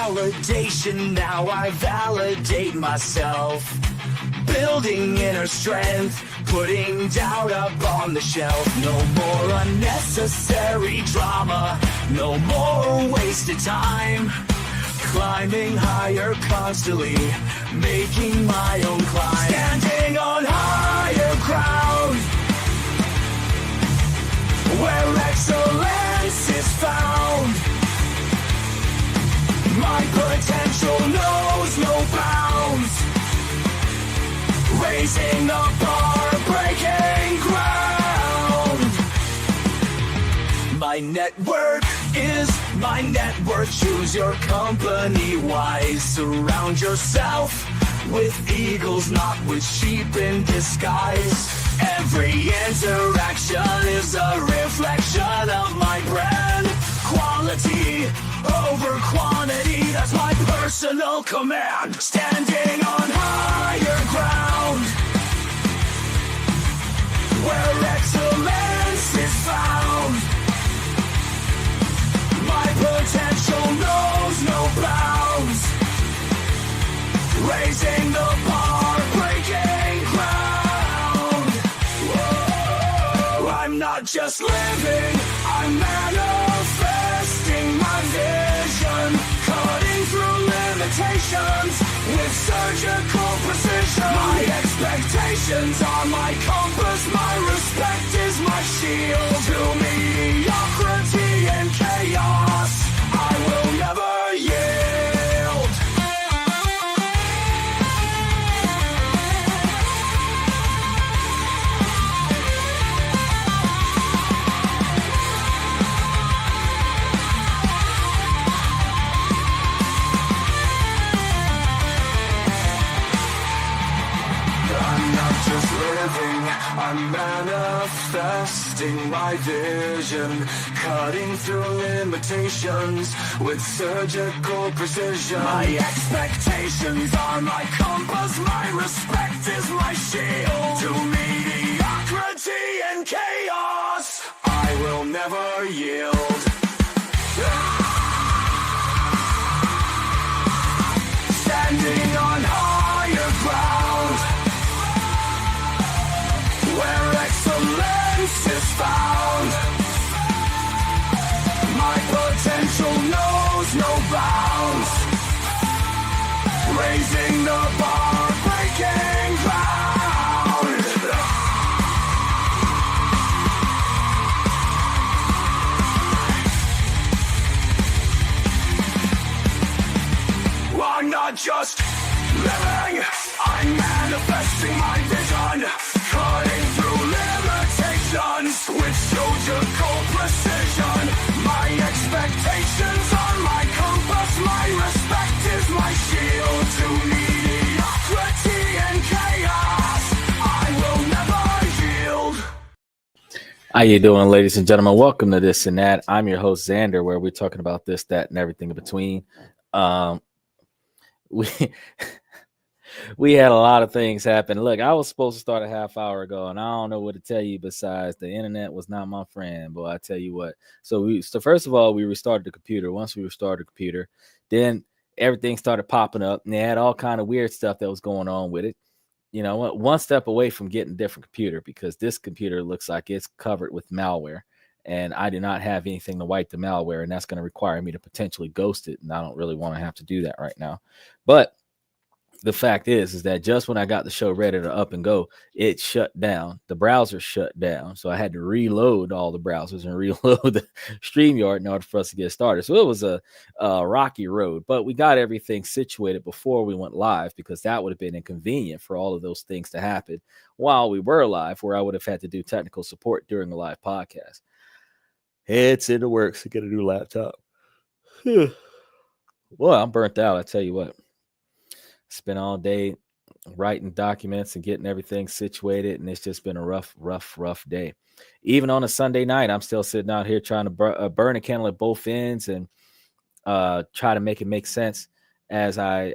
validation, now I validate myself. Building inner strength, putting doubt up on the shelf. No more unnecessary drama, no more wasted time. Climbing higher constantly, making my own climb. Standing on higher ground, where excellence is found. My potential knows no bounds. Raising the bar, breaking ground. My network is my net worth. Choose your company wise. Surround yourself with eagles, not with sheep in disguise. Every interaction is a reflection of my brand. Quality over quantity, that's my personal command. Standing on higher ground, where excellence is found. My potential knows no bounds. Raising the bar, breaking ground. Whoa, I'm not just living, I'm manifesting my vision. Cutting through limitations with surgical precision. My expectations are my compass, my respect is my shield. To mediocrity and chaos, I will never yield. I'm manifesting my vision, cutting through limitations with surgical precision. My expectations are my compass, my respect is my shield. To mediocrity and chaos, I will never yield. Standing on higher ground, where excellence is found. My potential knows no bounds. Raising the bar, breaking ground. I'm not just living, I'm manifesting my vision. Cutting through limitations with surgical precision. My expectations are my compass, my respect is my shield. To mediocrity and chaos, I will never yield. How you doing, ladies and gentlemen? Welcome to This and That. I'm your host, Xander, where we're talking about this, that, and everything in between. We had a lot of things happen. Look, I was supposed to start a half hour ago, and I don't know what to tell you besides the internet was not my friend. But I tell you what. So first of all, we restarted the computer. Once we restarted the computer, then everything started popping up, and they had all kind of weird stuff that was going on with it. You know, one step away from getting a different computer, because this computer looks like it's covered with malware, and I do not have anything to wipe the malware, and that's going to require me to potentially ghost it, and I don't really want to have to do that right now. But the fact is that just when I got the show ready to up and go, it shut down. The browser shut down. So I had to reload all the browsers and reload the StreamYard in order for us to get started. So it was a rocky road, but we got everything situated before we went live, because that would have been inconvenient for all of those things to happen while we were live, where I would have had to do technical support during the live podcast. It's in the works to get a new laptop. Well, I'm burnt out, I tell you what. Spent all day writing documents and getting everything situated, and it's just been a rough day. Even on a Sunday night, I'm still sitting out here trying to burn a candle at both ends and try to make it make sense as I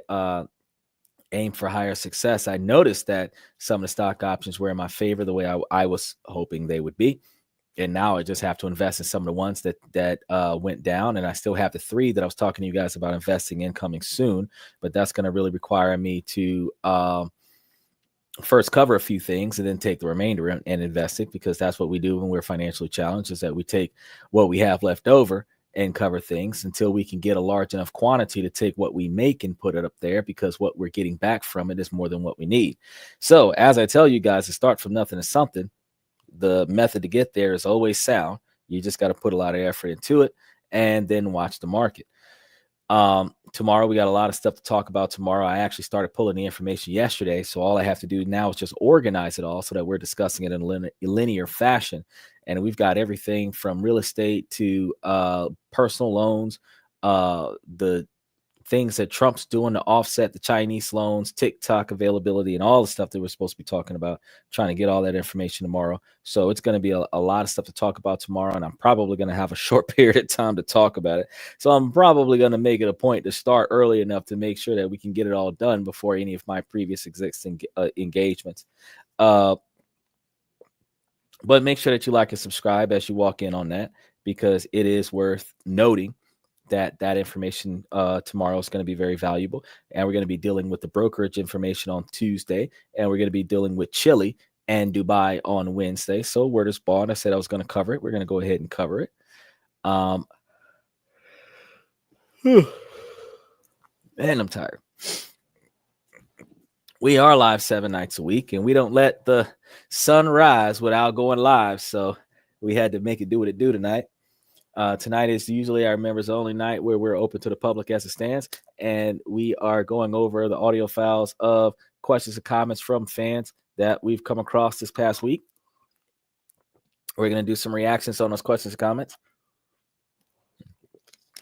aim for higher success. I noticed that some of the stock options were in my favor the way I was hoping they would be. And now I just have to invest in some of the ones that went down, and I still have the 3 that I was talking to you guys about investing in coming soon. But that's going to really require me to first cover a few things and then take the remainder and invest it, because that's what we do when we're financially challenged, is that we take what we have left over and cover things until we can get a large enough quantity to take what we make and put it up there, because what we're getting back from it is more than what we need. So as I tell you guys, to start from nothing to something, the method to get there is always sound. You just got to put a lot of effort into it and then watch the market. Tomorrow we got a lot of stuff to talk about tomorrow. I actually started pulling the information yesterday, so all I have to do now is just organize it all so that we're discussing it in a linear fashion. And we've got everything from real estate to personal loans, the things that Trump's doing to offset the Chinese loans, TikTok availability, and all the stuff that we're supposed to be talking about, trying to get all that information tomorrow. So it's going to be a lot of stuff to talk about tomorrow, and I'm probably going to have a short period of time to talk about it. So I'm probably going to make it a point to start early enough to make sure that we can get it all done before any of my previous existing engagements. But make sure that you like and subscribe as you walk in on that, because it is worth noting that information tomorrow is going to be very valuable. And we're going to be dealing with the brokerage information on Tuesday, and we're going to be dealing with Chile and Dubai on Wednesday. So where does bond? I said I was going to cover it. We're going to go ahead and cover it. Man, I'm tired. We are live 7 nights a week, and we don't let the sun rise without going live. So we had to make it do what it do tonight. Tonight is usually our members only night, where we're open to the public as it stands, and we are going over the audio files of questions and comments from fans that we've come across this past week. We're going to do some reactions on those questions and comments.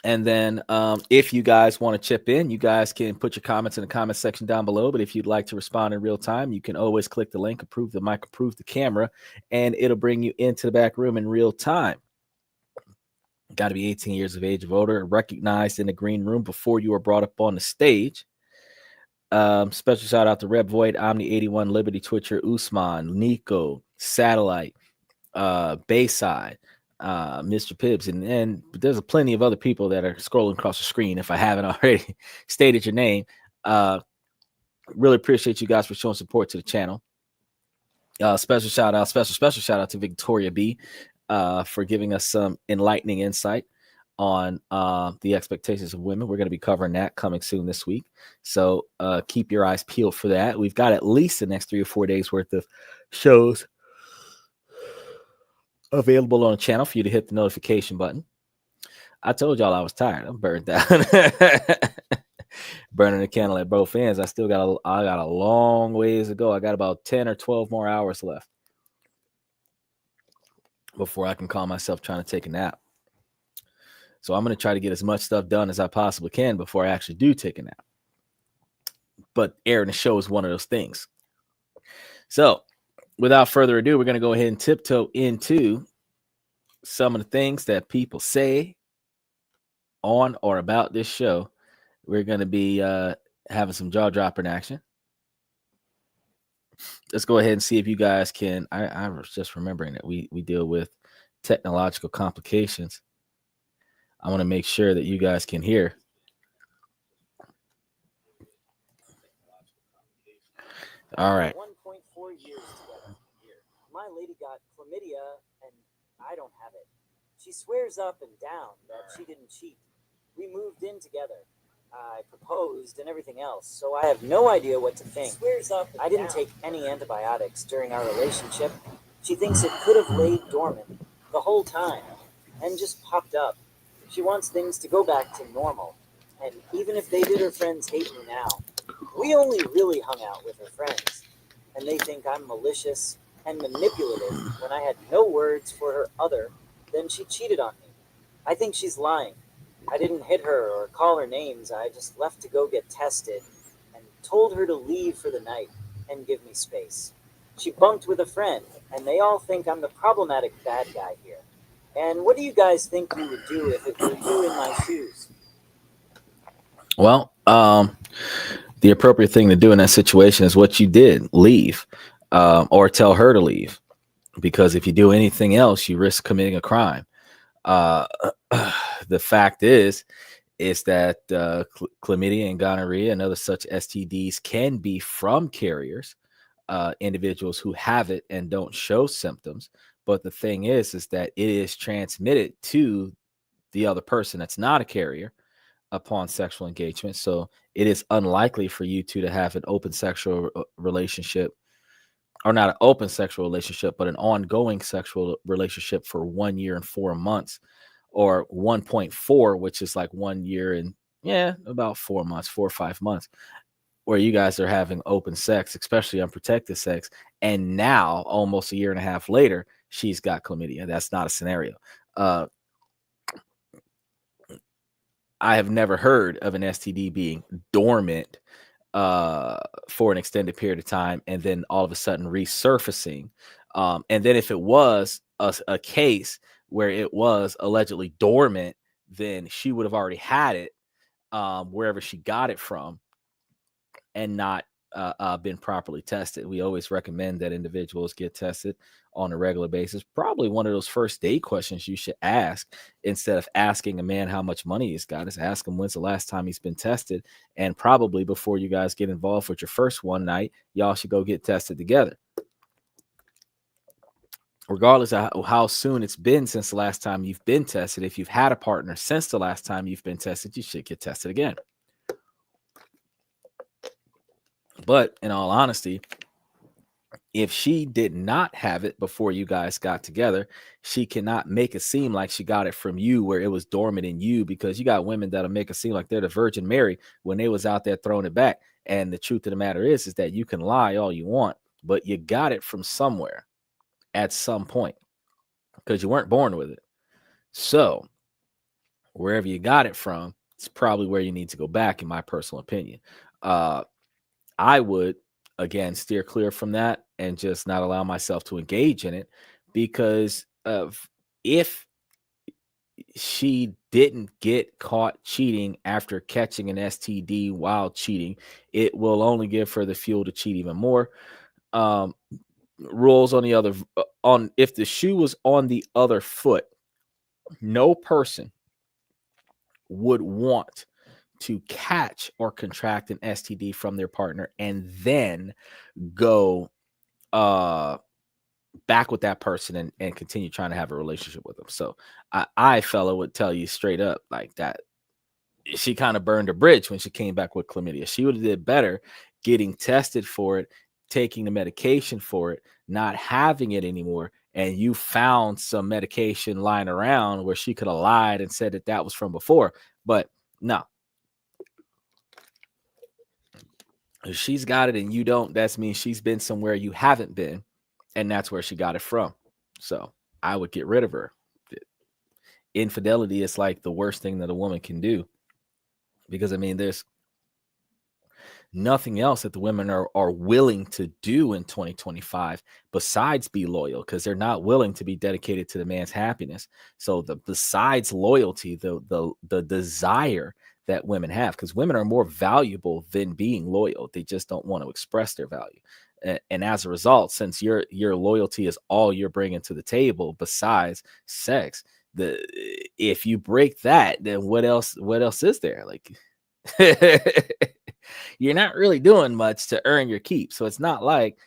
And then if you guys want to chip in, you guys can put your comments in the comment section down below. But if you'd like to respond in real time, you can always click the link, approve the mic, approve the camera, and it'll bring you into the back room in real time. Got to be 18 years of age or older, recognized in the green room before you were brought up on the stage. Special shout out to Reb Void, Omni81, Liberty Twitcher, Usman, Nico, Satellite, Bayside, Mr. Pibbs, and there's a plenty of other people that are scrolling across the screen if I haven't already stated your name. Really appreciate you guys for showing support to the channel. Special shout out to Victoria B for giving us some enlightening insight on the expectations of women. We're going to be covering that coming soon this week. So keep your eyes peeled for that. We've got at least the next 3 or 4 days worth of shows available on the channel for you to hit the notification button. I told y'all I was tired. I'm burned down. Burning the candle at both ends. I got a long ways to go. I got about 10 or 12 more hours left before I can call myself trying to take a nap. So I'm going to try to get as much stuff done as I possibly can before I actually do take a nap. But airing the show is one of those things. So without further ado, we're going to go ahead and tiptoe into some of the things that people say on or about this show. We're going to be having some jaw-dropping action. Let's go ahead and see if you guys can. I was just remembering that we deal with technological complications. I want to make sure that you guys can hear. All right. 1.4 years together. My lady got chlamydia, and I don't have it. She swears up and down that she didn't cheat. We moved in together. I proposed and everything else, so I have no idea what to think. I didn't take any antibiotics during our relationship. She thinks it could have laid dormant the whole time and just popped up. She wants things to go back to normal, and even if they did, her friends hate me now. We only really hung out with her friends, and they think I'm malicious and manipulative when I had no words for her other than she cheated on me. I think she's lying. I didn't hit her or call her names. I just left to go get tested and told her to leave for the night and give me space. She bunked with a friend, and they all think I'm the problematic bad guy here. And what do you guys think you would do if it were you in my shoes? Well, the appropriate thing to do in that situation is what you did, leave, or tell her to leave. because if you do anything else, you risk committing a crime. Uh, the fact is that chlamydia and gonorrhea and other such STDs can be from carriers, individuals who have it and don't show symptoms. But the thing is that it is transmitted to the other person that's not a carrier upon sexual engagement. So it is unlikely for you two to have an open sexual relationship, or not an open sexual relationship, but an ongoing sexual relationship for 1 year and 4 months, or 1.4, which is like 1 year and about 4 months, 4 or 5 months, where you guys are having open sex, especially unprotected sex. And now, almost a year and a half later, she's got chlamydia. That's not a scenario. I have never heard of an STD being dormant for an extended period of time and then all of a sudden resurfacing. And then if it was a case where it was allegedly dormant, then she would have already had it wherever she got it from, and not been properly tested. We always recommend that individuals get tested on a regular basis. Probably one of those first date questions you should ask, instead of asking a man how much money he's got, is ask him when's the last time he's been tested. And probably before you guys get involved with your first one night, y'all should go get tested together. Regardless of how soon it's been since the last time you've been tested, if you've had a partner since the last time you've been tested, you should get tested again. But in all honesty, if she did not have it before you guys got together, she cannot make it seem like she got it from you where it was dormant in you, because you got women that'll make it seem like they're the Virgin Mary when they was out there throwing it back. And the truth of the matter is that you can lie all you want, but you got it from somewhere at some point, because you weren't born with it. So wherever you got it from, it's probably where you need to go back, in my personal opinion. I would, again, steer clear from that and just not allow myself to engage in it, because if she didn't get caught cheating after catching an STD while cheating, it will only give her the fuel to cheat even more. Rules on the other, on if the shoe was on the other foot, no person would want to catch or contract an STD from their partner and then go back with that person and continue trying to have a relationship with them. So I fella would tell you straight up like that she kind of burned a bridge when she came back with chlamydia. She would have did better getting tested for it, taking the medication for it, not having it anymore. And you found some medication lying around where she could have lied and said that that was from before. But no, if she's got it and you don't, that means she's been somewhere you haven't been, and that's where she got it from. So I would get rid of her. Infidelity is like the worst thing that a woman can do, because I mean, there's nothing else that the women are willing to do in 2025 besides be loyal, because they're not willing to be dedicated to the man's happiness. So besides loyalty, the desire that women have, because women are more valuable than being loyal. They just don't want to express their value. And as a result, since your loyalty is all you're bringing to the table besides sex, if you break that, then what else is there? Like, you're not really doing much to earn your keep. So it's not like,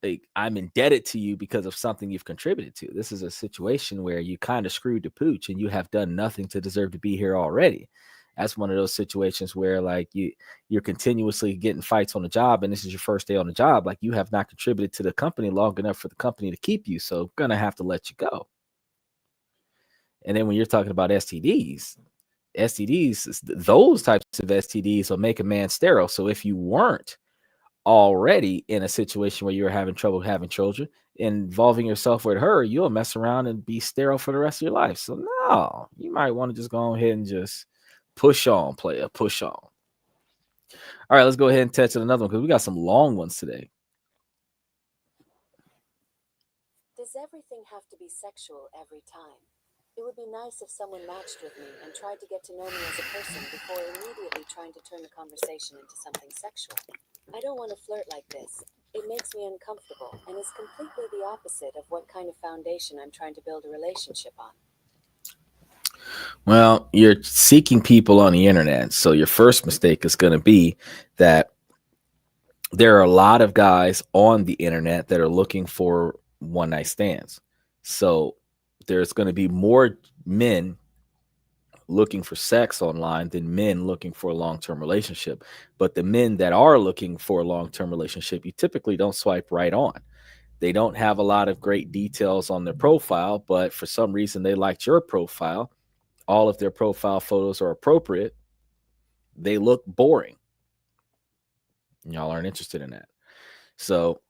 like I'm indebted to you because of something you've contributed to. This is a situation where you kind of screwed the pooch and you have done nothing to deserve to be here already. That's one of those situations where like you're continuously getting fights on the job, and this is your first day on the job. Like, you have not contributed to the company long enough for the company to keep you. So gonna have to let you go. And then when you're talking about STDs, those types of STDs will make a man sterile. So if you weren't already in a situation where you're having trouble having children, involving yourself with her, you'll mess around and be sterile for the rest of your life. So no, you might want to just go ahead and just push on, player, push on. All right, let's go ahead and touch on another one, because we got some long ones today. Does everything have to be sexual every time? It would be nice if someone matched with me and tried to get to know me as a person before immediately trying to turn the conversation into something sexual. I don't want to flirt like this. It makes me uncomfortable and is completely the opposite of what kind of foundation I'm trying to build a relationship on. Well, you're seeking people on the internet. So your first mistake is going to be that there are a lot of guys on the internet that are looking for one night stands. So there's going to be more men looking for sex online than men looking for a long-term relationship. But the men that are looking for a long-term relationship, you typically don't swipe right on. They don't have a lot of great details on their profile, but for some reason they liked your profile. All of their profile photos are appropriate. They look boring. Y'all aren't interested in that. So,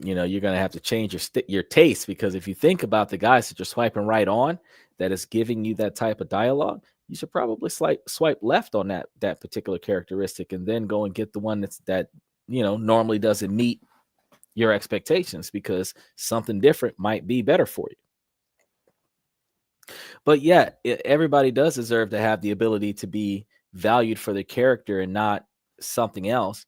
you're going to have to change your taste, because if you think about the guys that you're swiping right on that is giving you that type of dialogue, you should probably swipe left on that particular characteristic, and then go and get the one that normally doesn't meet your expectations, because something different might be better for you. But yeah, everybody does deserve to have the ability to be valued for their character and not something else.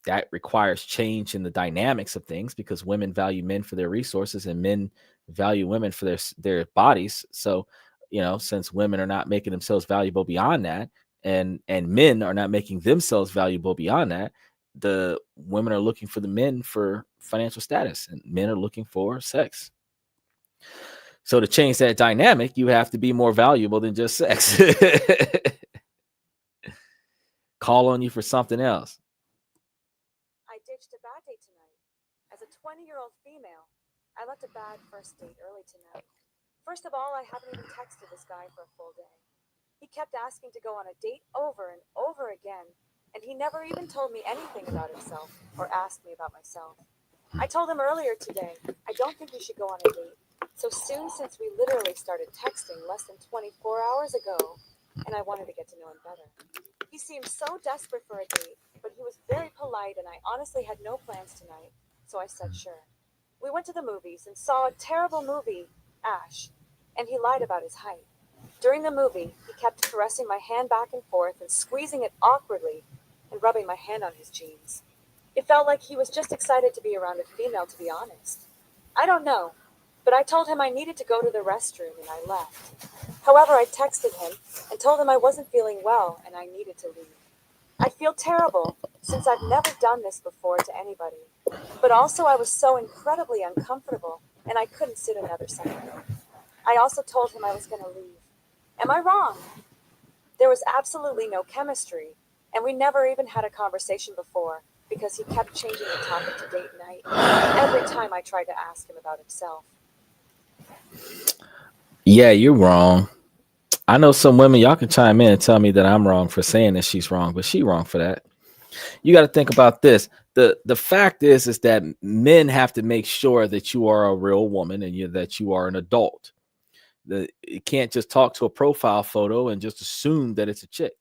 That requires change in the dynamics of things, because women value men for their resources and men value women for their bodies. So, since women are not making themselves valuable beyond that, and men are not making themselves valuable beyond that, the women are looking for the men for financial status, and men are looking for sex. So to change that dynamic, you have to be more valuable than just sex. Call on you for something else. I ditched a bad date tonight. As a 20-year-old female, I left a bad first date early tonight. First of all, I haven't even texted this guy for a full day. He kept asking to go on a date over and over again, and he never even told me anything about himself or asked me about myself. I told him earlier today, I don't think we should go on a date so soon, since we literally started texting less than 24 hours ago, and I wanted to get to know him better. He seemed so desperate for a date, but he was very polite, and I honestly had no plans tonight, so I said sure. We went to the movies and saw a terrible movie, Ash, and he lied about his height. During the movie, he kept caressing my hand back and forth and squeezing it awkwardly and rubbing my hand on his jeans. It felt like he was just excited to be around a female, to be honest. I don't know, but I told him I needed to go to the restroom and I left. However, I texted him and told him I wasn't feeling well and I needed to leave. I feel terrible, since I've never done this before to anybody, but also I was so incredibly uncomfortable and I couldn't sit another second. I also told him I was going to leave. Am I wrong? There was absolutely no chemistry, and we never even had a conversation before, because he kept changing the topic to date night every time I tried to ask him about himself. Yeah, you're wrong. I know some women, y'all can chime in and tell me that I'm wrong for saying that she's wrong, but she wrong for that. You got to think about this. The fact is that men have to make sure that you are a real woman and that you are an adult. You can't just talk to a profile photo and just assume that it's a chick.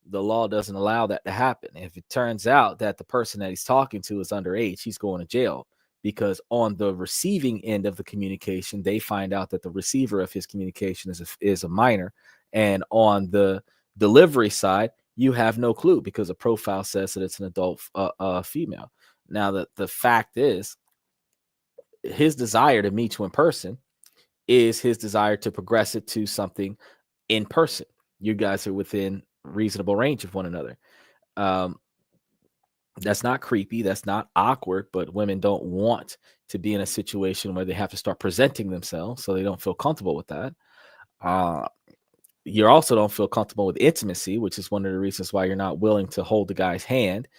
The law doesn't allow that to happen. If it turns out that the person that he's talking to is underage, he's going to jail, because on the receiving end of the communication, they find out that the receiver of his communication is a minor. And on the delivery side, you have no clue, because a profile says that it's an adult female. Now, the fact is, his desire to meet you in person is his desire to progress it to something in person. You guys are within reasonable range of one another. That's not creepy. That's not awkward, but women don't want to be in a situation where they have to start presenting themselves, so they don't feel comfortable with that. You also don't feel comfortable with intimacy, which is one of the reasons why you're not willing to hold the guy's hand.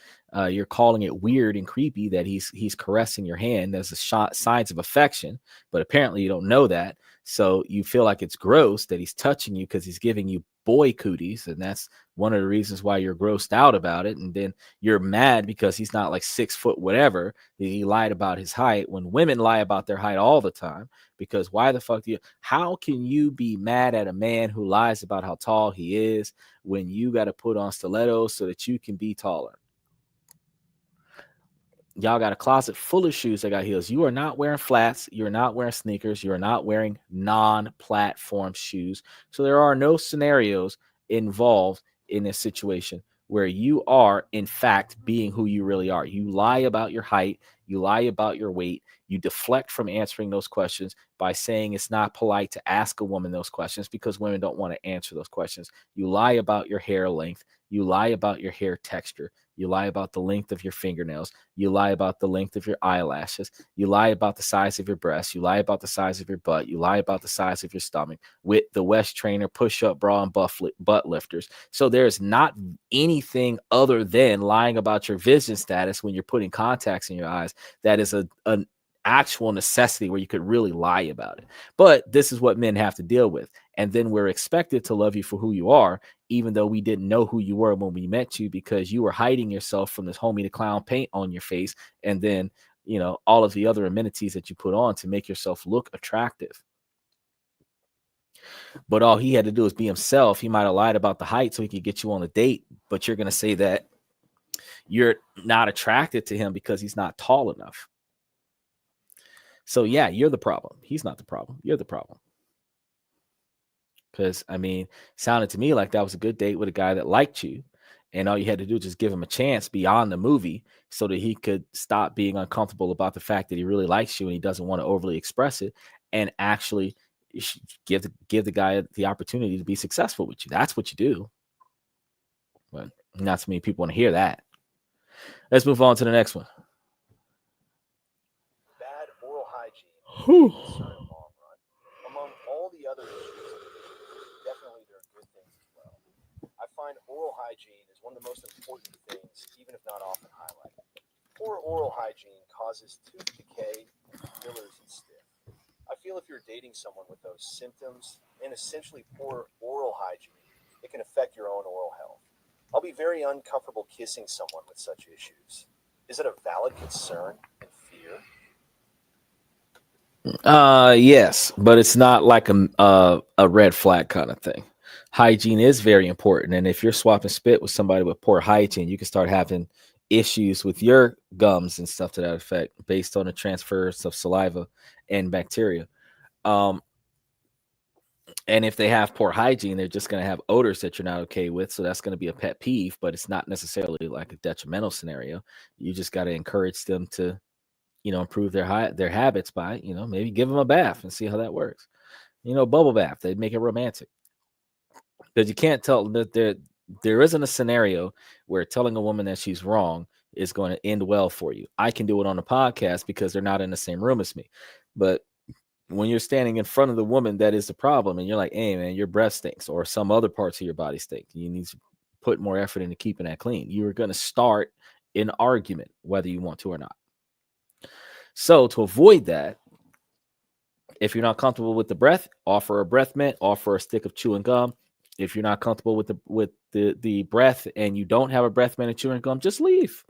You're calling it weird and creepy that he's caressing your hand as signs of affection, but apparently you don't know that. So you feel like it's gross that he's touching you because he's giving you boy cooties, and that's one of the reasons why you're grossed out about it. And then you're mad because he's not like 6 foot whatever. He lied about his height, when women lie about their height all the time. Because why the fuck how can you be mad at a man who lies about how tall he is when you got to put on stilettos so that you can be taller? Y'all got a closet full of shoes that got heels. You are not wearing flats. You're not wearing sneakers. You're not wearing non-platform shoes. So there are no scenarios involved in this situation where you are, in fact, being who you really are. You lie about your height, you lie about your weight, you deflect from answering those questions by saying it's not polite to ask a woman those questions because women don't want to answer those questions. You lie about your hair length, you lie about your hair texture, you lie about the length of your fingernails, you lie about the length of your eyelashes, you lie about the size of your breasts, you lie about the size of your butt, you lie about the size of your stomach with the West Trainer push-up bra and butt lifters. So there's not anything other than lying about your vision status when you're putting contacts in your eyes that is an actual necessity where you could really lie about it. But this is what men have to deal with. And then we're expected to love you for who you are, even though we didn't know who you were when we met you because you were hiding yourself from this homie the clown paint on your face. And then, you know, all of the other amenities that you put on to make yourself look attractive. But all he had to do is be himself. He might have lied about the height so he could get you on a date, but you're going to say that you're not attracted to him because he's not tall enough. So yeah, you're the problem. He's not the problem. You're the problem. Because, I mean, sounded to me like that was a good date with a guy that liked you. And all you had to do was just give him a chance beyond the movie so that he could stop being uncomfortable about the fact that he really likes you and he doesn't want to overly express it and actually give the guy the opportunity to be successful with you. That's what you do. But not so many people want to hear that. Let's move on to the next one. Bad oral hygiene Whew. is a concern long run. Among all the other issues, definitely there are good things as well. I find oral hygiene is one of the most important things, even if not often highlighted. Poor oral hygiene causes tooth decay, fillers, and stiff. I feel if you're dating someone with those symptoms and essentially poor oral hygiene, it can affect your own oral health. I'll be very uncomfortable kissing someone with such issues. Is it a valid concern and fear? Yes, but it's not like a red flag kind of thing. Hygiene is very important, and if you're swapping spit with somebody with poor hygiene, you can start having issues with your gums and stuff to that effect based on the transfers of saliva and bacteria. Um, and if they have poor hygiene, they're just going to have odors that you're not okay with. So that's going to be a pet peeve, but it's not necessarily like a detrimental scenario. You just got to encourage them to, you know, improve their habits by, you know, maybe give them a bath and see how that works. You know, bubble bath, they make it romantic. Because you can't tell that there isn't a scenario where telling a woman that she's wrong is going to end well for you. I can do it on a podcast because they're not in the same room as me. But when you're standing in front of the woman that is the problem and you're like, hey man, your breath stinks or some other parts of your body stink, you need to put more effort into keeping that clean. You are going to start an argument whether you want to or not. So to avoid that, if you're not comfortable with the breath, offer a breath mint, offer a stick of chewing gum. If you're not comfortable with the breath and you don't have a breath mint and chewing gum, just leave.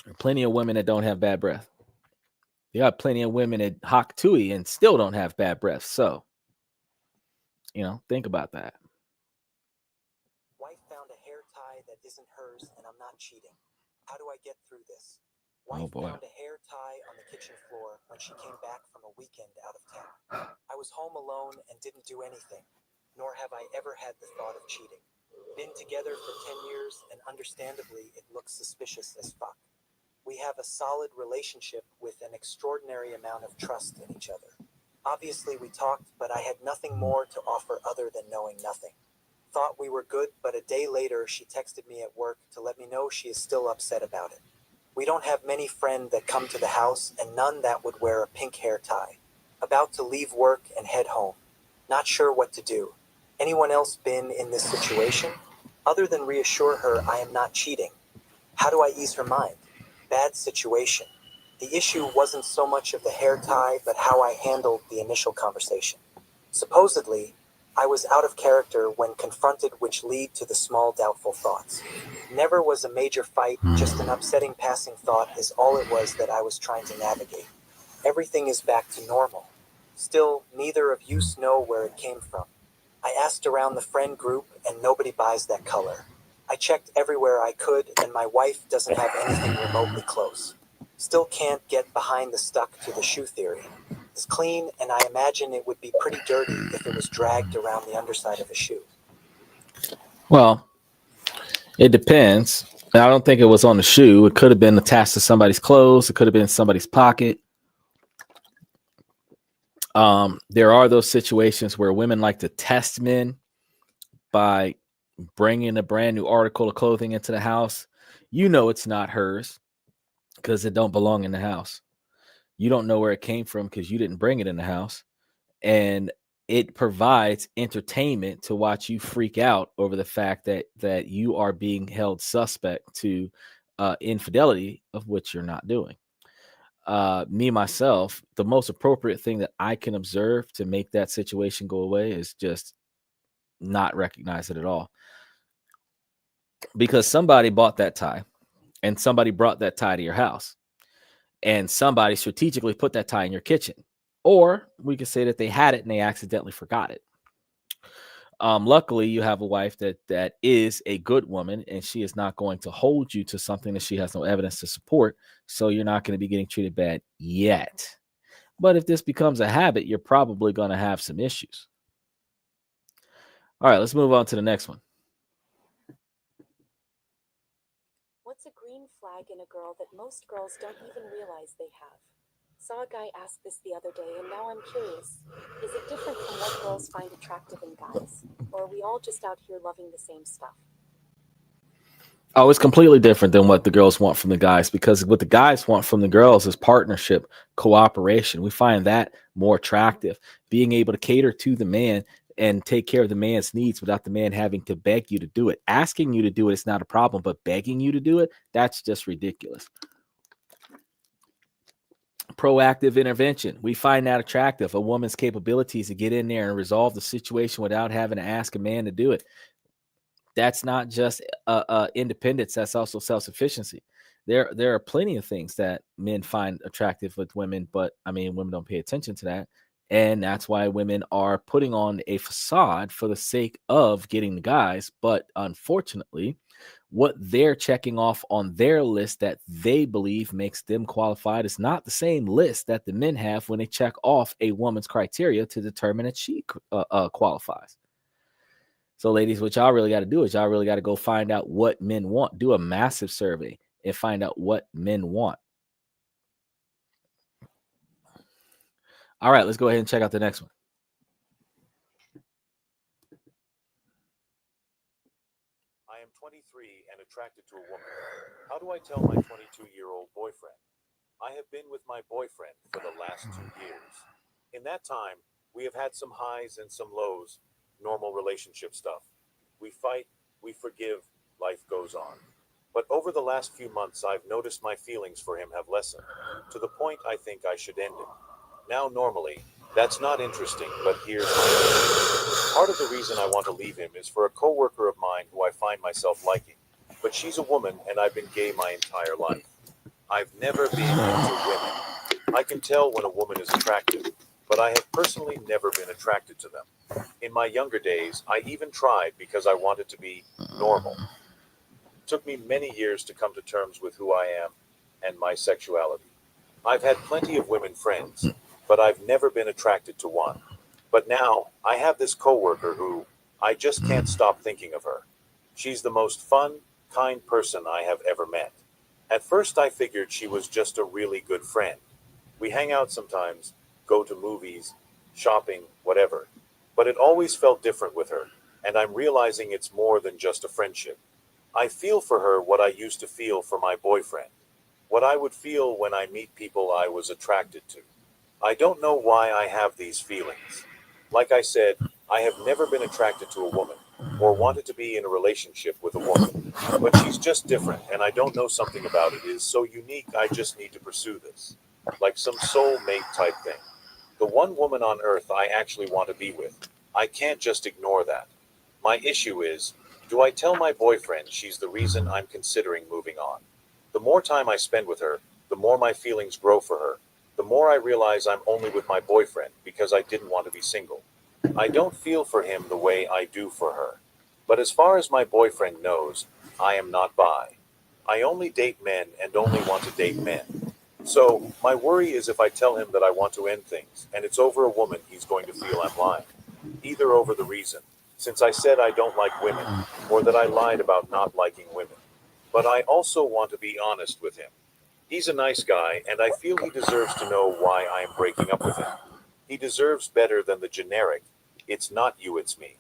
There are plenty of women that don't have bad breath. You got plenty of women that hock tui and still don't have bad breath. So, you know, think about that. Wife found a hair tie that isn't hers, and I'm not cheating. How do I get through this? Oh, Wife boy. found a hair tie on the kitchen floor when she came back from a weekend out of town. I was home alone and didn't do anything, nor have I ever had the thought of cheating. Been together for 10 years, and understandably, it looks suspicious as fuck. We have a solid relationship with an extraordinary amount of trust in each other. Obviously, we talked, but I had nothing more to offer other than knowing nothing. Thought we were good, but a day later, she texted me at work to let me know she is still upset about it. We don't have many friends that come to the house, and none that would wear a pink hair tie. About to leave work and head home. Not sure what to do. Anyone else been in this situation? Other than reassure her I am not cheating. How do I ease her mind? Bad situation. The issue wasn't so much of the hair tie, but how I handled the initial conversation. Supposedly, I was out of character when confronted, which lead to the small doubtful thoughts. Never was a major fight, just an upsetting passing thought is all it was that I was trying to navigate. Everything is back to normal. Still, neither of you know where it came from. I asked around the friend group and nobody buys that color. I checked everywhere I could and my wife doesn't have anything remotely close. Still can't get behind the stuck to the shoe theory. It's clean and I imagine it would be pretty dirty if it was dragged around the underside of a shoe. Well, it depends. I don't think it was on the shoe. It could have been attached to somebody's clothes. It could have been somebody's pocket. There are those situations where women like to test men by bringing a brand new article of clothing into the house. You know it's not hers because it don't belong in the house. You don't know where it came from because you didn't bring it in the house. And it provides entertainment to watch you freak out over the fact that you are being held suspect to infidelity of which you're not doing. Me myself, the most appropriate thing that I can observe to make that situation go away is just not recognize it at all, because somebody bought that tie and somebody brought that tie to your house and somebody strategically put that tie in your kitchen, or we could say that they had it and they accidentally forgot it. Luckily, you have a wife that is a good woman, and she is not going to hold you to something that she has no evidence to support. So you're not going to be getting treated bad yet. But if this becomes a habit, you're probably going to have some issues. All right, let's move on to the next one. What's a green flag in a girl that most girls don't even realize they have? Saw a guy ask this the other day, and now I'm curious. Is it different from what girls find attractive in guys? Or are we all just out here loving the same stuff? Oh, it's completely different than what the girls want from the guys, because what the guys want from the girls is partnership, cooperation. We find that more attractive. Being able to cater to the man and take care of the man's needs without the man having to beg you to do it. Asking you to do it is not a problem, but begging you to do it, that's just ridiculous. Proactive intervention. We find that attractive. A woman's capabilities to get in there and resolve the situation without having to ask a man to do it. That's not just independence. That's also self-sufficiency. There are plenty of things that men find attractive with women, but I mean, women don't pay attention to that. And that's why women are putting on a facade for the sake of getting the guys. But unfortunately, what they're checking off on their list that they believe makes them qualified is not the same list that the men have when they check off a woman's criteria to determine that she qualifies. So, ladies, what y'all really got to do is y'all really got to go find out what men want. Do a massive survey and find out what men want. All right, let's go ahead and check out the next one. I am 23 and attracted to a woman. How do I tell my 22-year-old boyfriend? I have been with my boyfriend for the last 2 years. In that time, we have had some highs and some lows, normal relationship stuff. We fight, we forgive, life goes on. But over the last few months, I've noticed my feelings for him have lessened, to the point I think I should end it. Now, normally, that's not interesting, but here's my part of the reason I want to leave him is for a coworker of mine who I find myself liking. But she's a woman, and I've been gay my entire life. I've never been into women. I can tell when a woman is attractive, but I have personally never been attracted to them. In my younger days, I even tried because I wanted to be normal. It took me many years to come to terms with who I am and my sexuality. I've had plenty of women friends, but I've never been attracted to one. But now, I have this coworker who, I just can't stop thinking of her. She's the most fun, kind person I have ever met. At first I figured she was just a really good friend. We hang out sometimes, go to movies, shopping, whatever. But it always felt different with her, and I'm realizing it's more than just a friendship. I feel for her what I used to feel for my boyfriend, what I would feel when I meet people I was attracted to. I don't know why I have these feelings. Like I said, I have never been attracted to a woman, or wanted to be in a relationship with a woman. But she's just different, and I don't know, something about it is so unique I just need to pursue this. Like some soulmate type thing. The one woman on earth I actually want to be with. I can't just ignore that. My issue is, do I tell my boyfriend she's the reason I'm considering moving on? The more time I spend with her, the more my feelings grow for her. The more I realize I'm only with my boyfriend because I didn't want to be single. I don't feel for him the way I do for her. But as far as my boyfriend knows, I am not bi. I only date men and only want to date men. So, my worry is if I tell him that I want to end things, and it's over a woman, he's going to feel I'm lying. Either over the reason, since I said I don't like women, or that I lied about not liking women. But I also want to be honest with him. He's a nice guy, and I feel he deserves to know why I am breaking up with him. He deserves better than the generic, it's not you, it's me.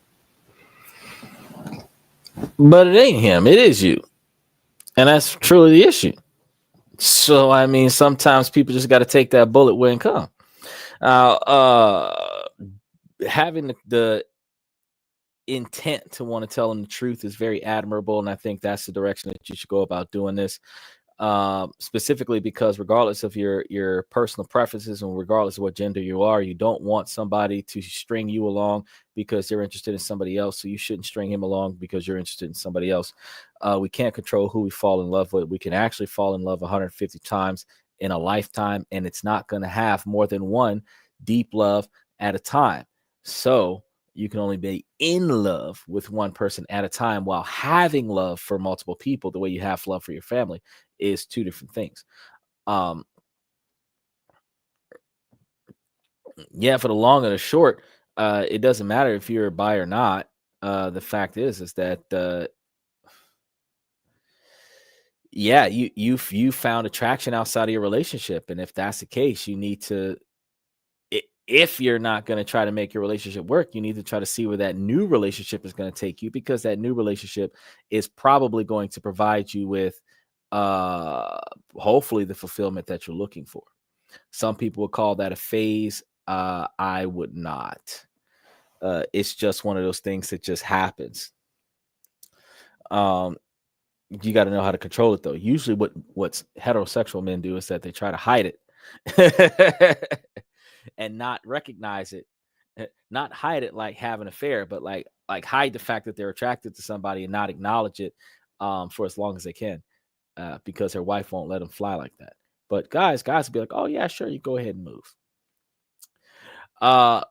But it ain't him, it is you. And that's truly the issue. So, I mean, sometimes people just got to take that bullet when it comes. Having the intent to want to tell them the truth is very admirable, and I think that's the direction that you should go about doing this. Specifically because regardless of your personal preferences and regardless of what gender you are, you don't want somebody to string you along because they're interested in somebody else. So you shouldn't string him along because you're interested in somebody else. We can't control who we fall in love with. We can actually fall in love 150 times in a lifetime, and it's not going to have more than one deep love at a time. So you can only be in love with one person at a time while having love for multiple people the way you have love for your family is two different things. Yeah, for the long and the short, it doesn't matter if you're bi or not. The fact is that yeah, you found attraction outside of your relationship, and if that's the case, you need to. If you're not going to try to make your relationship work, you need to try to see where that new relationship is going to take you, because that new relationship is probably going to provide you with hopefully the fulfillment that you're looking for. Some people would call that a phase. I would not. It's just one of those things that just happens. You got to know how to control it, though. Usually what's heterosexual men do is that they try to hide it and not recognize it, not hide it like have an affair, but like hide the fact that they're attracted to somebody and not acknowledge it for as long as they can, because their wife won't let them fly like that. But guys will be like, oh yeah, sure, you go ahead and move.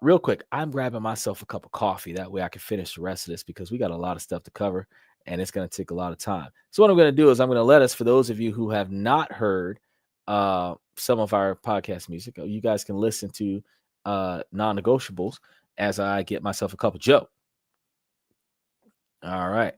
Real quick, I'm grabbing myself a cup of coffee. That way I can finish the rest of this, because we got a lot of stuff to cover and it's going to take a lot of time. So what I'm going to do is I'm going to let us, for those of you who have not heard some of our podcast music, you guys can listen to non-negotiables as I get myself a cup of Joe. All right.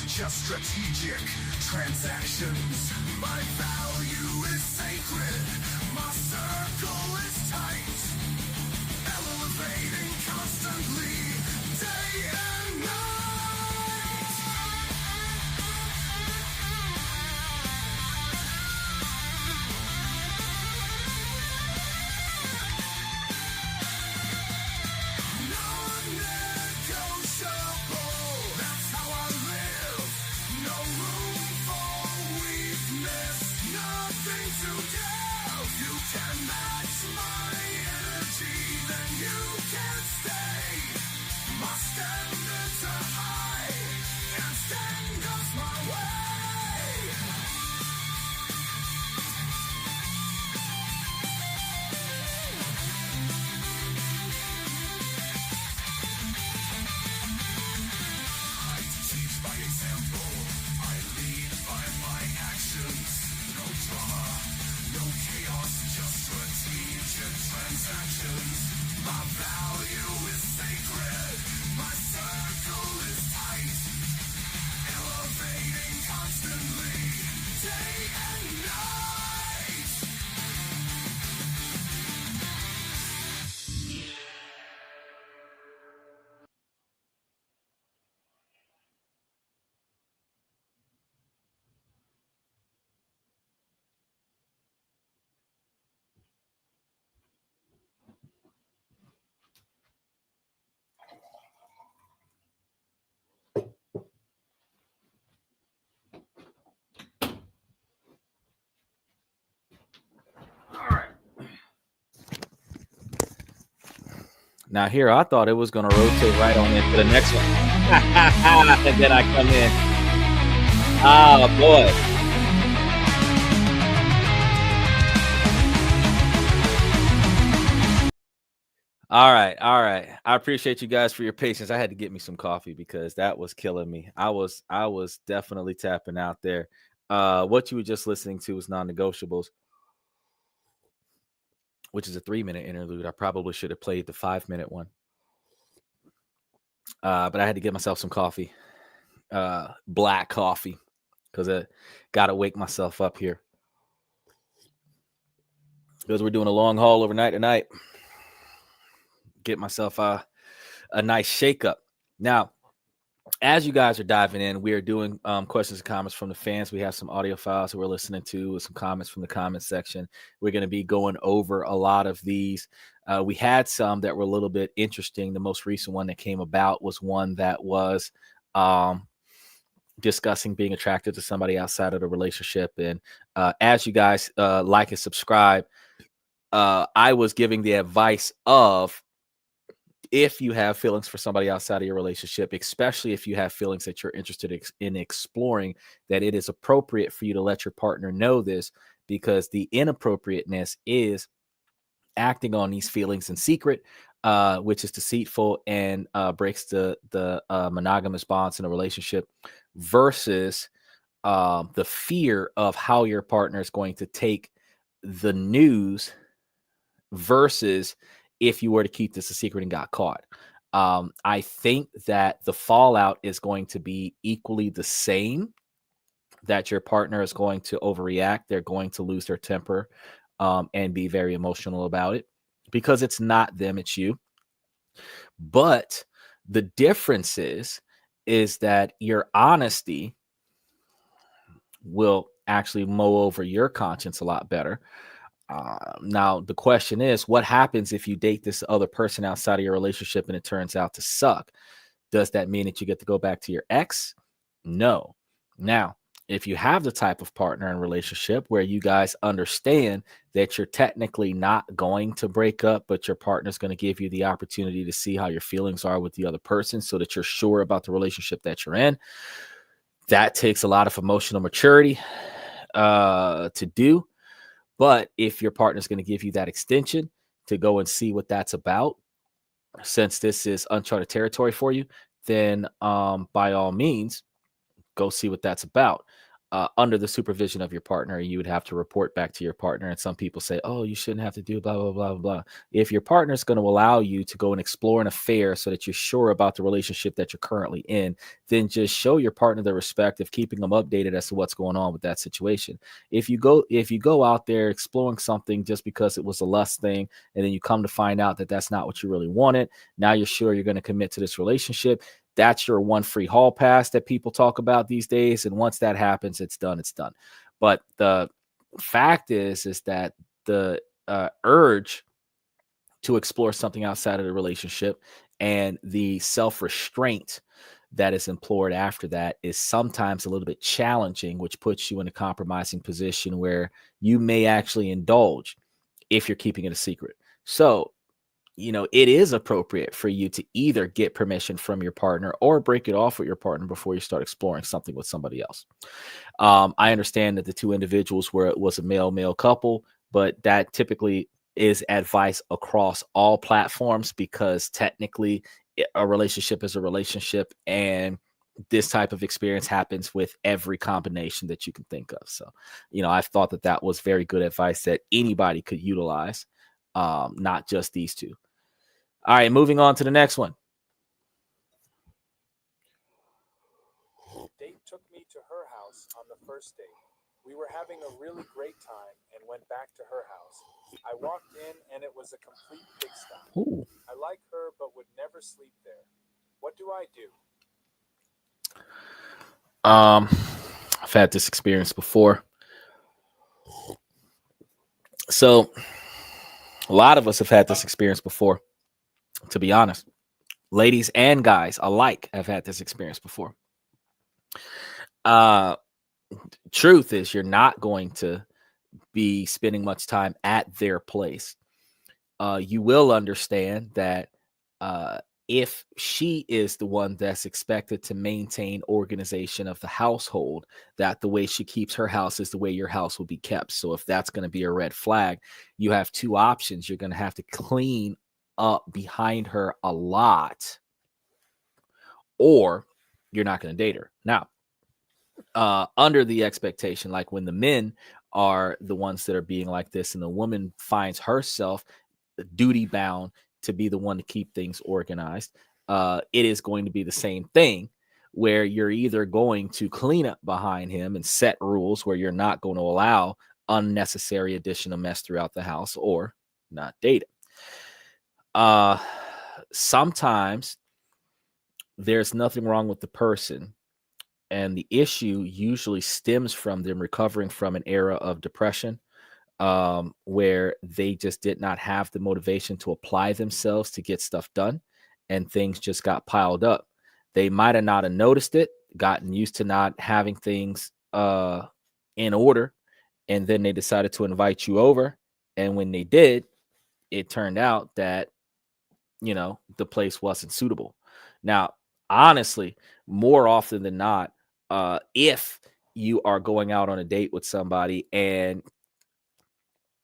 Just strategic transactions. My value is sacred. My circle is tight. elevating constantly, day and night. Non-negotiable, that's how I live. No room for weakness, nothing to give. You can match my energy, then you can stay. My standards are high, and stand goes my way. I teach by example, I lead by my actions. No drama, no chaos, just strategic transactions. My value is sacred, my circle is tight. Elevating constantly, day and night. Now here, I thought it was going to rotate right on into the next one. And then I come in. Oh, boy. All right. I appreciate you guys for your patience. I had to get me some coffee because that was killing me. I was definitely tapping out there. What you were just listening to was Non-Negotiables, which is a 3-minute interlude. I probably should have played the 5-minute one. But I had to get myself some coffee, black coffee, because I got to wake myself up here. Because we're doing a long haul overnight tonight. Get myself a nice shake up. Now, as you guys are diving in, we are doing questions and comments from the fans. We have some audio files that we're listening to with some comments from the comment section. We're going to be going over a lot of these. We had some that were a little bit interesting. The most recent one that came about was one that was discussing being attracted to somebody outside of the relationship. And as you guys like and subscribe, I was giving the advice of, if you have feelings for somebody outside of your relationship, especially if you have feelings that you're interested in exploring, that it is appropriate for you to let your partner know this, because the inappropriateness is acting on these feelings in secret, which is deceitful and breaks the monogamous bonds in a relationship, versus the fear of how your partner is going to take the news, versus if you were to keep this a secret and got caught. I think that the fallout is going to be equally the same, that your partner is going to overreact. They're going to lose their temper and be very emotional about it, because it's not them, it's you. But the difference is that your honesty will actually mow over your conscience a lot better. Now, the question is, what happens if you date this other person outside of your relationship and it turns out to suck? Does that mean that you get to go back to your ex? No. Now, if you have the type of partner and relationship where you guys understand that you're technically not going to break up, but your partner's going to give you the opportunity to see how your feelings are with the other person so that you're sure about the relationship that you're in, that takes a lot of emotional maturity to do. But if your partner's going to give you that extension to go and see what that's about, since this is uncharted territory for you, then by all means, go see what that's about. under the supervision of your partner. You would have to report back to your partner. And some people say, oh, you shouldn't have to do blah, blah, blah, blah. If your partner is going to allow you to go and explore an affair so that you're sure about the relationship that you're currently in, then just show your partner the respect of keeping them updated as to what's going on with that situation. If you go out there exploring something just because it was a lust thing, and then you come to find out that that's not what you really wanted, now you're sure you're going to commit to this relationship. That's your one free hall pass that people talk about these days. And once that happens, it's done. It's done. But the fact is that the urge to explore something outside of the relationship and the self-restraint that is implored after that is sometimes a little bit challenging, which puts you in a compromising position where you may actually indulge if you're keeping it a secret. So, it is appropriate for you to either get permission from your partner or break it off with your partner before you start exploring something with somebody else. I understand that the two individuals where it was a male couple, but that typically is advice across all platforms, because technically a relationship is a relationship, and this type of experience happens with every combination that you can think of. So, I thought that was very good advice that anybody could utilize, not just these two. All right, moving on to the next one. Date took me to her house on the first date. We were having a really great time and went back to her house. I walked in and it was a complete pigsty. Ooh. I like her but would never sleep there. What do I do? I've had this experience before. So a lot of us have had this experience before, to be honest. Ladies and guys alike have had this experience before. Truth is, you're not going to be spending much time at their place. You will understand that if she is the one that's expected to maintain organization of the household, that the way she keeps her house is the way your house will be kept. So if that's going to be a red flag, you have two options. You're going to have to clean up behind her a lot, or you're not going to date her. Now, under the expectation, like when the men are the ones that are being like this and the woman finds herself duty bound to be the one to keep things organized, it is going to be the same thing, where you're either going to clean up behind him and set rules where you're not going to allow unnecessary additional mess throughout the house, or not date him. Sometimes there's nothing wrong with the person, and the issue usually stems from them recovering from an era of depression, where they just did not have the motivation to apply themselves to get stuff done, and things just got piled up. They might have not have noticed it, gotten used to not having things in order, and then they decided to invite you over. And when they did, it turned out that, the place wasn't suitable. Now, honestly, more often than not, if you are going out on a date with somebody and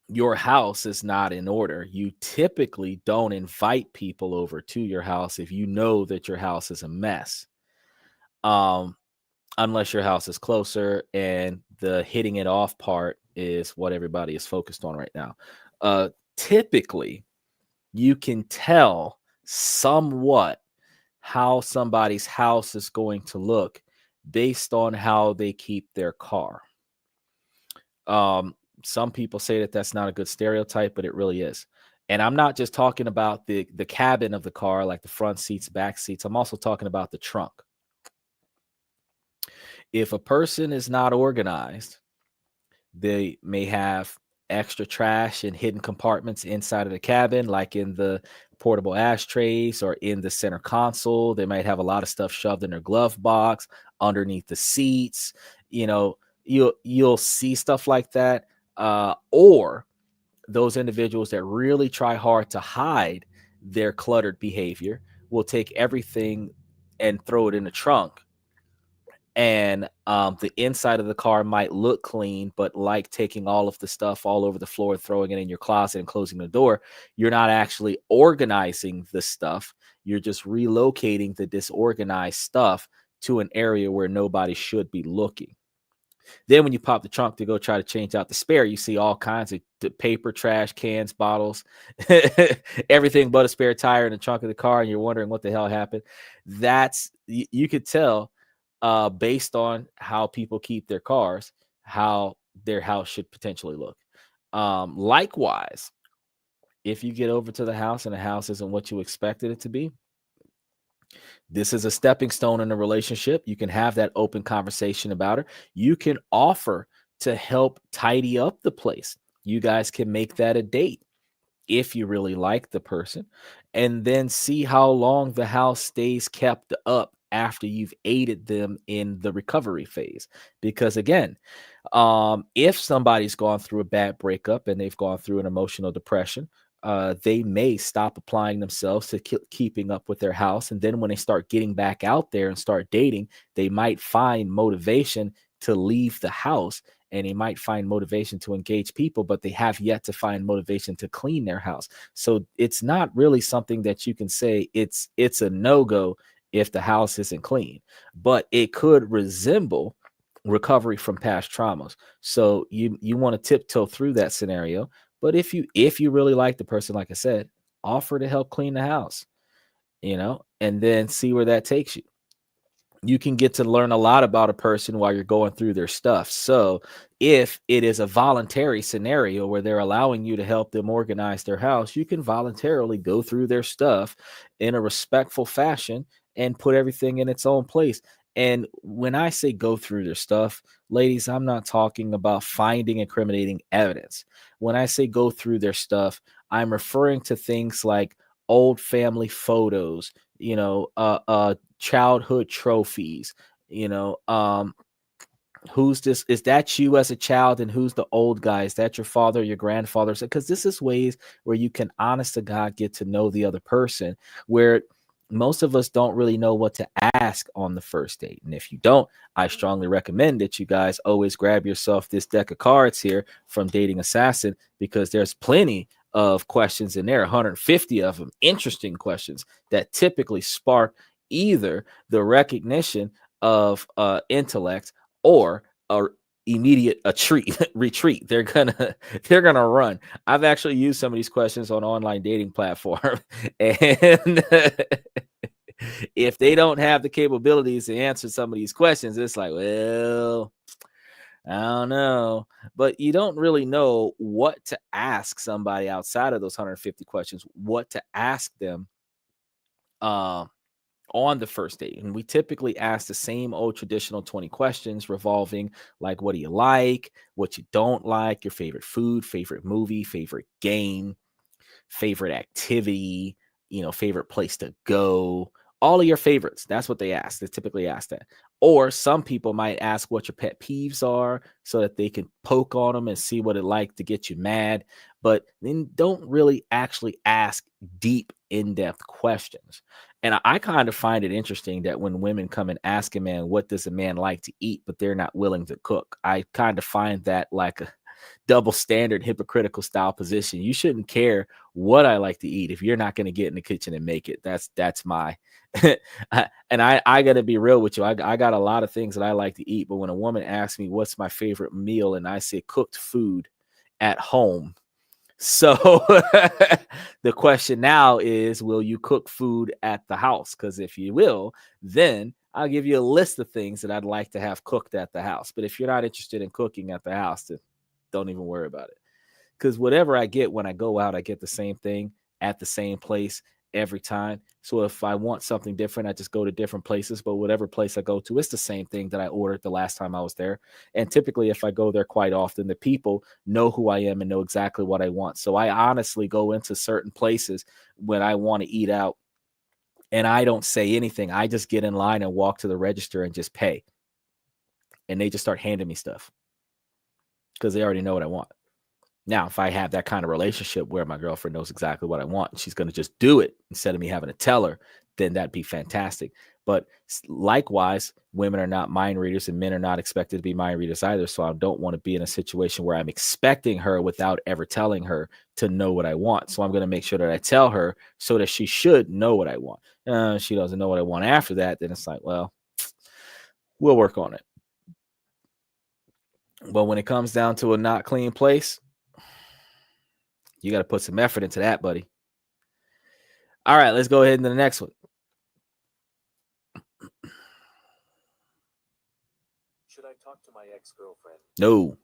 your house is not in order, you typically don't invite people over to your house if you know that your house is a mess. Unless your house is closer, and the hitting it off part is what everybody is focused on right now. Typically, you can tell somewhat how somebody's house is going to look based on how they keep their car. Some people say that that's not a good stereotype, but it really is. And I'm not just talking about the cabin of the car, like the front seats, back seats. I'm also talking about the trunk. If a person is not organized, they may have extra trash in hidden compartments inside of the cabin, like in the portable ashtrays or in the center console. They might have a lot of stuff shoved in their glove box, underneath the seats. You'll see stuff like that. Or those individuals that really try hard to hide their cluttered behavior will take everything and throw it in the trunk. And the inside of the car might look clean, but like taking all of the stuff all over the floor, throwing it in your closet and closing the door, you're not actually organizing the stuff. You're just relocating the disorganized stuff to an area where nobody should be looking. Then when you pop the trunk to go try to change out the spare, you see all kinds of paper, trash, cans, bottles, everything but a spare tire in the trunk of the car, and you're wondering what the hell happened. That's you could tell based on how people keep their cars, how their house should potentially look. Likewise, if you get over to the house and the house isn't what you expected it to be, this is a stepping stone in a relationship. You can have that open conversation about her. You can offer to help tidy up the place. You guys can make that a date if you really like the person, and then see how long the house stays kept up after you've aided them in the recovery phase. Because again, if somebody's gone through a bad breakup and they've gone through an emotional depression, they may stop applying themselves to keeping up with their house. And then when they start getting back out there and start dating, they might find motivation to leave the house, and they might find motivation to engage people, but they have yet to find motivation to clean their house. So it's not really something that you can say it's a no-go if the house isn't clean, but it could resemble recovery from past traumas. So you want to tiptoe through that scenario. But if you really like the person, like I said, offer to help clean the house, and then see where that takes you. You can get to learn a lot about a person while you're going through their stuff. So if it is a voluntary scenario where they're allowing you to help them organize their house, you can voluntarily go through their stuff in a respectful fashion and put everything in its own place. And when I say go through their stuff, ladies, I'm not talking about finding incriminating evidence. When I say go through their stuff, I'm referring to things like old family photos, childhood trophies, who's this? Is that you as a child? And who's the old guy? Is that your father, your grandfather? Because this is ways where you can, honest to God, get to know the other person, where most of us don't really know what to ask on the first date. And if you don't, I strongly recommend that you guys always grab yourself this deck of cards here from Dating Assassin, because there's plenty of questions in there, 150 of them, interesting questions that typically spark either the recognition of intellect or a immediate retreat. They're gonna run. I've actually used some of these questions on online dating platform, and if they don't have the capabilities to answer some of these questions, it's like, well, I don't know. But you don't really know what to ask somebody outside of those 150 questions, what to ask them on the first date. And we typically ask the same old traditional 20 questions revolving like, what do you like, what you don't like, your favorite food, favorite movie, favorite game, favorite activity, favorite place to go, all of your favorites. That's what they ask. They typically ask that. Or some people might ask what your pet peeves are so that they can poke on them and see what it like to get you mad. But then don't really actually ask deep, in-depth questions. And I kind of find it interesting that when women come and ask a man, what does a man like to eat, but they're not willing to cook. I kind of find that like a double standard, hypocritical style position. You shouldn't care what I like to eat if you're not going to get in the kitchen and make it. That's my and I got to be real with you. I got a lot of things that I like to eat, but when a woman asks me what's my favorite meal and I say cooked food at home, so the question now is, will you cook food at the house? Because if you will, then I'll give you a list of things that I'd like to have cooked at the house. But if you're not interested in cooking at the house, then don't even worry about it. Because whatever I get when I go out, I get the same thing at the same place every time. So if I want something different, I just go to different places. But whatever place I go to, it's the same thing that I ordered the last time I was there. And typically, if I go there quite often, the people know who I am and know exactly what I want. So I honestly go into certain places when I want to eat out, and I don't say anything. I just get in line and walk to the register and just pay. And they just start handing me stuff because they already know what I want. Now, if I have that kind of relationship where my girlfriend knows exactly what I want and she's going to just do it instead of me having to tell her, then that'd be fantastic. But likewise, women are not mind readers and men are not expected to be mind readers either. So I don't want to be in a situation where I'm expecting her without ever telling her to know what I want. So I'm going to make sure that I tell her so that she should know what I want. She doesn't know what I want after that. Then it's like, well, we'll work on it. But when it comes down to a not clean place, you got to put some effort into that, buddy. All right, let's go ahead into the next one. Should I talk to my ex-girlfriend? No.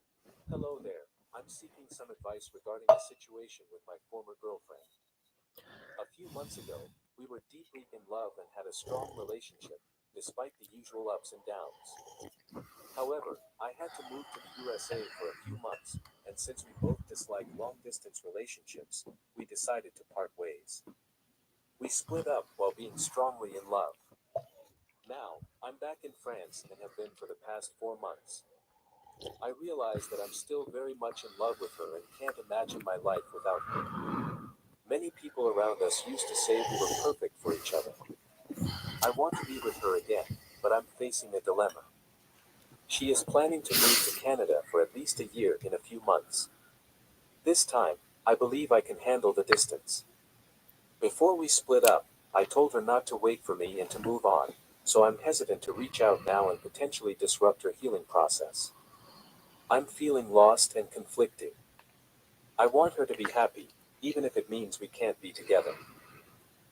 Hello there. I'm seeking some advice regarding a situation with my former girlfriend. A few months ago, we were deeply in love and had a strong relationship, despite the usual ups and downs. However, I had to move to the USA for a few months, and since we both dislike long-distance relationships, we decided to part ways. We split up while being strongly in love. Now, I'm back in France and have been for the past 4 months. I realize that I'm still very much in love with her and can't imagine my life without her. Many people around us used to say we were perfect for each other. I want to be with her again, but I'm facing a dilemma. She is planning to move to Canada for at least a year in a few months. This time, I believe I can handle the distance. Before we split up, I told her not to wait for me and to move on, so I'm hesitant to reach out now and potentially disrupt her healing process. I'm feeling lost and conflicted. I want her to be happy, even if it means we can't be together.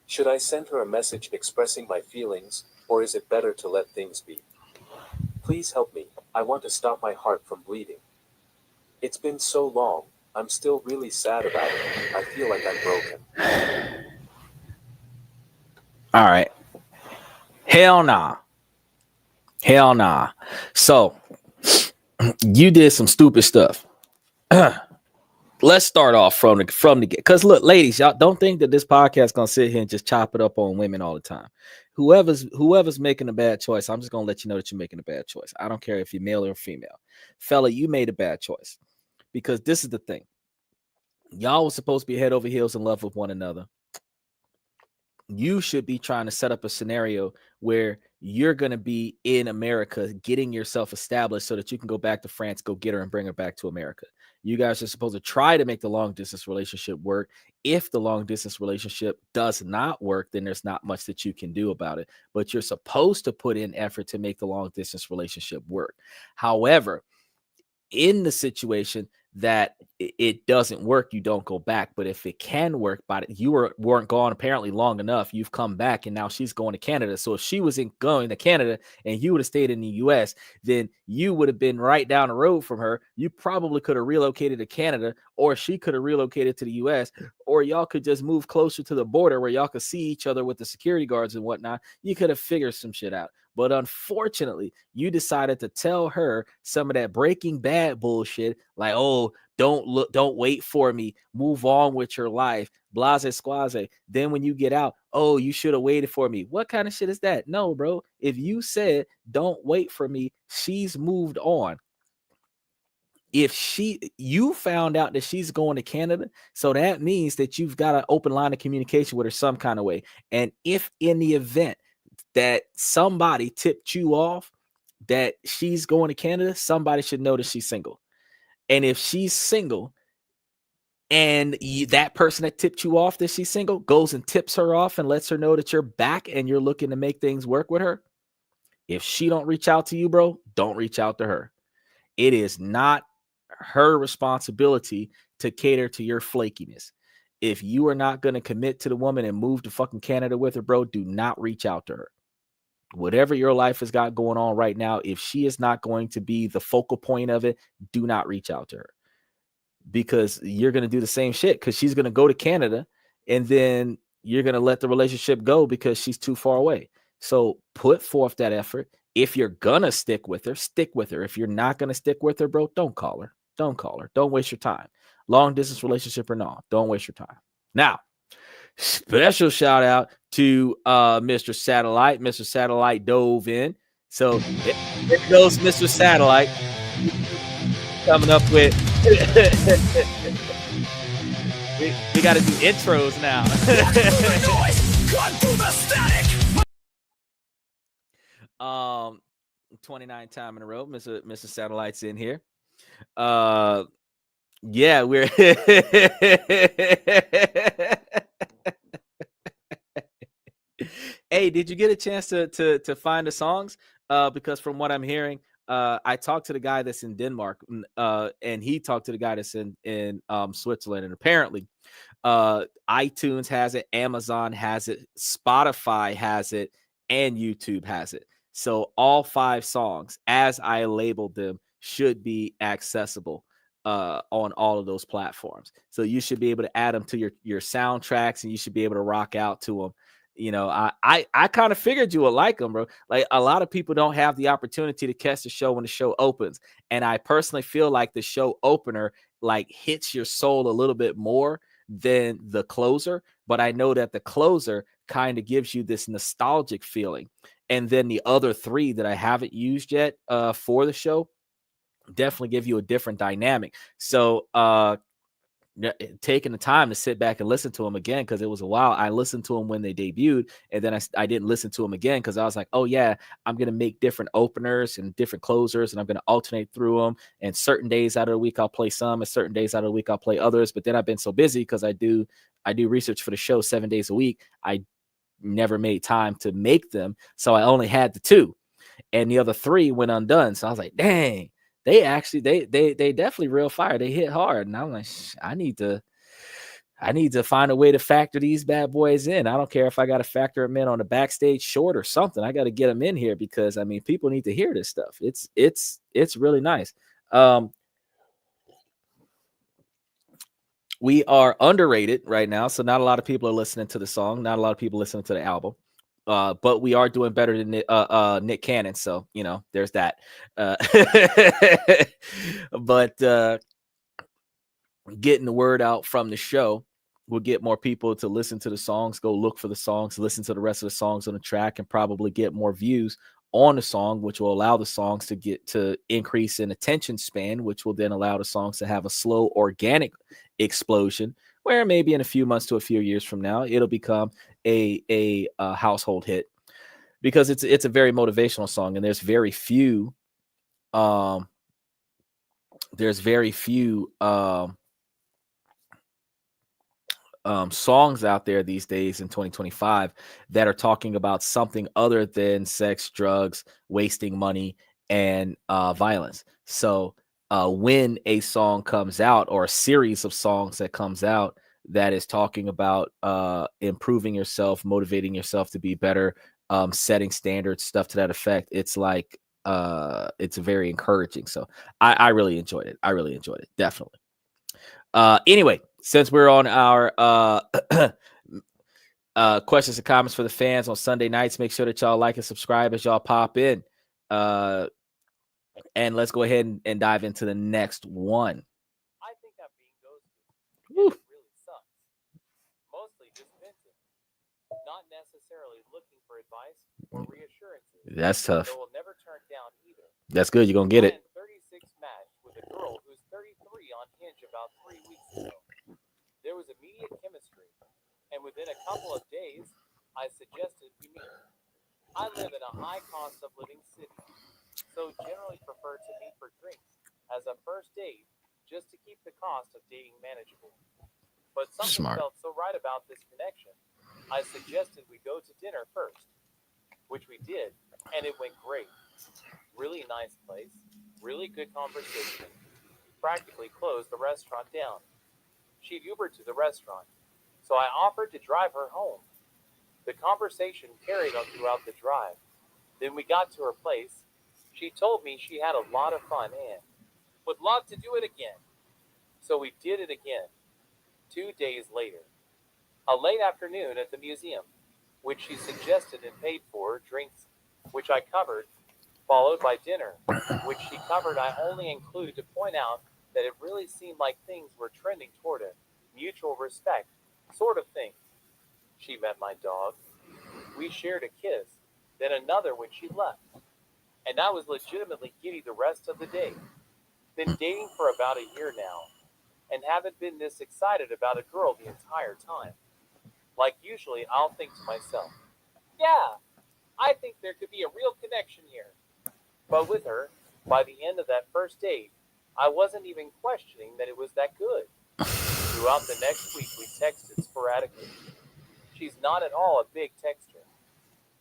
Should I send her a message expressing my feelings, or is it better to let things be? Please help me, I want to stop my heart from bleeding. It's been so long, I'm still really sad about it. I feel like I'm broken. All right. Hell nah. Hell nah. So you did some stupid stuff. Let's start off from the get. Because look, ladies, y'all don't think that this podcast is gonna sit here and just chop it up on women all the time. Whoever's making a bad choice, I'm just gonna let you know that you're making a bad choice. I don't care if you're male or female. Fella, you made a bad choice. Because this is the thing. Y'all was supposed to be head over heels in love with one another. You should be trying to set up a scenario where you're going to be in America, getting yourself established so that you can go back to France, go get her and bring her back to America. You guys are supposed to try to make the long distance relationship work. If the long distance relationship does not work, then there's not much that you can do about it. But you're supposed to put in effort to make the long distance relationship work. However, in the situation that it doesn't work, you don't go back. But if it can work, but you weren't gone apparently long enough, you've come back and now she's going to Canada. So if she wasn't going to Canada and you would have stayed in the US, then you would have been right down the road from her. You probably could have relocated to Canada, or she could have relocated to the US, or y'all could just move closer to the border where y'all could see each other with the security guards and whatnot. You could have figured some shit out. But unfortunately, you decided to tell her some of that Breaking Bad bullshit, like, oh, don't wait for me, move on with your life, blase squaze. Then when you get out, oh, you should have waited for me. What kind of shit is that? No, bro. If you said don't wait for me, she's moved on. If you found out that she's going to Canada, so that means that you've got an open line of communication with her some kind of way. And if in the event that somebody tipped you off that she's going to Canada, somebody should know that she's single. And if she's single and that person that tipped you off that she's single goes and tips her off and lets her know that you're back and you're looking to make things work with her, if she don't reach out to you, bro, don't reach out to her. It is not her responsibility to cater to your flakiness. If you are not going to commit to the woman and move to fucking Canada with her, bro, do not reach out to her. Whatever your life has got going on right now, if she is not going to be the focal point of it, do not reach out to her, because you're going to do the same shit, because she's going to go to Canada and then you're going to let the relationship go because she's too far away. So put forth that effort. If you're going to stick with her, stick with her. If you're not going to stick with her, bro, don't call her. Don't call her. Don't waste your time. Long distance relationship or not, don't waste your time. Now, special shout out to Mr. Satellite. Mr. Satellite dove in. So there goes Mr. Satellite coming up with we got to do intros now. 29 time in a row, Mr. Satellite's in here. Yeah, we're Hey, did you get a chance to find the songs? Because from what I'm hearing, I talked to the guy that's in Denmark, and he talked to the guy that's in Switzerland, and apparently iTunes has it, Amazon has it, Spotify has it, and YouTube has it. So all 5 songs, as I labeled them, should be accessible on all of those platforms. So you should be able to add them to your soundtracks, and you should be able to rock out to them. You know, I kind of figured you would like them, bro. Like, a lot of people don't have the opportunity to catch the show when the show opens, and I personally feel like the show opener like hits your soul a little bit more than the closer. But I know that the closer kind of gives you this nostalgic feeling, and then the other 3 that I haven't used yet for the show definitely give you a different dynamic. So taking the time to sit back and listen to them again, because it was a while. I listened to them when they debuted, and then I didn't listen to them again because I was like, oh yeah, I'm gonna make different openers and different closers, and I'm gonna alternate through them, and certain days out of the week I'll play some, and certain days out of the week I'll play others. But then I've been so busy because I do research for the show 7 days a week. I never made time to make them, so I only had the 2, and the other 3 went undone. So I was like, dang, they actually they definitely real fire. They hit hard, and I'm like, I need to find a way to factor these bad boys in. I don't care if I got to factor them in on a backstage short or something. I got to get them in here because I mean, people need to hear this stuff. It's really nice. We are underrated right now, so not a lot of people are listening to the song. Not a lot of people listening to the album. But we are doing better than Nick Cannon, so you know there's that. But getting the word out from the show will get more people to listen to the songs, go look for the songs, listen to the rest of the songs on the track, and probably get more views on the song, which will allow the songs to get to increase in attention span, which will then allow the songs to have a slow organic explosion, where maybe in a few months to a few years from now it'll become a household hit, because it's a very motivational song, and there's very few songs out there these days in 2025 that are talking about something other than sex, drugs, wasting money, and violence. So when a song comes out, or a series of songs that comes out that is talking about improving yourself, motivating yourself to be better, setting standards, stuff to that effect, it's like it's very encouraging. So I really enjoyed it. Definitely. Anyway, since we're on our questions and comments for the fans on Sunday nights, make sure that y'all like and subscribe as y'all pop in. And let's go ahead and dive into the next one. I think I'm being ghosted. Woo. It really sucks. Mostly just venting. Not necessarily looking for advice or reassurances. That's tough. So we'll never turn down either. That's good. You're going to get it. 36 match with a girl who's 33 on Hinge about 3 weeks ago. There was immediate chemistry, and within a couple of days, I suggested we meet. I live in a high cost of living city, so generally prefer to meet for drinks as a first date, just to keep the cost of dating manageable. But something felt so right about this connection, I suggested we go to dinner first, which we did, and it went great. Really nice place, really good conversation. Practically closed the restaurant down. She'd Ubered to the restaurant, so I offered to drive her home. The conversation carried on throughout the drive. Then we got to her place. She told me she had a lot of fun and would love to do it again. So we did it again. 2 days later. A late afternoon at the museum, which she suggested and paid for, drinks, which I covered, followed by dinner, which she covered. I only included to point out that it really seemed like things were trending toward a mutual respect sort of thing. She met my dog. We shared a kiss, then another when she left. And I was legitimately giddy the rest of the day. Been dating for about a year now, and haven't been this excited about a girl the entire time. Like usually I'll think to myself, yeah, I think there could be a real connection here. But with her, by the end of that first date, I wasn't even questioning that it was that good. Throughout the next week, we texted sporadically. She's not at all a big texter.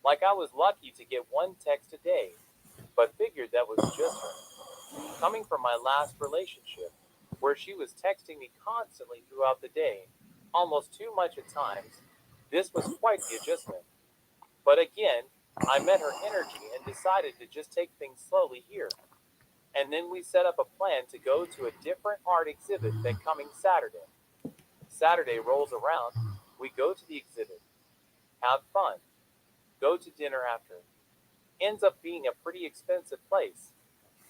Like I was lucky to get one text a day. but figured that was just her. Coming from my last relationship, where she was texting me constantly throughout the day, almost too much at times, this was quite the adjustment. But again, I met her energy and decided to just take things slowly here. And then we set up a plan to go to a different art exhibit that coming Saturday. Saturday rolls around, we go to the exhibit, have fun, go to dinner after. Ends up being a pretty expensive place,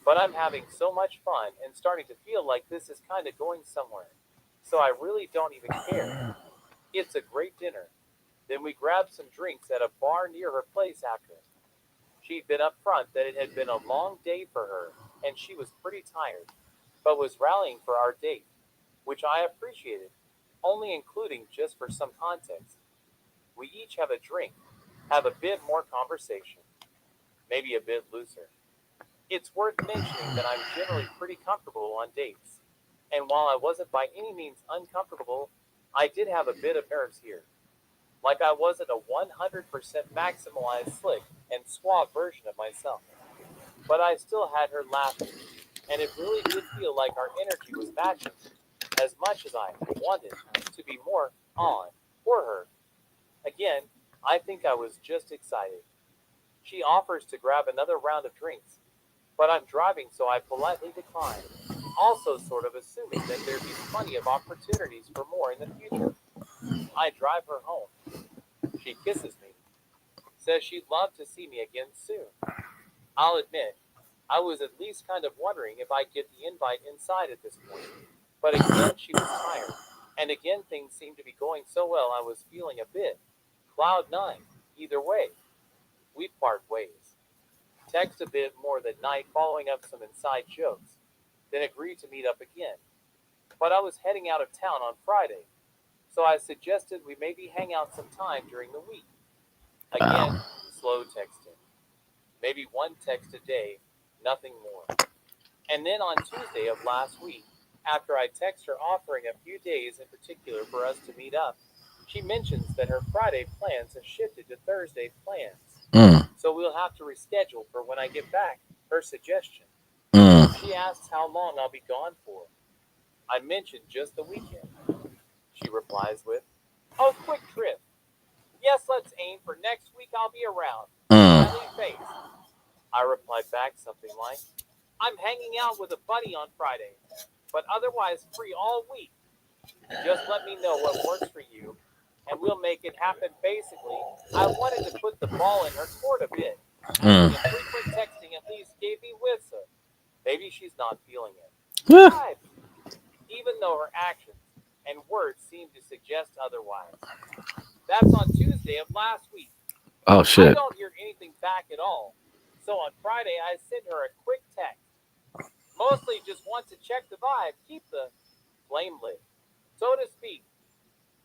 but I'm having so much fun and starting to feel like this is kind of going somewhere. So I really don't even care. It's a great dinner. Then we grabbed some drinks at a bar near her place after. She'd been upfront that it had been a long day for her and she was pretty tired, but was rallying for our date, which I appreciated, only including just for some context. We each have a drink, have a bit more conversation, maybe a bit looser. It's worth mentioning that I'm generally pretty comfortable on dates, and while I wasn't by any means uncomfortable, I did have a bit of nerves here. Like I wasn't a 100% maximalized, slick, and suave version of myself. But I still had her laughing, and it really did feel like our energy was matching as much as I wanted to be more on for her. Again, I think I was just excited. She offers to grab another round of drinks, but I'm driving, so I politely decline, also sort of assuming that there'd be plenty of opportunities for more in the future. I drive her home. She kisses me, says she'd love to see me again soon. I'll admit, I was at least kind of wondering if I'd get the invite inside at this point. But again, she was tired, and again, things seemed to be going so well I was feeling a bit cloud nine. Either way, we part ways. Text a bit more that night following up some inside jokes, then agreed to meet up again. But I was heading out of town on Friday, so I suggested we maybe hang out sometime during the week. Again, slow texting. Maybe one text a day, nothing more. And then on Tuesday of last week, after I text her offering a few days in particular for us to meet up, she mentions that her Friday plans have shifted to Thursday plans. So we'll have to reschedule for when I get back, her suggestion. She asks how long I'll be gone for. I mentioned just the weekend. She replies with, "Oh, quick trip. Yes, let's aim for next week. I'll be around." Friendly face. I replied back something like, "I'm hanging out with a buddy on Friday, but otherwise free all week. Just let me know what works for you, and we'll make it happen." Basically, I wanted to put the ball in her court a bit. The frequent texting at least gave me whiffs. Maybe she's not feeling it. Five, even though her actions and words seem to suggest otherwise. That's on Tuesday of last week. Oh I shit. don't hear anything back at all. So on Friday, I sent her a quick text. Mostly just want to check the vibe, keep the flame lit, so to speak.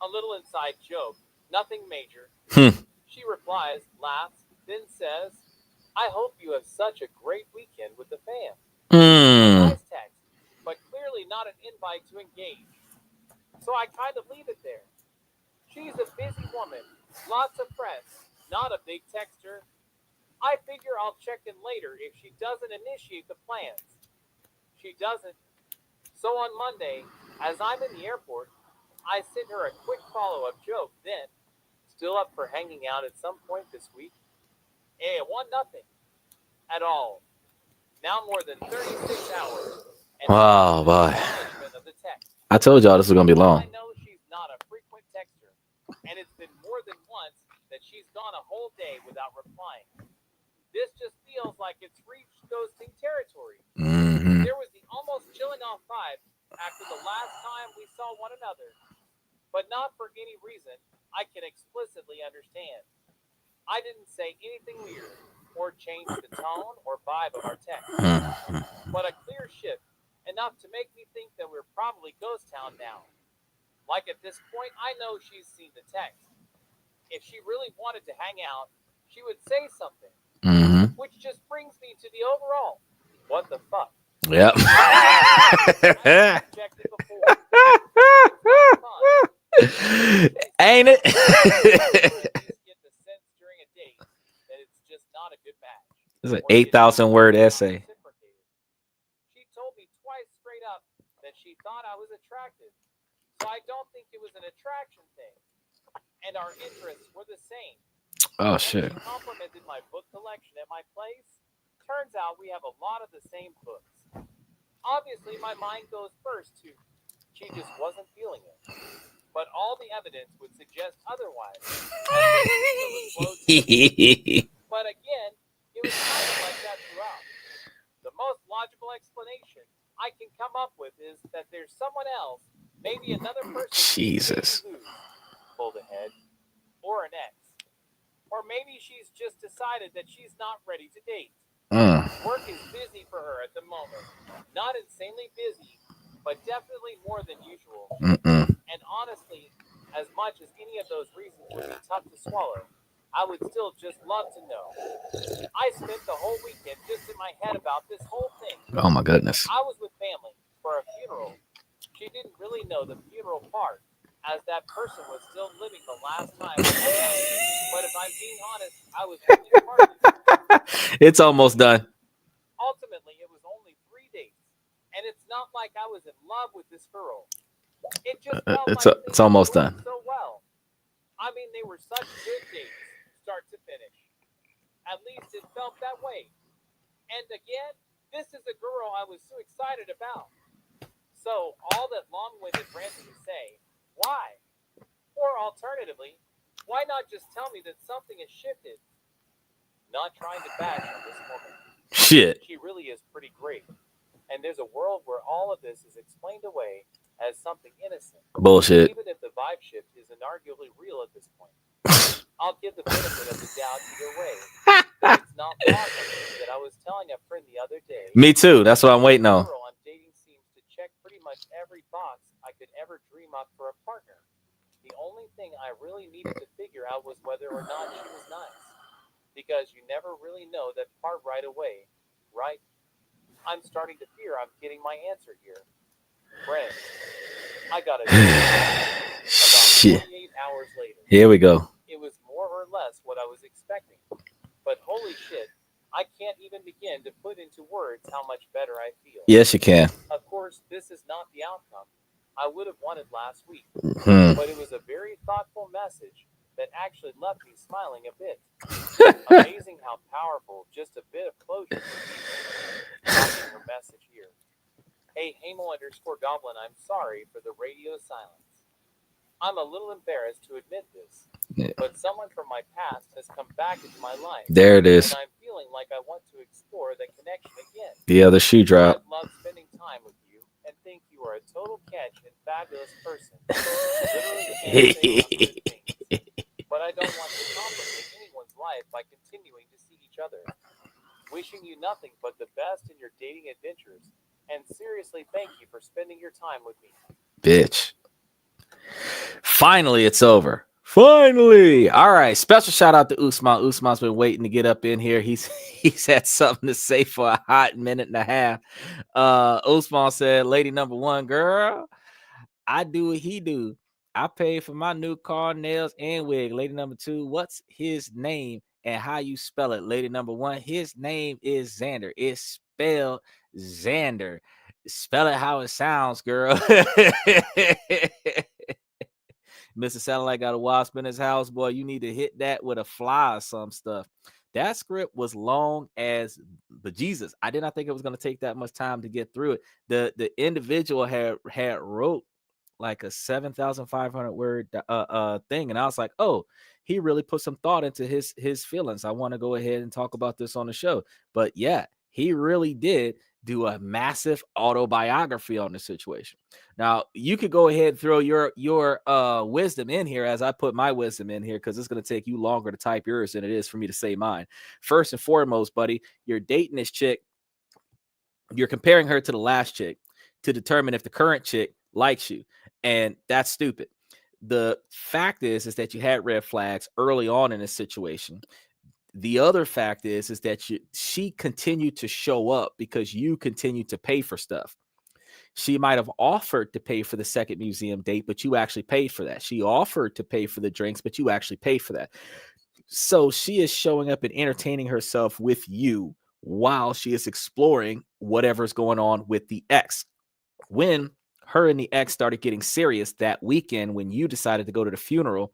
A little inside joke, nothing major. She replies, laughs, then says, "I hope you have such a great weekend with the fam." Nice text, but clearly not an invite to engage. So I kind of leave it there. She's a busy woman, lots of friends, not a big texter. I figure I'll check in later if she doesn't initiate the plans. She doesn't. So on Monday, as I'm in the airport, I sent her a quick follow-up joke then. Still up for hanging out at some point this week? I want nothing. At all. Now more than 36 hours. And Wow, boy. of the text. I told y'all this was gonna be long. I know she's not a frequent texter, and it's been more than once that she's gone a whole day without replying. This just feels like it's reached ghosting territory. There was the almost chilling off vibe after the last time we saw one another, but not for any reason I can explicitly understand. I didn't say anything weird or change the tone or vibe of our text, but a clear shift enough to make me think that we're probably ghost town now. Like at this point, I know she's seen the text. If she really wanted to hang out, she would say something. Which just brings me to the overall. What the fuck? Yep. I've rejected before. It's not fun. Ain't it? You just get the sense during a date that it's just not a good match. It's like, 8,000 word essay. She told me twice straight up that she thought I was attractive. So I don't think it was an attraction thing. And our interests were the same. Oh, And shit. she complimented my book collection at my place. Turns out we have a lot of the same books. Obviously, my mind goes first to she just wasn't feeling it. But all the evidence would suggest otherwise. But again, it was kind of like that throughout. The most logical explanation I can come up with is that there's someone else, maybe another person Jesus. who's pulled ahead, or an ex. Or maybe she's just decided that she's not ready to date. Work is busy for her at the moment. Not insanely busy, but definitely more than usual. And honestly, as much as any of those reasons would be tough to swallow, I would still just love to know. I spent the whole weekend just in my head about this whole thing. Oh my goodness. I was with family for a funeral. She didn't really know the funeral part, as that person was still living the last time. But if I'm being honest, I was really part of it. It's almost done. Ultimately, it was only 3 dates, and it's not like I was in love with this girl. It just felt it's almost done. So well. I mean, they were such good dates, start to finish. At least it felt that way. And again, this is a girl I was so excited about. So, all that long-winded ranting to say, why? Or alternatively, why not just tell me that something has shifted? Not trying to bash on this woman. Shit. She really is pretty great. And there's a world where all of this is explained away as something innocent. Bullshit. Even if the vibe shift is inarguably real at this point. I'll give the benefit of the doubt either way. But it's not possible that I was telling a friend the other day. Me too. That's what I'm waiting on. The girl I'm dating seems to check pretty much every box I could ever dream up for a partner. The only thing I really needed to figure out was whether or not she was nice. Because you never really know that part right away, right? I'm starting to fear I'm getting my answer here. Friend, I got it. About 48 hours later. Here we go. It was more or less what I was expecting. But holy shit, I can't even begin to put into words how much better I feel. Yes, you can. Of course, this is not the outcome I would have wanted last week. But it was a very thoughtful message that actually left me smiling a bit. Amazing how powerful just a bit of closure can be. Copying her message here. Hey, Hamo_Goblin, I'm sorry for the radio silence. I'm a little embarrassed to admit this, but someone from my past has come back into my life. There it is. And I'm feeling like I want to explore the connection again. The other shoe drop. I've loved spending time with you and think you are a total catch and fabulous person. Literally can't say enough good things. But I don't want to complicate anyone's life by continuing to see each other. Wishing you nothing but the best in your dating adventures. And seriously, thank you for spending your time with me. Bitch. Finally, it's over. Finally. All right. Special shout out to Usman. Usman's been waiting to get up in here. He's had something to say for a hot minute and a half. Usman said, lady number one, girl, I do what he do. I paid for my new car, nails, and wig. Lady number two, what's his name and how you spell it? Lady number one, his name is Xander. It's spelled Xander. Spell it how it sounds, girl. Mr. Satellite got a wasp in his house. Boy, you need to hit that with a fly or some stuff. That script was long as bejesus. I did not think it was going to take that much time to get through it. The individual had wrote like a 7,500 word thing, and I was like, oh, he really put some thought into his feelings. I want to go ahead and talk about this on the show. But yeah, he really did do a massive autobiography on the situation. Now, you could go ahead and throw your wisdom in here as I put my wisdom in here, because it's going to take you longer to type yours than it is for me to say mine. First and foremost, buddy, you're dating this chick. You're comparing her to the last chick to determine if the current chick likes you, and that's stupid. The fact is that you had red flags early on in this situation. The other fact is that she continued to show up because you continued to pay for stuff. She might have offered to pay for the second museum date, but you actually paid for that. She offered to pay for the drinks, but you actually paid for that. So she is showing up and entertaining herself with you while she is exploring whatever's going on with the ex. When her and the ex started getting serious that weekend, when you decided to go to the funeral,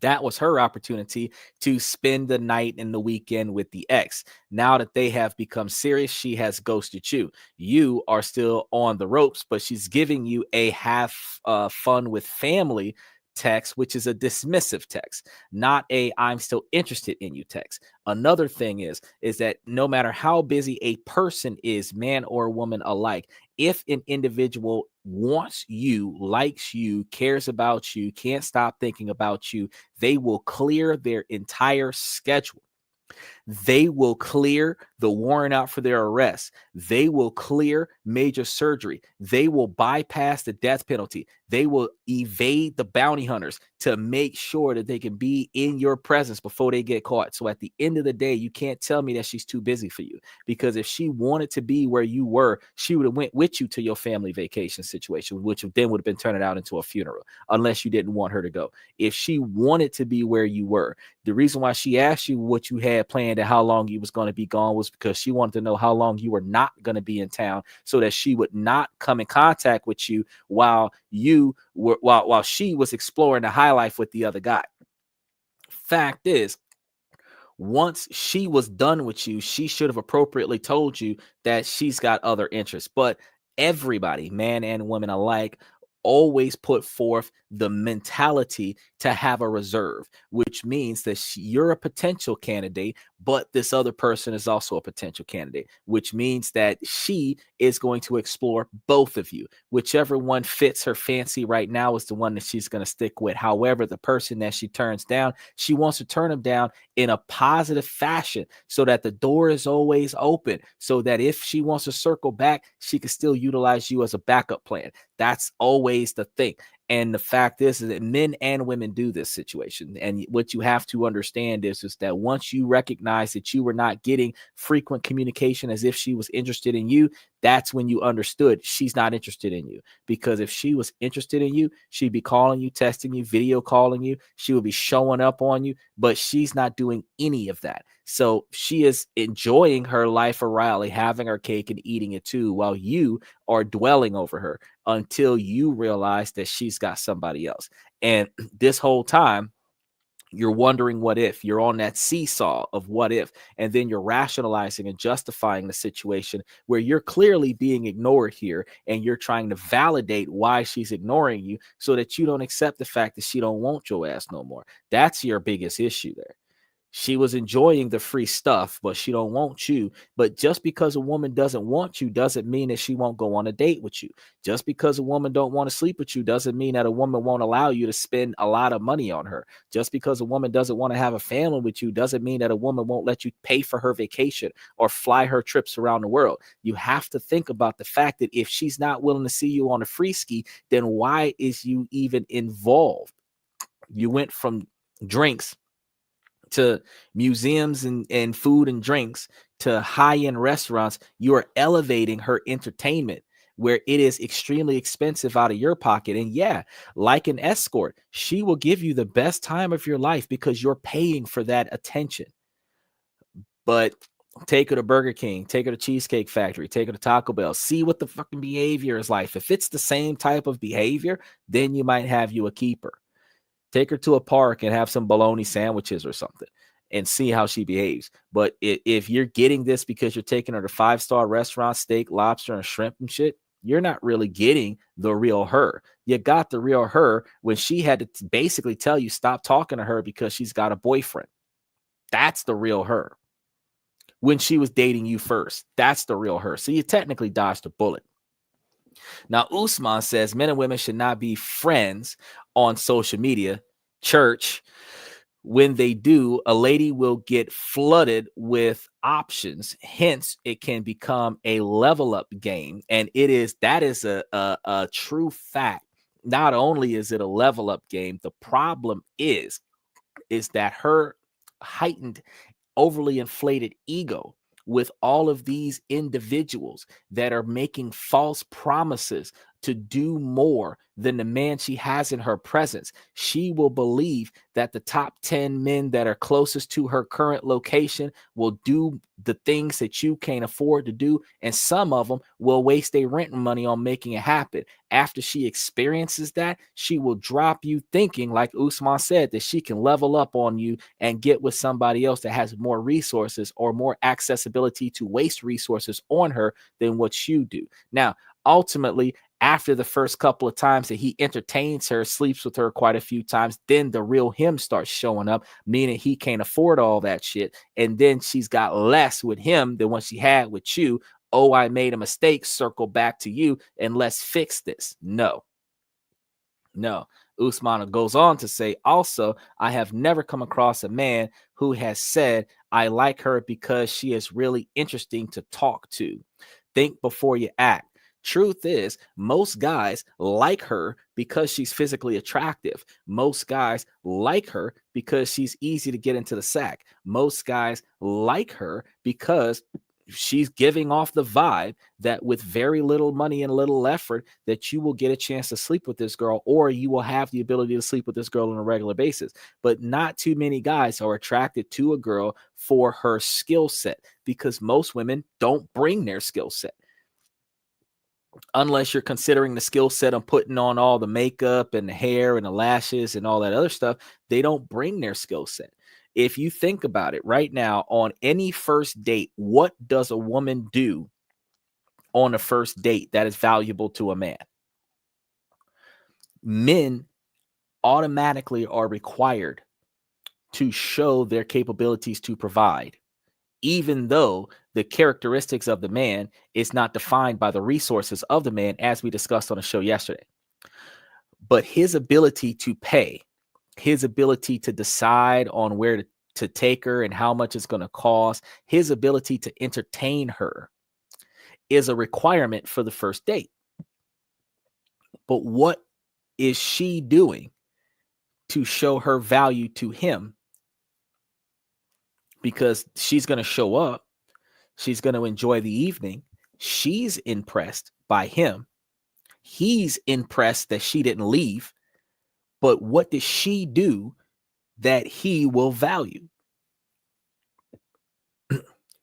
that was her opportunity to spend the night and the weekend with the ex. Now that they have become serious, she has ghosted you. You are still on the ropes, but she's giving you a half fun with family text, which is a dismissive text, not a I'm still interested in you text. Another thing is that no matter how busy a person is, man or woman alike, if an individual wants you, likes you, cares about you, can't stop thinking about you, they will clear their entire schedule. They will clear the warrant out for their arrest. They will clear major surgery. They will bypass the death penalty. They will evade the bounty hunters to make sure that they can be in your presence before they get caught. So at the end of the day, you can't tell me that she's too busy for you, because if she wanted to be where you were, she would have went with you to your family vacation situation, which then would have been turning out into a funeral, unless you didn't want her to go. If she wanted to be where you were, the reason why she asked you what you had planned and how long you was going to be gone was because she wanted to know how long you were not going to be in town, so that she would not come in contact with you while she was exploring the high life with the other guy. Fact is, once she was done with you, she should have appropriately told you that she's got other interests. But everybody, man and woman alike, always put forth the mentality to have a reserve, which means that you're a potential candidate, but this other person is also a potential candidate, which means that she is going to explore both of you. Whichever one fits her fancy right now is the one that she's going to stick with. However, the person that she turns down, she wants to turn them down in a positive fashion, so that the door is always open, so that if she wants to circle back, she can still utilize you as a backup plan. That's always the thing. And the fact is that men and women do this situation. And what you have to understand is that once you recognize that you were not getting frequent communication as if she was interested in you, that's when you understood she's not interested in you. Because if she was interested in you, she'd be calling you, texting you, video calling you. She would be showing up on you, but she's not doing any of that. So she is enjoying her life of Riley, having her cake and eating it too, while you are dwelling over her until you realize that she's got somebody else. And this whole time, you're wondering what if. You're on that seesaw of what if, and then you're rationalizing and justifying the situation where you're clearly being ignored here, and you're trying to validate why she's ignoring you so that you don't accept the fact that she don't want your ass no more. That's your biggest issue there. She was enjoying the free stuff, but she don't want you. But just because a woman doesn't want you doesn't mean that she won't go on a date with you. Just because a woman don't want to sleep with you doesn't mean that a woman won't allow you to spend a lot of money on her. Just because a woman doesn't want to have a family with you doesn't mean that a woman won't let you pay for her vacation or fly her trips around the world. You have to think about the fact that if she's not willing to see you on a free ski, then why is you even involved? You went from drinks to museums and food and drinks to high-end restaurants. You are elevating her entertainment, where it is extremely expensive out of your pocket. And yeah, like an escort, she will give you the best time of your life because you're paying for that attention. But take her to Burger King, take her to Cheesecake Factory, take her to Taco Bell, see what the fucking behavior is like. If it's the same type of behavior, then you might have you a keeper. Take her to a park and have some bologna sandwiches or something and see how she behaves. But if you're getting this because you're taking her to 5-star restaurant, steak, lobster, and shrimp and shit, you're not really getting the real her. You got the real her when she had to basically tell you stop talking to her because she's got a boyfriend. That's the real her. When she was dating you first, that's the real her. So you technically dodged a bullet. Now, Usman says men and women should not be friends on social media. Church, when they do, a lady will get flooded with options. Hence, it can become a level up game. And that is a true fact. Not only is it a level up game, the problem is that her heightened, overly inflated ego with all of these individuals that are making false promises to do more than the man she has in her presence. She will believe that the top 10 men that are closest to her current location will do the things that you can't afford to do, and some of them will waste their rent money on making it happen. After she experiences that, she will drop you thinking, like Usman said, that she can level up on you and get with somebody else that has more resources or more accessibility to waste resources on her than what you do. Now, ultimately, after the first couple of times that he entertains her, sleeps with her quite a few times, then the real him starts showing up, meaning he can't afford all that shit. And then she's got less with him than what she had with you. Oh, I made a mistake. Circle back to you and let's fix this. No. Usman goes on to say, also, I have never come across a man who has said, I like her because she is really interesting to talk to. Think before you act. Truth is, most guys like her because she's physically attractive. Most guys like her because she's easy to get into the sack. Most guys like her because she's giving off the vibe that with very little money and little effort that you will get a chance to sleep with this girl, or you will have the ability to sleep with this girl on a regular basis. But not too many guys are attracted to a girl for her skill set, because most women don't bring their skill set. Unless you're considering the skill set of putting on all the makeup and the hair and the lashes and all that other stuff, they don't bring their skill set. If you think about it right now, on any first date, what does a woman do on a first date that is valuable to a man? Men automatically are required to show their capabilities to provide, even though the characteristics of the man is not defined by the resources of the man, as we discussed on the show yesterday. But his ability to pay, his ability to decide on where to take her and how much it's going to cost, his ability to entertain her is a requirement for the first date. But what is she doing to show her value to him? Because she's going to show up. She's going to enjoy the evening. She's impressed by him. He's impressed that she didn't leave. But what does she do that he will value?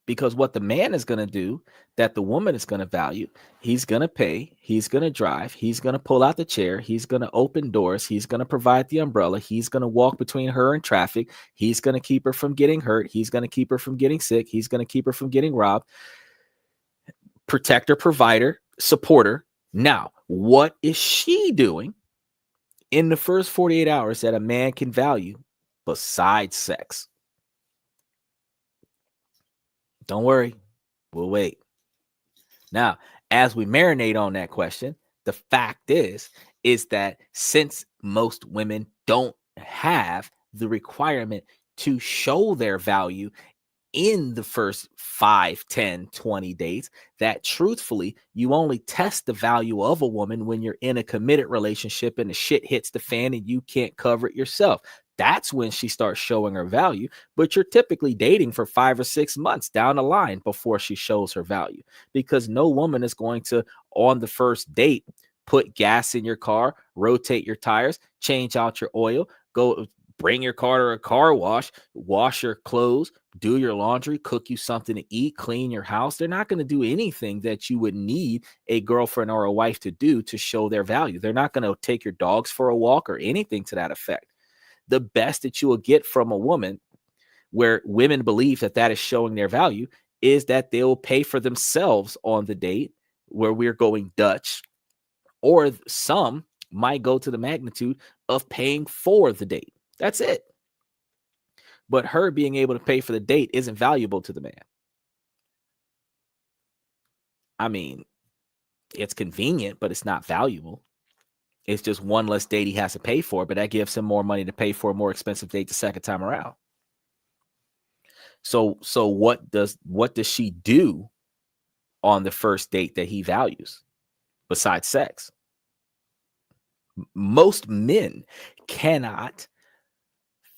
Because what the man is going to do that the woman is going to value, he's going to pay, he's going to drive, he's going to pull out the chair, he's going to open doors, he's going to provide the umbrella, he's going to walk between her and traffic, he's going to keep her from getting hurt, he's going to keep her from getting sick, he's going to keep her from getting robbed. Protector, provider, supporter. Now, what is she doing in the first 48 hours that a man can value besides sex? Don't worry, we'll wait. Now, as we marinate on that question, the fact is that since most women don't have the requirement to show their value in the first 5, 10, 20 dates, that truthfully, you only test the value of a woman when you're in a committed relationship and the shit hits the fan and you can't cover it yourself. That's when she starts showing her value, but you're typically dating for 5 or 6 months down the line before she shows her value, because no woman is going to, on the first date, put gas in your car, rotate your tires, change out your oil, go bring your car to a car wash, wash your clothes, do your laundry, cook you something to eat, clean your house. They're not going to do anything that you would need a girlfriend or a wife to do to show their value. They're not going to take your dogs for a walk or anything to that effect. The best that you will get from a woman, where women believe that that is showing their value, is that they'll pay for themselves on the date, where we're going Dutch, or some might go to the magnitude of paying for the date. That's it. But her being able to pay for the date isn't valuable to the man. I mean, it's convenient, but it's not valuable. It's just one less date he has to pay for, but that gives him more money to pay for a more expensive date the second time around. So what does she do on the first date that he values besides sex? Most men cannot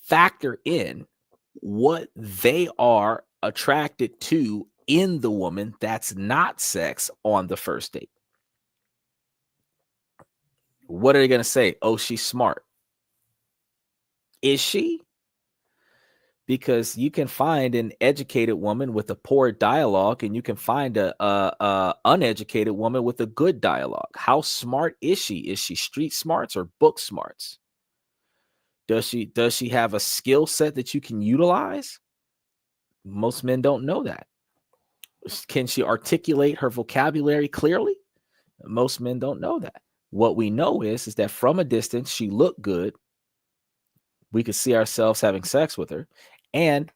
factor in what they are attracted to in the woman that's not sex on the first date. What are they going to say? Oh, she's smart. Is she? Because you can find an educated woman with a poor dialogue, and you can find a uneducated woman with a good dialogue. How smart is she? Is she street smarts or book smarts? Does she have a skill set that you can utilize? Most men don't know that. Can she articulate her vocabulary clearly? Most men don't know that. What we know is that from a distance, she looked good. We could see ourselves having sex with her. And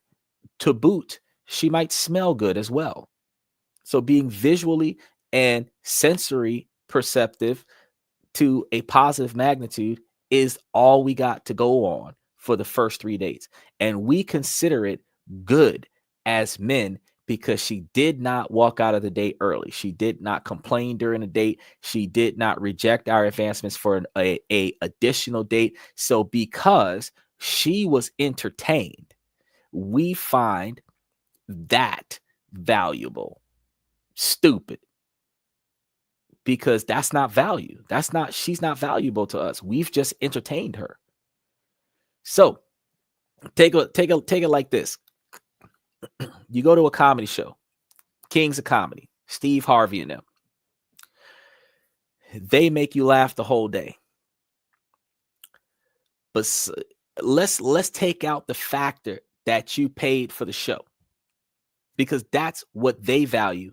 to boot, she might smell good as well. So being visually and sensory perceptive to a positive magnitude is all we got to go on for the first 3 dates. And we consider it good as men because she did not walk out of the date early. She did not complain during the date. She did not reject our advancements for a additional date. So because she was entertained, we find that valuable. Stupid. Because that's not value. She's not valuable to us. We've just entertained her. So take it like this. You go to a comedy show, Kings of Comedy, Steve Harvey and them. They make you laugh the whole day. But let's take out the factor that you paid for the show, because that's what they value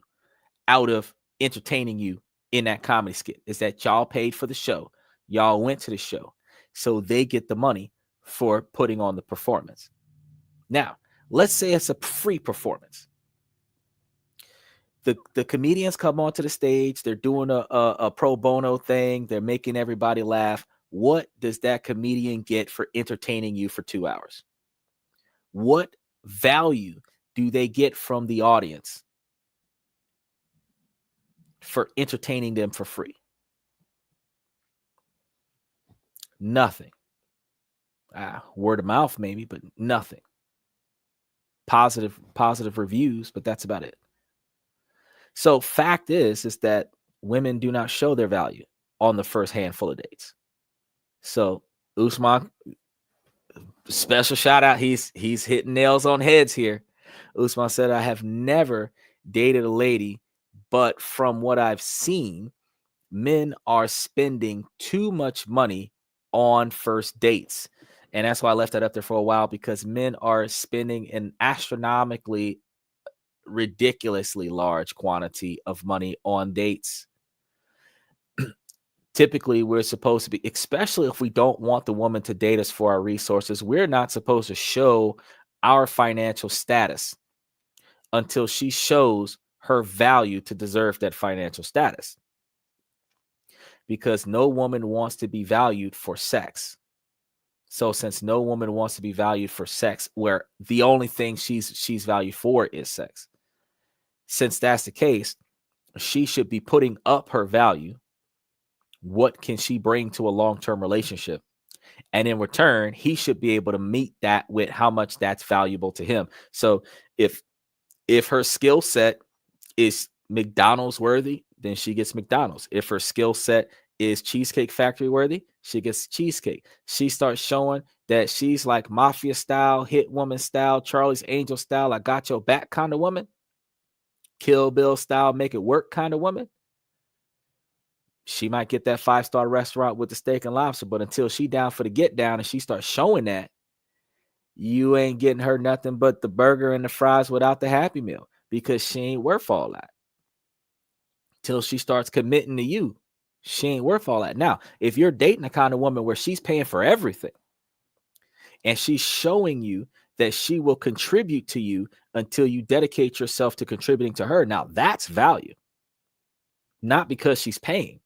out of entertaining you in that comedy skit, is that y'all paid for the show. Y'all went to the show. So they get the money for putting on the performance. Now, let's say it's a free performance. The comedians come onto the stage. They're doing a pro bono thing. They're making everybody laugh. What does that comedian get for entertaining you for 2 hours? What value do they get from the audience for entertaining them for free? Nothing. Word of mouth maybe, but nothing. Positive reviews, but that's about it. So fact is that women do not show their value on the first handful of dates. So Usman, special shout out. He's hitting nails on heads here. Usman said, I have never dated a lady, but from what I've seen, men are spending too much money on first dates. And that's why I left that up there for a while, because men are spending an astronomically, ridiculously large quantity of money on dates. Typically, we're supposed to be, especially if we don't want the woman to date us for our resources, we're not supposed to show our financial status until she shows her value to deserve that financial status. Because no woman wants to be valued for sex. So since no woman wants to be valued for sex, where the only thing she's valued for is sex, since that's the case, she should be putting up her value. What can she bring to a long-term relationship? And in return, he should be able to meet that with how much that's valuable to him. So if her skill set is McDonald's worthy, then she gets McDonald's. If her skill set is Cheesecake Factory worthy, she gets cheesecake. She starts showing that she's like mafia style, hit woman style, Charlie's Angel style, I got your back kind of woman, Kill Bill style, make it work kind of woman. She might get that 5-star restaurant with the steak and lobster, but until she down for the get down and she starts showing that, you ain't getting her nothing but the burger and the fries without the Happy Meal, because she ain't worth all that. Till she starts committing to you, she ain't worth all that. Now, if you're dating a kind of woman where she's paying for everything and she's showing you that she will contribute to you until you dedicate yourself to contributing to her, now that's value. Not because she's paying,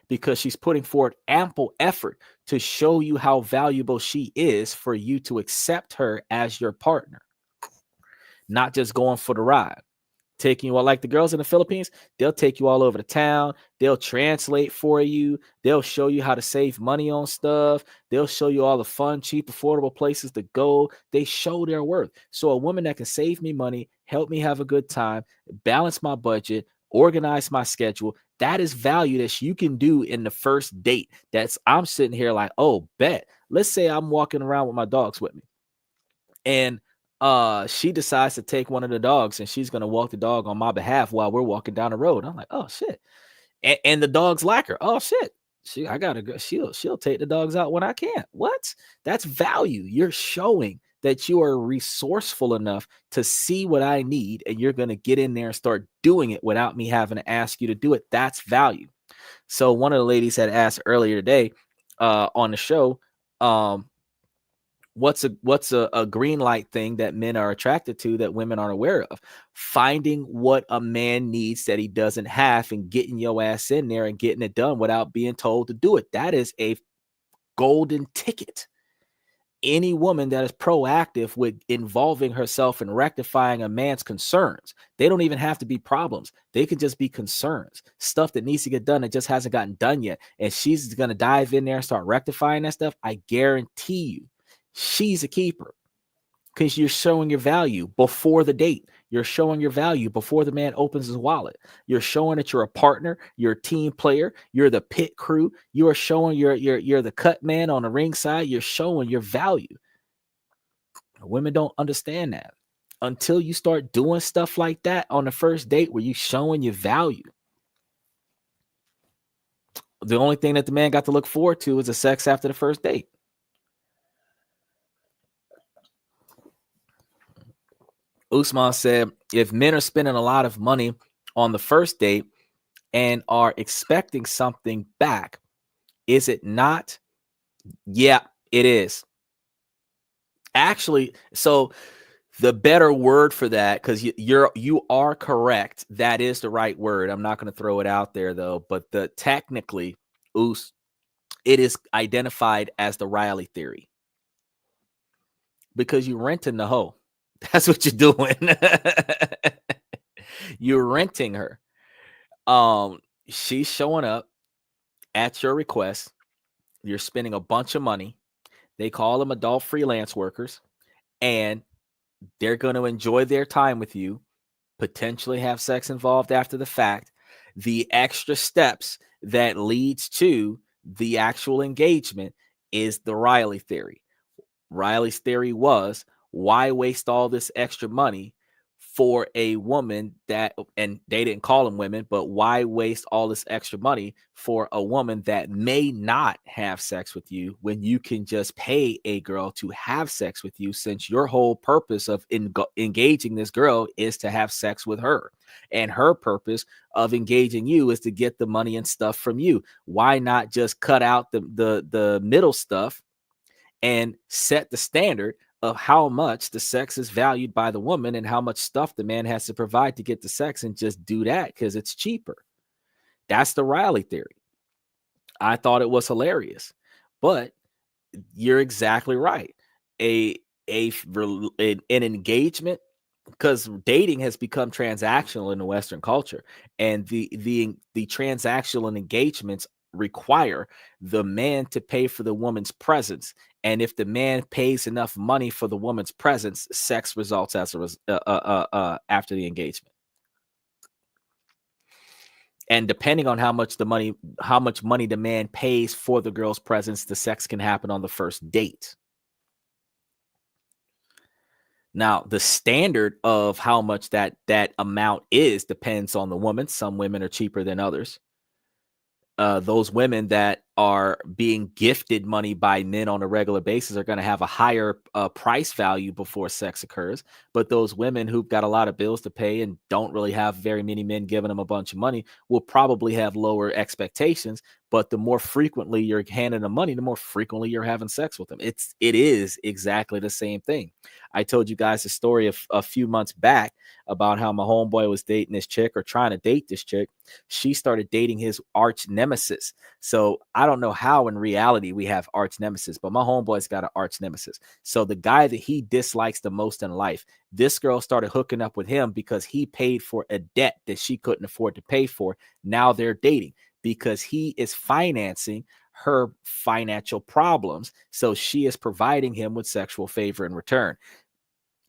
because she's putting forward ample effort to show you how valuable she is for you to accept her as your partner. Not just going for the ride. Taking you all, like the girls in the Philippines, they'll take you all over the town. They'll translate for you. They'll show you how to save money on stuff. They'll show you all the fun, cheap, affordable places to go. They show their worth. So a woman that can save me money, help me have a good time, balance my budget, organize my schedule. That is value that you can do in the first date. I'm sitting here like, oh, bet. Let's say I'm walking around with my dogs with me, and she decides to take one of the dogs and she's gonna walk the dog on my behalf while we're walking down the road. I'm like, oh shit. And the dogs like her. Oh shit. I gotta go. She'll take the dogs out when I can't. What? That's value. You're showing that you are resourceful enough to see what I need, and you're gonna get in there and start doing it without me having to ask you to do it. That's value. So one of the ladies had asked earlier today on the show, what's a green light thing that men are attracted to that women aren't aware of? Finding what a man needs that he doesn't have and getting your ass in there and getting it done without being told to do it. That is a golden ticket. Any woman that is proactive with involving herself in rectifying a man's concerns, they don't even have to be problems. They can just be concerns, stuff that needs to get done that just hasn't gotten done yet. And she's going to dive in there and start rectifying that stuff. I guarantee you, she's a keeper, because you're showing your value before the date. You're showing your value before the man opens his wallet. You're showing that you're a partner, you're a team player, you're the pit crew. You are showing you're the cut man on the ringside. You're showing your value. Women don't understand that until you start doing stuff like that on the first date where you're showing your value. The only thing that the man got to look forward to is the sex after the first date. Usman said, if men are spending a lot of money on the first date and are expecting something back, is it not? Yeah, it is. Actually, so the better word for that, because you are correct, that is the right word. I'm not going to throw it out there though, but technically, it is identified as the Riley theory, because you're renting the hoe. That's what you're doing. You're renting her. She's showing up at your request. You're spending a bunch of money. They call them adult freelance workers, and they're going to enjoy their time with you, potentially have sex involved after the fact. The extra steps that leads to the actual engagement is the Riley theory. Riley's theory was, why waste all this extra money for a woman that, and they didn't call them women, but why waste all this extra money for a woman that may not have sex with you when you can just pay a girl to have sex with you, since your whole purpose of engaging this girl is to have sex with her, and her purpose of engaging you is to get the money and stuff from you. Why not just cut out the middle stuff and set the standard of how much the sex is valued by the woman and how much stuff the man has to provide to get the sex, and just do that because it's cheaper? That's the Riley theory. I thought it was hilarious, but you're exactly right. An engagement, because dating has become transactional in the Western culture, and the transactional engagements require the man to pay for the woman's presence, and if the man pays enough money for the woman's presence, sex results as after the engagement. And depending on how much money the man pays for the girl's presence, the sex can happen on the first date. Now, the standard of how much that amount is depends on the woman. Some women are cheaper than others. Those women that are being gifted money by men on a regular basis are going to have a higher price value before sex occurs. But those women who've got a lot of bills to pay and don't really have very many men giving them a bunch of money will probably have lower expectations. But the more frequently you're handing them money, the more frequently you're having sex with them. It is exactly the same thing. I told you guys a story of a few months back about how my homeboy was dating this chick, or trying to date this chick. She started dating his arch nemesis. So I don't know how in reality we have arch nemesis, but my homeboy's got an arch nemesis. So the guy that he dislikes the most in life, this girl started hooking up with him because he paid for a debt that she couldn't afford to pay for. Now they're dating because he is financing her financial problems. So she is providing him with sexual favor in return.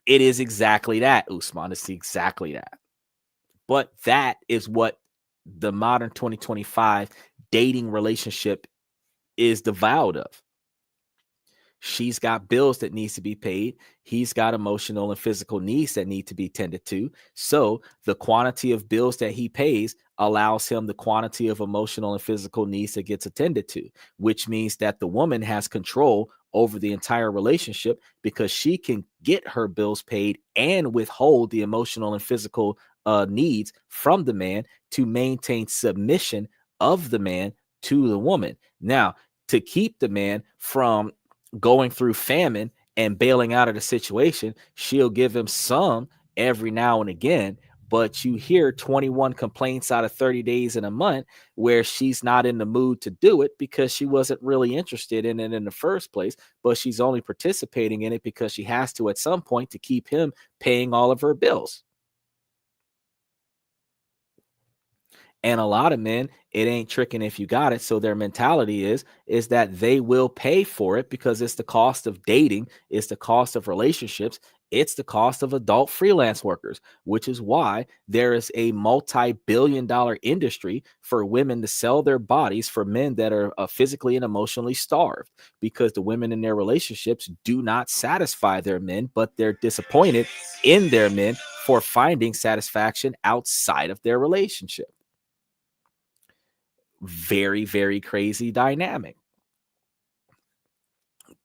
It is exactly that, Usman. It's exactly that. But that is what the modern 2025 dating relationship is devoid of. She's got bills that needs to be paid. He's got emotional and physical needs that need to be tended to. So the quantity of bills that he pays allows him the quantity of emotional and physical needs that gets attended to, which means that the woman has control over the entire relationship because she can get her bills paid and withhold the emotional and physical needs from the man to maintain submission of the man to the woman. Now, to keep the man from going through famine and bailing out of the situation, she'll give him some every now and again. But you hear 21 complaints out of 30 days in a month where she's not in the mood to do it because she wasn't really interested in it in the first place, but she's only participating in it because she has to at some point to keep him paying all of her bills. And a lot of men, it ain't tricking if you got it. So their mentality is that they will pay for it because it's the cost of dating, it's the cost of relationships, it's the cost of adult freelance workers, which is why there is a multi-billion-dollar industry for women to sell their bodies for men that are physically and emotionally starved, because the women in their relationships do not satisfy their men, but they're disappointed in their men for finding satisfaction outside of their relationship. Very, very crazy dynamic.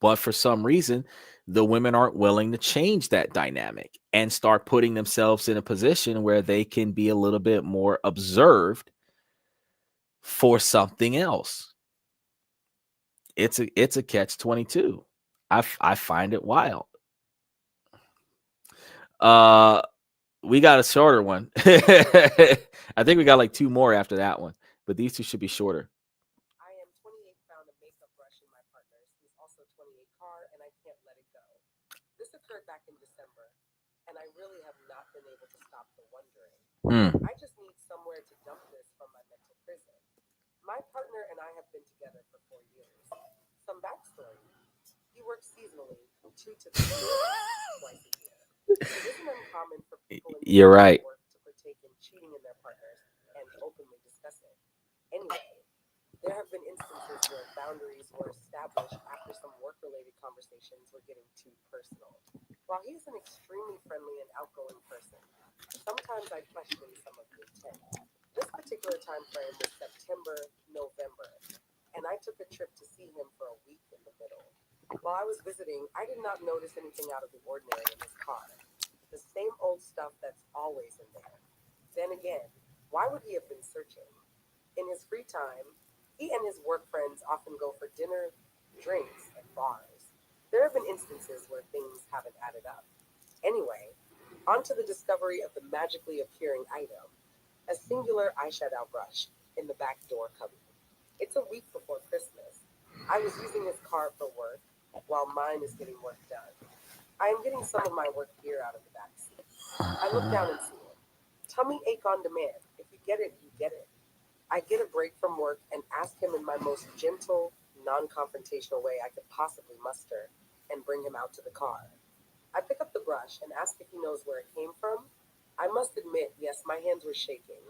But for some reason, the women aren't willing to change that dynamic and start putting themselves in a position where they can be a little bit more observed for something else. It's a catch-22. I find it wild. We got a shorter one. I think we got like 2 more after that one, but these 2 should be shorter. I am 28, found a makeup brush in my partner's, who's also 28 car, and I can't let it go. This occurred back in December, and I really have not been able to stop the wondering. I just need somewhere to dump this from my mental prison. My partner and I have been together for 4 years. Some backstory. He works seasonally, 2 to 3 days twice a year. It isn't uncommon for people in You're right. work to partake in cheating in their partners and openly discuss it. Anyway, there have been instances where boundaries were established after some work-related conversations were getting too personal. While he's an extremely friendly and outgoing person, sometimes I question some of the intent. This particular time frame was September, November, and I took a trip to see him for a week in the middle. While I was visiting, I did not notice anything out of the ordinary in his car. The same old stuff that's always in there. Then again, why would he have been searching? In his free time, he and his work friends often go for dinner, drinks, and bars. There have been instances where things haven't added up. Anyway, on to the discovery of the magically appearing item, a singular eyeshadow brush in the back door cupboard. It's a week before Christmas. I was using his car for work, while mine is getting work done. I am getting some of my work gear out of the back seat. I look down and see it. Tummy ache on demand. If you get it, you get it. I get a break from work and ask him in my most gentle, non-confrontational way I could possibly muster and bring him out to the car. I pick up the brush and ask if he knows where it came from. I must admit, yes, my hands were shaking,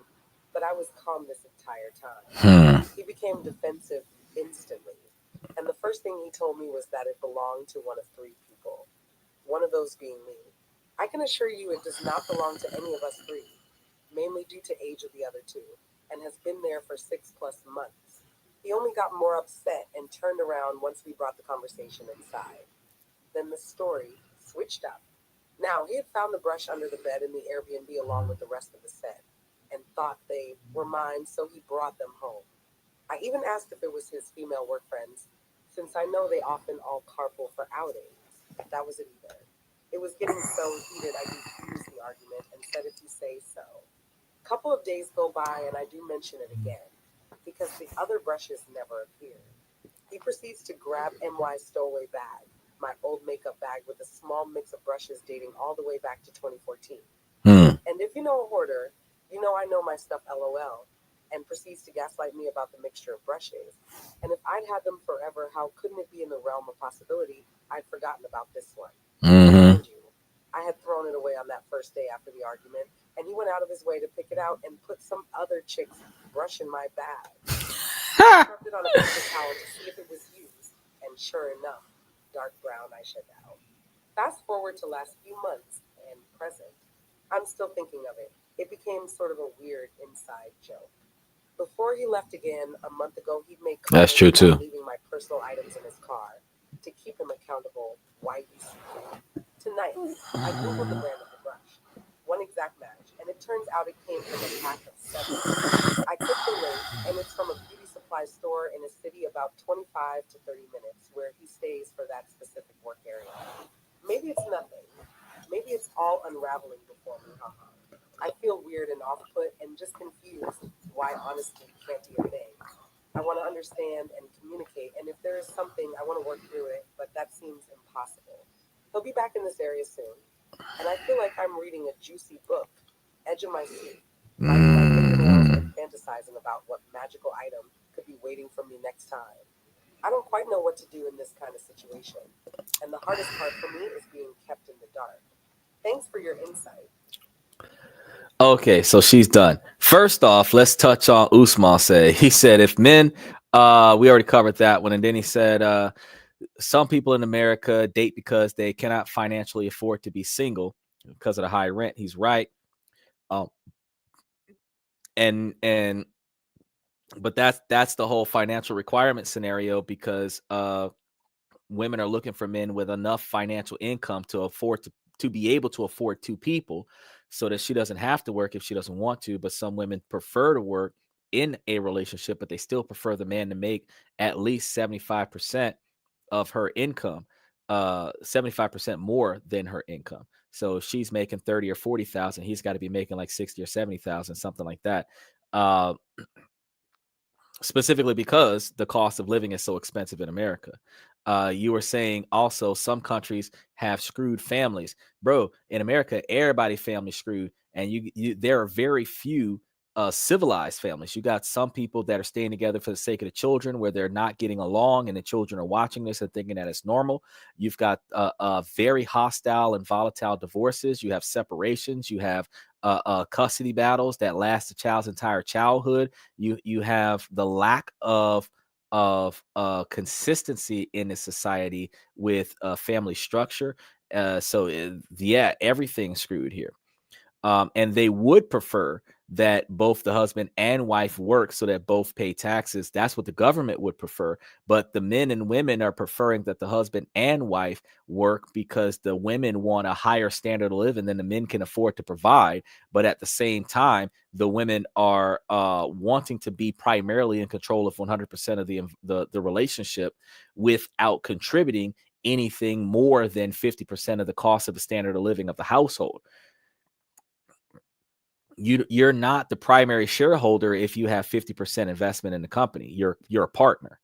but I was calm this entire time. He became defensive instantly, and the first thing he told me was that it belonged to one of 3 people, one of those being me. I can assure you it does not belong to any of us 3, mainly due to age of the other 2, and has been there for 6+ months. He only got more upset and turned around once we brought the conversation inside. Then the story switched up. Now, he had found the brush under the bed in the Airbnb along with the rest of the set and thought they were mine, so he brought them home. I even asked if it was his female work friends, since I know they often all carpool for outings. That was it either. It was getting so heated I defused the argument and said if you say so. A couple of days go by and I do mention it again, because the other brushes never appear. He proceeds to grab MY's stowaway bag, my old makeup bag with a small mix of brushes dating all the way back to 2014. And if you know a hoarder, you know I know my stuff LOL, and proceeds to gaslight me about the mixture of brushes. And if I'd had them forever, how couldn't it be in the realm of possibility I'd forgotten about this one? I told you, I had thrown it away on that first day after the argument, and he went out of his way to pick it out and put some other chick's brush in my bag. I rubbed it on a paper towel to see if it was used, and sure enough, dark brown eyeshadow. Fast forward to last few months and present, I'm still thinking of it. It became sort of a weird inside joke. Before he left again a month ago, he'd make That's comments true, about too. leaving my personal items in his car to keep him accountable. Why you see tonight, I googled the brand of the brush, one exact match, and it turns out it came from a pack of 7. I clicked the link, and it's from a beauty supply store in a city about 25 to 30 minutes where he stays for that specific work area. Maybe it's nothing. Maybe it's all unraveling before me, haha. I feel weird and off-put and just confused why honesty can't be a thing. I want to understand and communicate, and if there is something, I want to work through it, but that seems impossible. He'll be back in this area soon, and I feel like I'm reading a juicy book, edge of my seat, biting my fingernails and fantasizing about what magical item could be waiting for me next time. I don't quite know what to do in this kind of situation, and the hardest part for me is being kept in the dark. Thanks for your insight. Okay, so she's done. First off, let's touch on Usman said. He said if men, we already covered that one. And then he said, some people in America date because they cannot financially afford to be single because of the high rent. He's right. But that's the whole financial requirement scenario, because women are looking for men with enough financial income to afford to be able to afford 2 people, so that she doesn't have to work if she doesn't want to. But some women prefer to work in a relationship, but they still prefer the man to make at least 75% of her income, 75% more than her income. So if she's making 30 or 40,000, he's got to be making like 60 or 70,000, something like that. Specifically because the cost of living is so expensive in America. You were saying also some countries have screwed families. Bro, in America, everybody's family screwed, and there are very few civilized families. You got some people that are staying together for the sake of the children, where they're not getting along, and the children are watching this and thinking that it's normal. You've got very hostile and volatile divorces. You have separations. You have custody battles that last the child's entire childhood. You have the lack of consistency in the society with family structure. Yeah, everything's screwed here. And they would prefer that both the husband and wife work so that both pay taxes. That's what the government would prefer. But the men and women are preferring that the husband and wife work because the women want a higher standard of living than the men can afford to provide. But at the same time, the women are wanting to be primarily in control of 100% of the relationship without contributing anything more than 50% of the cost of the standard of living of the household. You're not the primary shareholder if you have 50% investment in the company. You're a partner.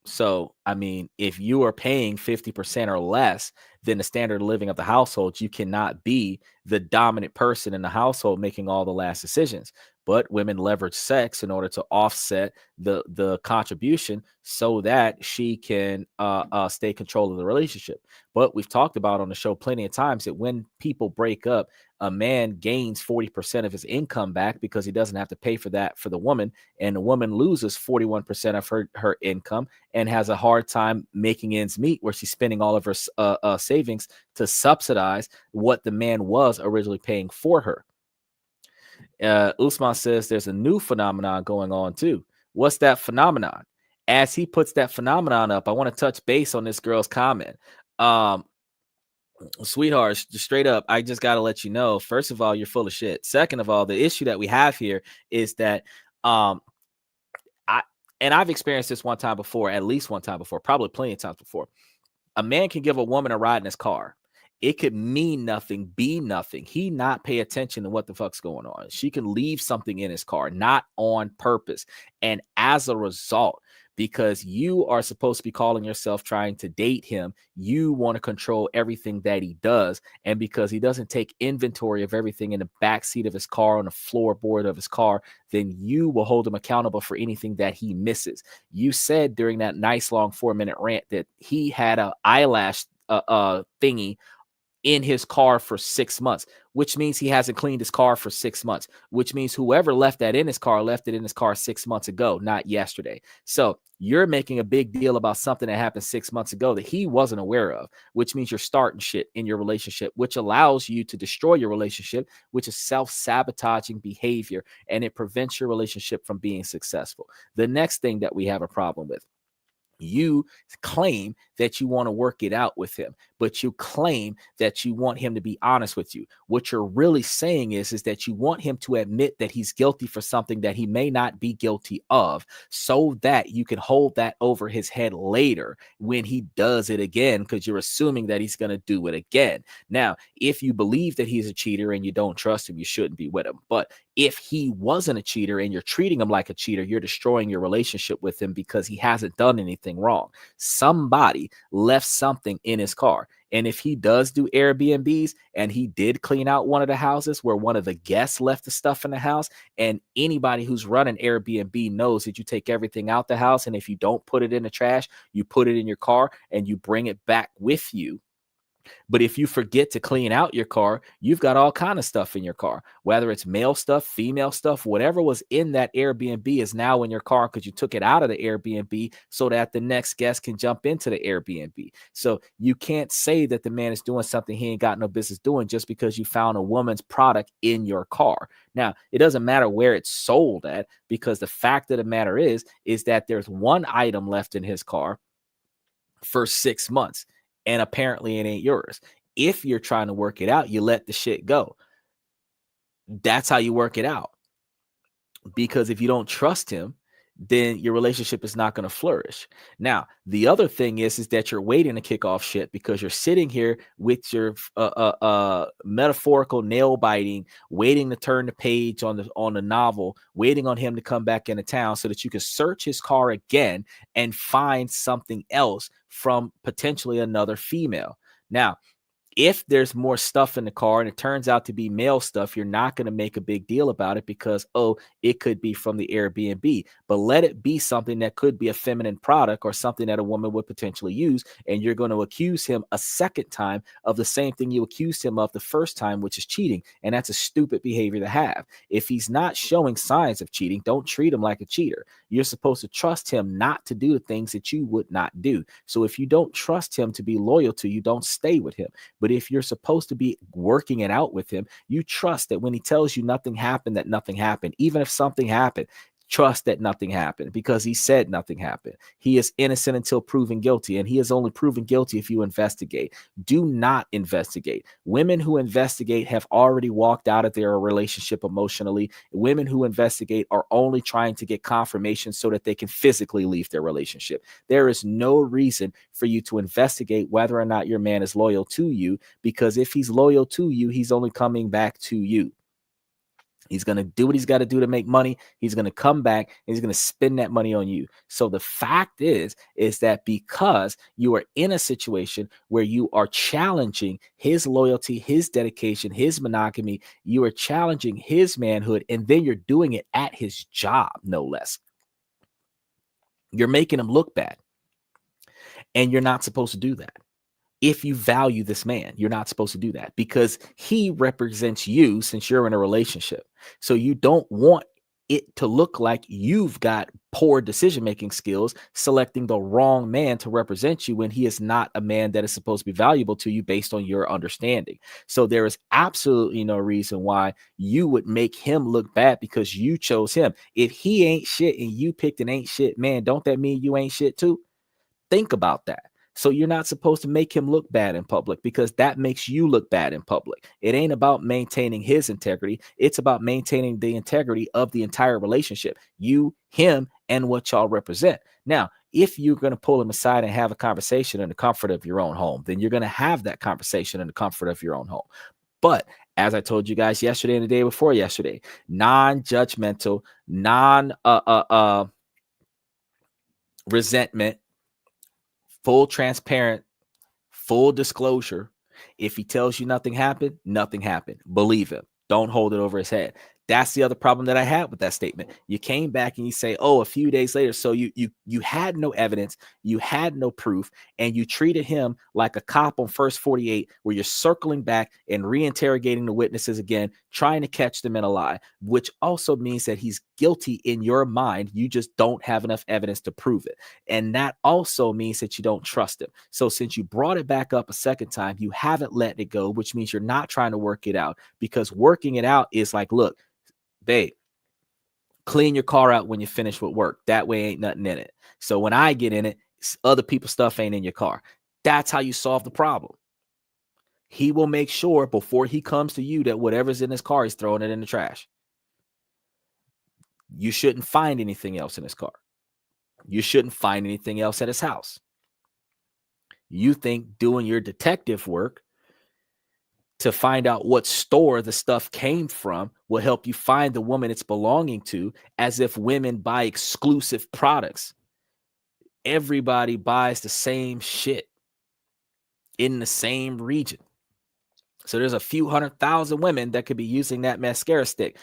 So, I mean, if you are paying 50% or less than the standard of living of the household, you cannot be the dominant person in the household making all the last decisions. But women leverage sex in order to offset the contribution so that she can stay control of the relationship. But we've talked about on the show plenty of times that when people break up, a man gains 40% of his income back because he doesn't have to pay for that for the woman, and the woman loses 41% of her income and has a hard time making ends meet, where she's spending all of her savings to subsidize what the man was originally paying for her. Usman says there's a new phenomenon going on too. What's that phenomenon? As he puts that phenomenon up, I want to touch base on this girl's comment. Sweetheart, straight up, I just got to let you know, first of all, you're full of shit. Second of all, the issue that we have here is that I've experienced this one time before, at least one time before, probably plenty of times before. A man can give a woman a ride in his car. It could mean nothing, be nothing. He not pay attention to what the fuck's going on. She can leave something in his car, not on purpose. And as a result, because you are supposed to be calling yourself trying to date him, you want to control everything that he does. And because he doesn't take inventory of everything in the backseat of his car, on the floorboard of his car, then you will hold him accountable for anything that he misses. You said during that nice long 4-minute rant that he had an eyelash thingy in his car for 6 months, which means he hasn't cleaned his car for 6 months, which means whoever left that in his car left it in his car 6 months ago, not yesterday. So you're making a big deal about something that happened 6 months ago that he wasn't aware of, which means you're starting shit in your relationship, which allows you to destroy your relationship, which is self-sabotaging behavior, and it prevents your relationship from being successful. The next thing that we have a problem with, you claim that you want to work it out with him, but you claim that you want him to be honest with you. What you're really saying is that you want him to admit that he's guilty for something that he may not be guilty of, so that you can hold that over his head later when he does it again, because you're assuming that he's going to do it again. Now, if you believe that he's a cheater and you don't trust him, you shouldn't be with him. But if he wasn't a cheater and you're treating him like a cheater, you're destroying your relationship with him because he hasn't done anything wrong. Somebody left something in his car. And if he does do Airbnbs and he did clean out one of the houses where one of the guests left the stuff in the house, and anybody who's running Airbnb knows that you take everything out the house, and if you don't put it in the trash, you put it in your car and you bring it back with you. But if you forget to clean out your car, you've got all kind of stuff in your car, whether it's male stuff, female stuff, whatever was in that Airbnb is now in your car because you took it out of the Airbnb so that the next guest can jump into the Airbnb. So you can't say that the man is doing something he ain't got no business doing just because you found a woman's product in your car. Now, it doesn't matter where it's sold at, because the fact of the matter is that there's one item left in his car for 6 months. And apparently it ain't yours. If you're trying to work it out, you let the shit go. That's how you work it out. Because if you don't trust him, then your relationship is not going to flourish. Now, the other thing is that you're waiting to kick off shit because you're sitting here with your metaphorical nail biting, waiting to turn the page on the novel, waiting on him to come back into town so that you can search his car again and find something else from potentially another female. Now, if there's more stuff in the car and it turns out to be male stuff, you're not going to make a big deal about it because, oh, it could be from the Airbnb. But let it be something that could be a feminine product or something that a woman would potentially use. And you're going to accuse him a second time of the same thing you accused him of the first time, which is cheating. And that's a stupid behavior to have. If he's not showing signs of cheating, don't treat him like a cheater. You're supposed to trust him not to do the things that you would not do. So if you don't trust him to be loyal to you, don't stay with him. But if you're supposed to be working it out with him, you trust that when he tells you nothing happened, that nothing happened. Even if something happened, trust that nothing happened because he said nothing happened. He is innocent until proven guilty, and he is only proven guilty if you investigate. Do not investigate. Women who investigate have already walked out of their relationship emotionally. Women who investigate are only trying to get confirmation so that they can physically leave their relationship. There is no reason for you to investigate whether or not your man is loyal to you, because if he's loyal to you, he's only coming back to you. He's going to do what he's got to do to make money. He's going to come back and he's going to spend that money on you. So the fact is that because you are in a situation where you are challenging his loyalty, his dedication, his monogamy, you are challenging his manhood, and then you're doing it at his job, no less. You're making him look bad. And you're not supposed to do that. If you value this man, you're not supposed to do that because he represents you since you're in a relationship. So you don't want it to look like you've got poor decision-making skills selecting the wrong man to represent you when he is not a man that is supposed to be valuable to you based on your understanding. So there is absolutely no reason why you would make him look bad because you chose him. If he ain't shit and you picked an ain't shit man, don't that mean you ain't shit too? Think about that. So you're not supposed to make him look bad in public because that makes you look bad in public. It ain't about maintaining his integrity. It's about maintaining the integrity of the entire relationship, you, him, and what y'all represent. Now, if you're going to pull him aside and have a conversation in the comfort of your own home, then you're going to have that conversation in the comfort of your own home. But as I told you guys yesterday and the day before yesterday, non-judgmental, resentment, full transparent, full disclosure. If he tells you nothing happened, nothing happened. Believe him. Don't hold it over his head. That's the other problem that I had with that statement. You came back and you say, oh, a few days later. So you had no evidence, you had no proof, and you treated him like a cop on First 48, where you're circling back and reinterrogating the witnesses again, trying to catch them in a lie, which also means that he's guilty in your mind. You just don't have enough evidence to prove it. And that also means that you don't trust him. So since you brought it back up a second time, you haven't let it go, which means you're not trying to work it out, because working it out is like, look, babe, clean your car out when you finish with work. That way ain't nothing in it. So when I get in it, other people's stuff ain't in your car. That's how you solve the problem. He will make sure before he comes to you that whatever's in his car, he's throwing it in the trash. You shouldn't find anything else in his car. You shouldn't find anything else at his house. You think doing your detective work to find out what store the stuff came from will help you find the woman it's belonging to, as if women buy exclusive products. Everybody buys the same shit in the same region. So there's a few 100,000 women that could be using that mascara stick.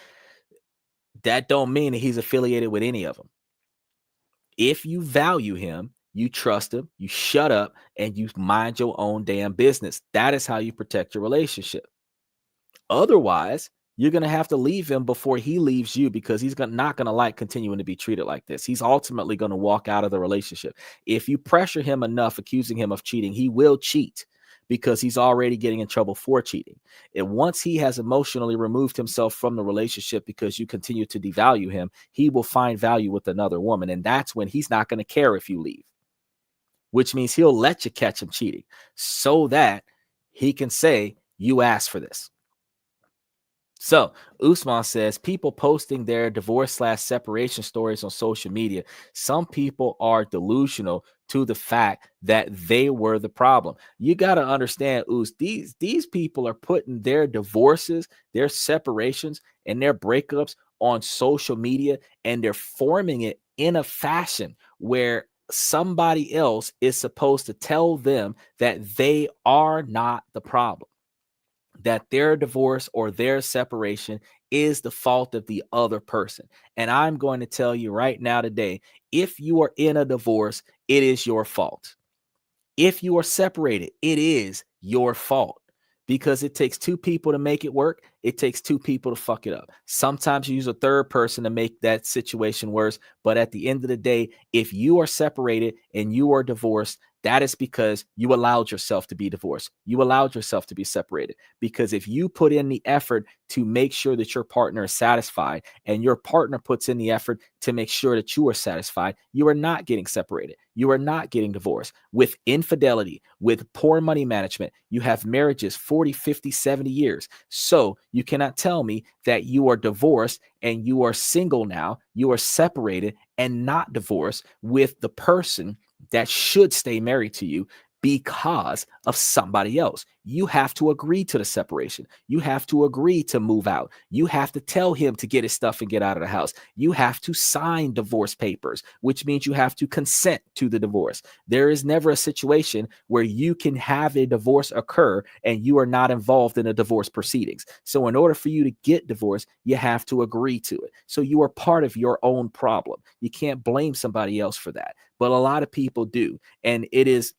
That don't mean that he's affiliated with any of them. If you value him, you trust him, you shut up, and you mind your own damn business. That is how you protect your relationship. Otherwise, you're going to have to leave him before he leaves you, because he's not going to like continuing to be treated like this. He's ultimately going to walk out of the relationship. If you pressure him enough, accusing him of cheating, he will cheat, because he's already getting in trouble for cheating. And once he has emotionally removed himself from the relationship because you continue to devalue him, he will find value with another woman. And that's when he's not going to care if you leave, which means he'll let you catch him cheating so that he can say, you asked for this. So Usman says, people posting their divorce/separation stories on social media, some people are delusional to the fact that they were the problem. You got to understand, these people are putting their divorces, their separations, and their breakups on social media, and they're forming it in a fashion where somebody else is supposed to tell them that they are not the problem, that their divorce or their separation is the fault of the other person. And I'm going to tell you right now today, if you are in a divorce, it is your fault. If you are separated, it is your fault, because it takes two people to make it work. It takes two people to fuck it up. Sometimes you use a third person to make that situation worse. But at the end of the day, if you are separated and you are divorced, that is because you allowed yourself to be divorced. You allowed yourself to be separated. Because if you put in the effort to make sure that your partner is satisfied, and your partner puts in the effort to make sure that you are satisfied, you are not getting separated. You are not getting divorced. With infidelity, with poor money management, you have marriages 40, 50, 70 years. So you cannot tell me that you are divorced and you are single now, you are separated and not divorced with the person that should stay married to you because of somebody else. You have to agree to the separation. You have to agree to move out. You have to tell him to get his stuff and get out of the house. You have to sign divorce papers, which means you have to consent to the divorce. There is never a situation where you can have a divorce occur and you are not involved in a divorce proceedings. So in order for you to get divorced, you have to agree to it. So you are part of your own problem. You can't blame somebody else for that. But a lot of people do. And it is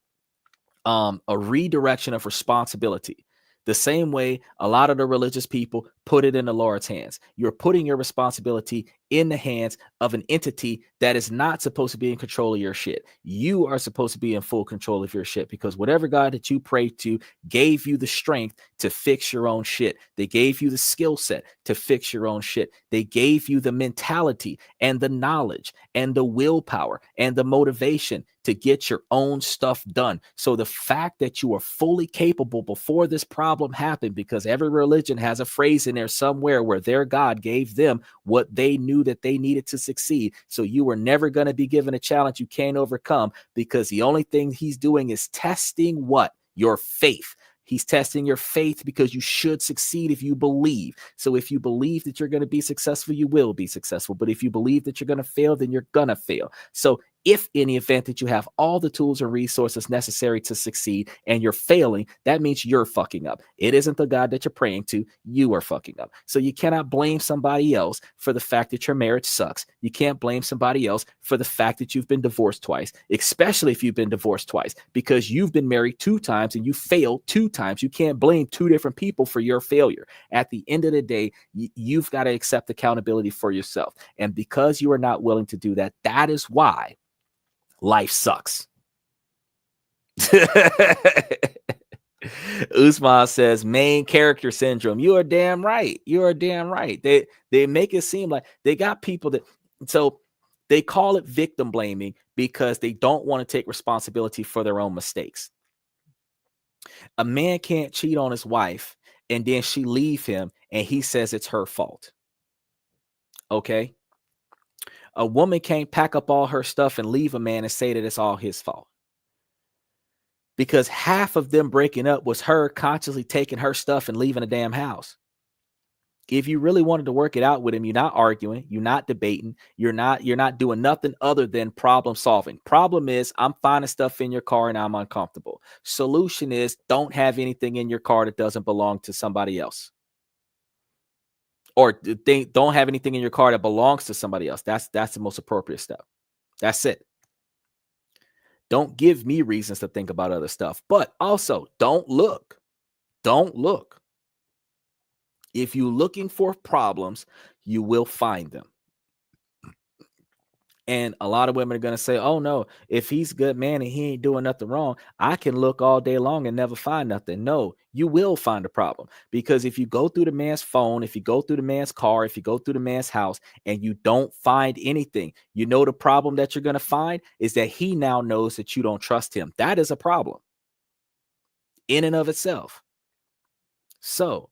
a redirection of responsibility. The same way a lot of the religious people put it in the Lord's hands. You're putting your responsibility in the hands of an entity that is not supposed to be in control of your shit. You are supposed to be in full control of your shit, because whatever God that you pray to gave you the strength to fix your own shit. They gave you the skill set to fix your own shit. They gave you the mentality and the knowledge and the willpower and the motivation to get your own stuff done. So the fact that you are fully capable before this problem happened, because every religion has a phrase in there somewhere where their God gave them what they knew that they needed to succeed. So you were never going to be given a challenge you can't overcome, because the only thing he's doing is testing what? Your faith. He's testing your faith, because you should succeed if you believe. So if you believe that you're going to be successful, you will be successful. But if you believe that you're going to fail, then you're going to fail. So If in the event that you have all the tools and resources necessary to succeed and you're failing, that means you're fucking up. It isn't the God that you're praying to. You are fucking up. So you cannot blame somebody else for the fact that your marriage sucks. You can't blame somebody else for the fact that you've been divorced twice, especially if you've been divorced twice, because you've been married 2 times and you failed 2 times. You can't blame 2 different people for your failure. At the end of the day, you've got to accept accountability for yourself. And because you are not willing to do that, that is why life sucks. Usman says main character syndrome. You are damn right. You are damn right. They make it seem like they got people that, so they call it victim blaming because they don't want to take responsibility for their own mistakes. A man can't cheat on his wife and then she leave him and he says it's her fault. Okay? A woman can't pack up all her stuff and leave a man and say that it's all his fault. Because half of them breaking up was her consciously taking her stuff and leaving the damn house. If you really wanted to work it out with him, you're not arguing, you're not debating, you're not doing nothing other than problem solving. Problem is, I'm finding stuff in your car and I'm uncomfortable. Solution is, don't have anything in your car that doesn't belong to somebody else. Or don't have anything in your car that belongs to somebody else. That's the most appropriate step. That's it. Don't give me reasons to think about other stuff. But also, don't look. Don't look. If you're looking for problems, you will find them. And a lot of women are going to say, oh, no, if he's a good man and he ain't doing nothing wrong, I can look all day long and never find nothing. No, you will find a problem. Because if you go through the man's phone, if you go through the man's car, if you go through the man's house and you don't find anything, you know the problem that you're going to find is that he now knows that you don't trust him. That is a problem in and of itself. So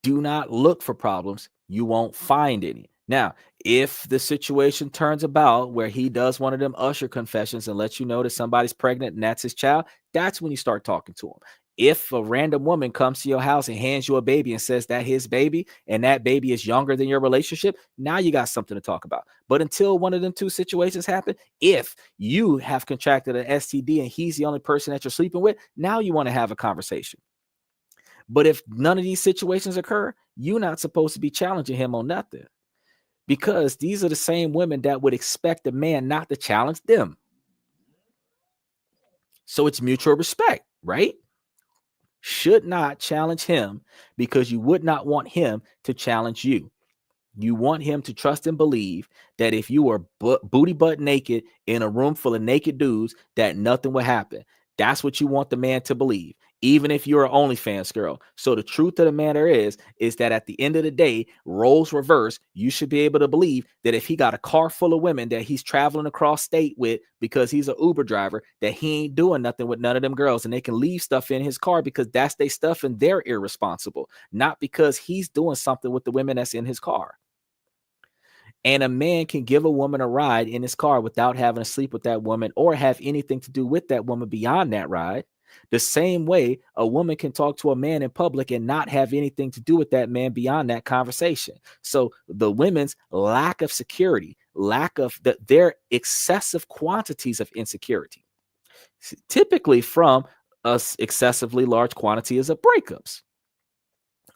do not look for problems. You won't find any. Now, if the situation turns about where he does one of them usher confessions and lets you know that somebody's pregnant and that's his child, that's when you start talking to him. If a random woman comes to your house and hands you a baby and says that his baby and that baby is younger than your relationship, now you got something to talk about. But until one of them 2 situations happen, if you have contracted an STD and he's the only person that you're sleeping with, now you want to have a conversation. But if none of these situations occur, you're not supposed to be challenging him on nothing. Because these are the same women that would expect a man not to challenge them. So it's mutual respect, right? Should not challenge him because you would not want him to challenge you. You want him to trust and believe that if you were booty butt naked in a room full of naked dudes, that nothing would happen. That's what you want the man to believe, even if you're an OnlyFans girl. So the truth of the matter is that at the end of the day, roles reverse. You should be able to believe that if he got a car full of women that he's traveling across state with because he's an Uber driver, that he ain't doing nothing with none of them girls and they can leave stuff in his car because that's their stuff and they're irresponsible, not because he's doing something with the women that's in his car. And a man can give a woman a ride in his car without having to sleep with that woman or have anything to do with that woman beyond that ride. The same way a woman can talk to a man in public and not have anything to do with that man beyond that conversation. So the women's lack of security, lack of their excessive quantities of insecurity, typically from excessively large quantities of breakups,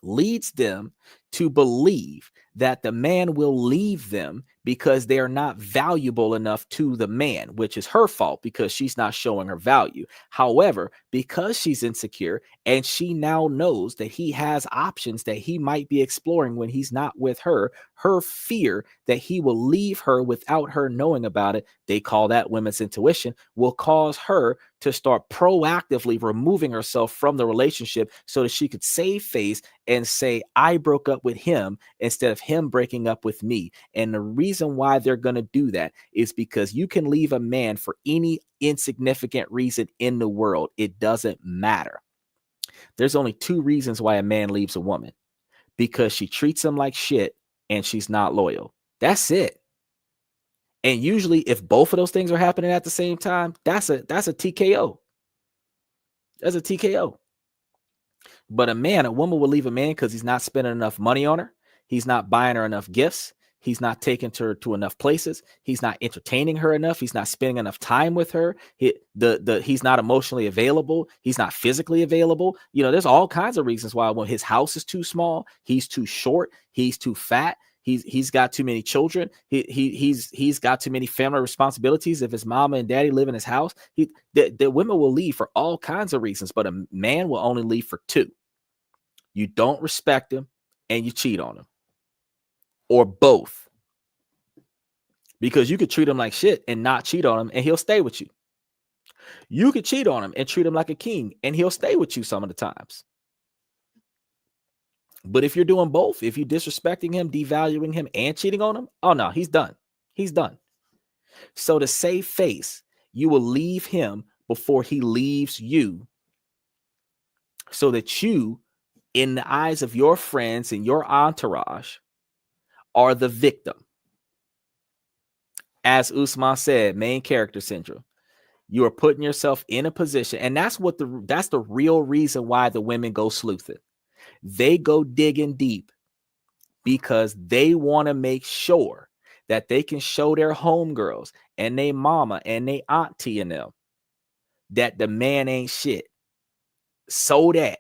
leads them to believe that the man will leave them because they are not valuable enough to the man, which is her fault because she's not showing her value. However, because she's insecure and she now knows that he has options that he might be exploring when he's not with her, her fear that he will leave her without her knowing about it, they call that women's intuition, will cause her to start proactively removing herself from the relationship so that she could save face and say, I broke up with him instead of him breaking up with me. And the reason why they're going to do that is because you can leave a man for any insignificant reason in the world. It doesn't matter. There's only 2 reasons why a man leaves a woman: because she treats him like shit and she's not loyal. That's it. And usually if both of those things are happening at the same time, that's a TKO. That's a TKO. But a woman will leave a man because he's not spending enough money on her. He's not buying her enough gifts. He's not taking her to enough places. He's not entertaining her enough. He's not spending enough time with her. He's not emotionally available. He's not physically available. You know, there's all kinds of reasons why. When his house is too small, he's too short, he's too fat, he's got too many children, he's got too many family responsibilities. If his mama and daddy live in his house, the women will leave for all kinds of reasons, but a man will only leave for two. You don't respect him and you cheat on him, or both. Because you could treat him like shit and not cheat on him and he'll stay with you. You could cheat on him and treat him like a king and he'll stay with you some of the times. But if you're doing both, if you're disrespecting him, devaluing him, and cheating on him, oh no, he's done. He's done. So to save face, you will leave him before he leaves you, so that you, in the eyes of your friends and your entourage, are the victim. As Usman said, main character syndrome. You are putting yourself in a position, and that's the real reason why the women go sleuthing. They go digging deep because they want to make sure that they can show their homegirls and their mama and their auntie and them that the man ain't shit, so that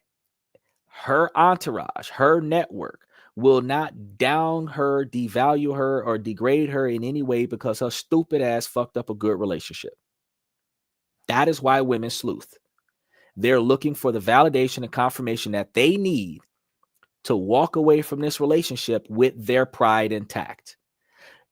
her entourage, her network, will not down her, devalue her, or degrade her in any way because her stupid ass fucked up a good relationship. That is why women sleuth. They're looking for the validation and confirmation that they need to walk away from this relationship with their pride intact.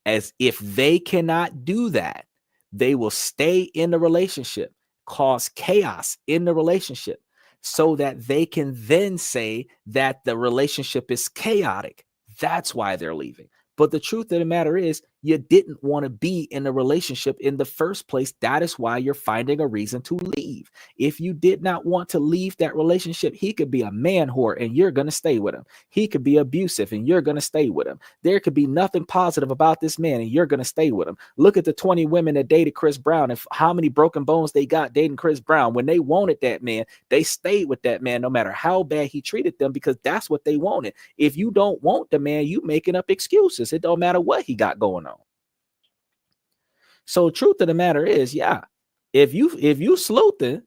As if they cannot do that, they will stay in the relationship, cause chaos in the relationship, so that they can then say that the relationship is chaotic. That's why they're leaving. But the truth of the matter is, you didn't want to be in a relationship in the first place. That is why you're finding a reason to leave. If you did not want to leave that relationship, he could be a man whore and you're going to stay with him. He could be abusive and you're going to stay with him. There could be nothing positive about this man and you're going to stay with him. Look at the 20 women that dated Chris Brown and how many broken bones they got dating Chris Brown. When they wanted that man, they stayed with that man no matter how bad he treated them, because that's what they wanted. If you don't want the man, you making up excuses. It don't matter what he got going on. So truth of the matter is, yeah, if you sleuthing,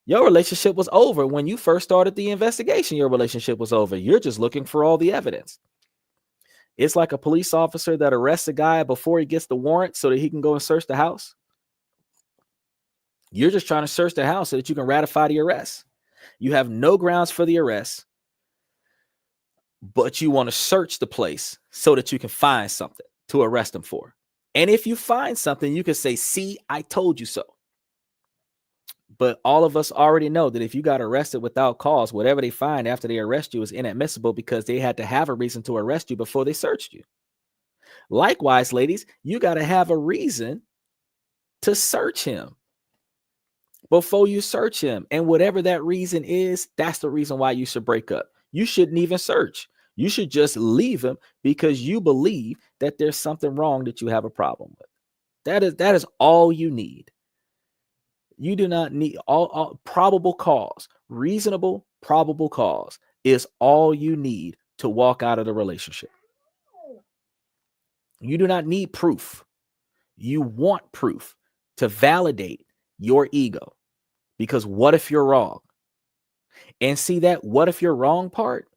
your relationship was over when you first started the investigation. Your relationship was over. You're just looking for all the evidence. It's like a police officer that arrests a guy before he gets the warrant so that he can go and search the house. You're just trying to search the house so that you can ratify the arrest. You have no grounds for the arrest, but you want to search the place so that you can find something to arrest him for. And if you find something, you can say, see, I told you so. But all of us already know that if you got arrested without cause, whatever they find after they arrest you is inadmissible, because they had to have a reason to arrest you before they searched you. Likewise, ladies, you got to have a reason to search him before you search him. And whatever that reason is, that's the reason why you should break up. You shouldn't even search. You should just leave him because you believe that there's something wrong that you have a problem with. That is all you need. You do not need all probable cause. Reasonable probable cause is all you need to walk out of the relationship. You do not need proof. You want proof to validate your ego, because what if you're wrong? And see, that what if you're wrong part?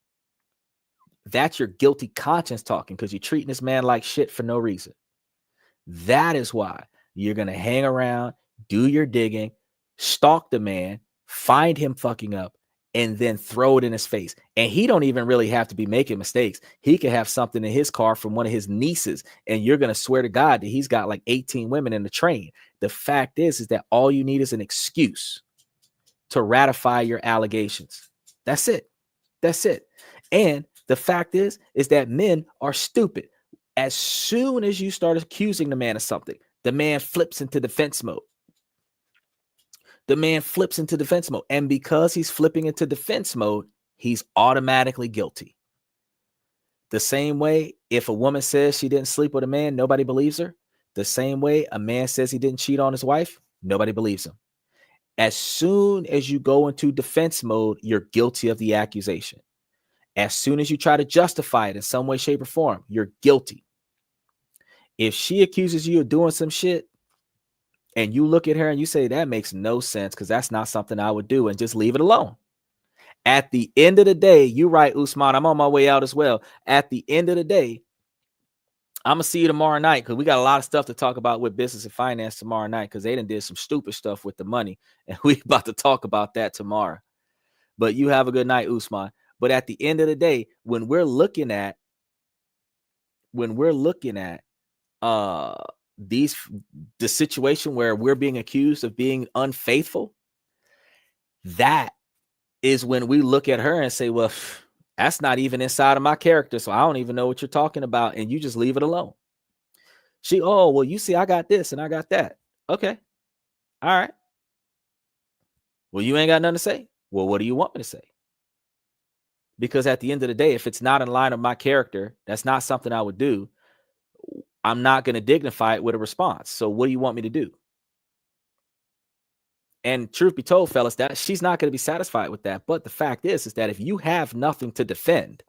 That's your guilty conscience talking, because you're treating this man like shit for no reason. That is why you're going to hang around, do your digging, stalk the man, find him fucking up, and then throw it in his face. And he don't even really have to be making mistakes. He could have something in his car from one of his nieces, and you're going to swear to God that he's got like 18 women in the train. The fact is that all you need is an excuse to ratify your allegations. That's it. That's it. And the fact is that men are stupid. As soon as you start accusing the man of something, the man flips into defense mode. The man flips into defense mode. And because he's flipping into defense mode, he's automatically guilty. The same way, if a woman says she didn't sleep with a man, nobody believes her. The same way a man says he didn't cheat on his wife, nobody believes him. As soon as you go into defense mode, you're guilty of the accusation. As soon as you try to justify it in some way, shape, or form, you're guilty. If she accuses you of doing some shit and you look at her and you say, that makes no sense because that's not something I would do, and just leave it alone. At the end of the day, you're right, Usman, I'm on my way out as well. At the end of the day, I'm going to see you tomorrow night because we got a lot of stuff to talk about with business and finance tomorrow night because they done did some stupid stuff with the money, and we about to talk about that tomorrow. But you have a good night, Usman. But at the end of the day, when we're looking at the situation where we're being accused of being unfaithful, that is when we look at her and say, well, that's not even inside of my character, so I don't even know what you're talking about, and you just leave it alone. Oh, well, you see, I got this and I got that. Okay. All right. Well, you ain't got nothing to say. Well, what do you want me to say? Because at the end of the day, if it's not in line with my character, that's not something I would do. I'm not going to dignify it with a response. So what do you want me to do? And truth be told, fellas, that she's not going to be satisfied with that. But the fact is that if you have nothing to defend,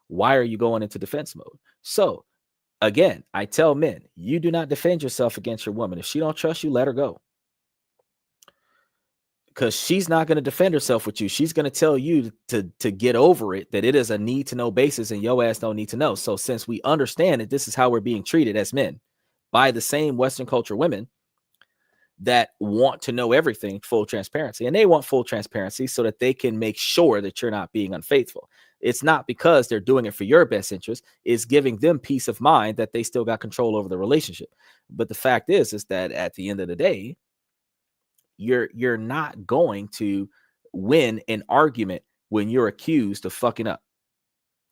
why are you going into defense mode? So again, I tell men, you do not defend yourself against your woman. If she don't trust you, let her go. Because she's not going to defend herself with you. She's going to tell you to get over it, that it is a need to know basis and your ass don't need to know. So since we understand that this is how we're being treated as men by the same Western culture women that want to know everything, full transparency, and they want full transparency so that they can make sure that you're not being unfaithful. It's not because they're doing it for your best interest. It's giving them peace of mind that they still got control over the relationship. But the fact is that at the end of the day, you're not going to win an argument when you're accused of fucking up.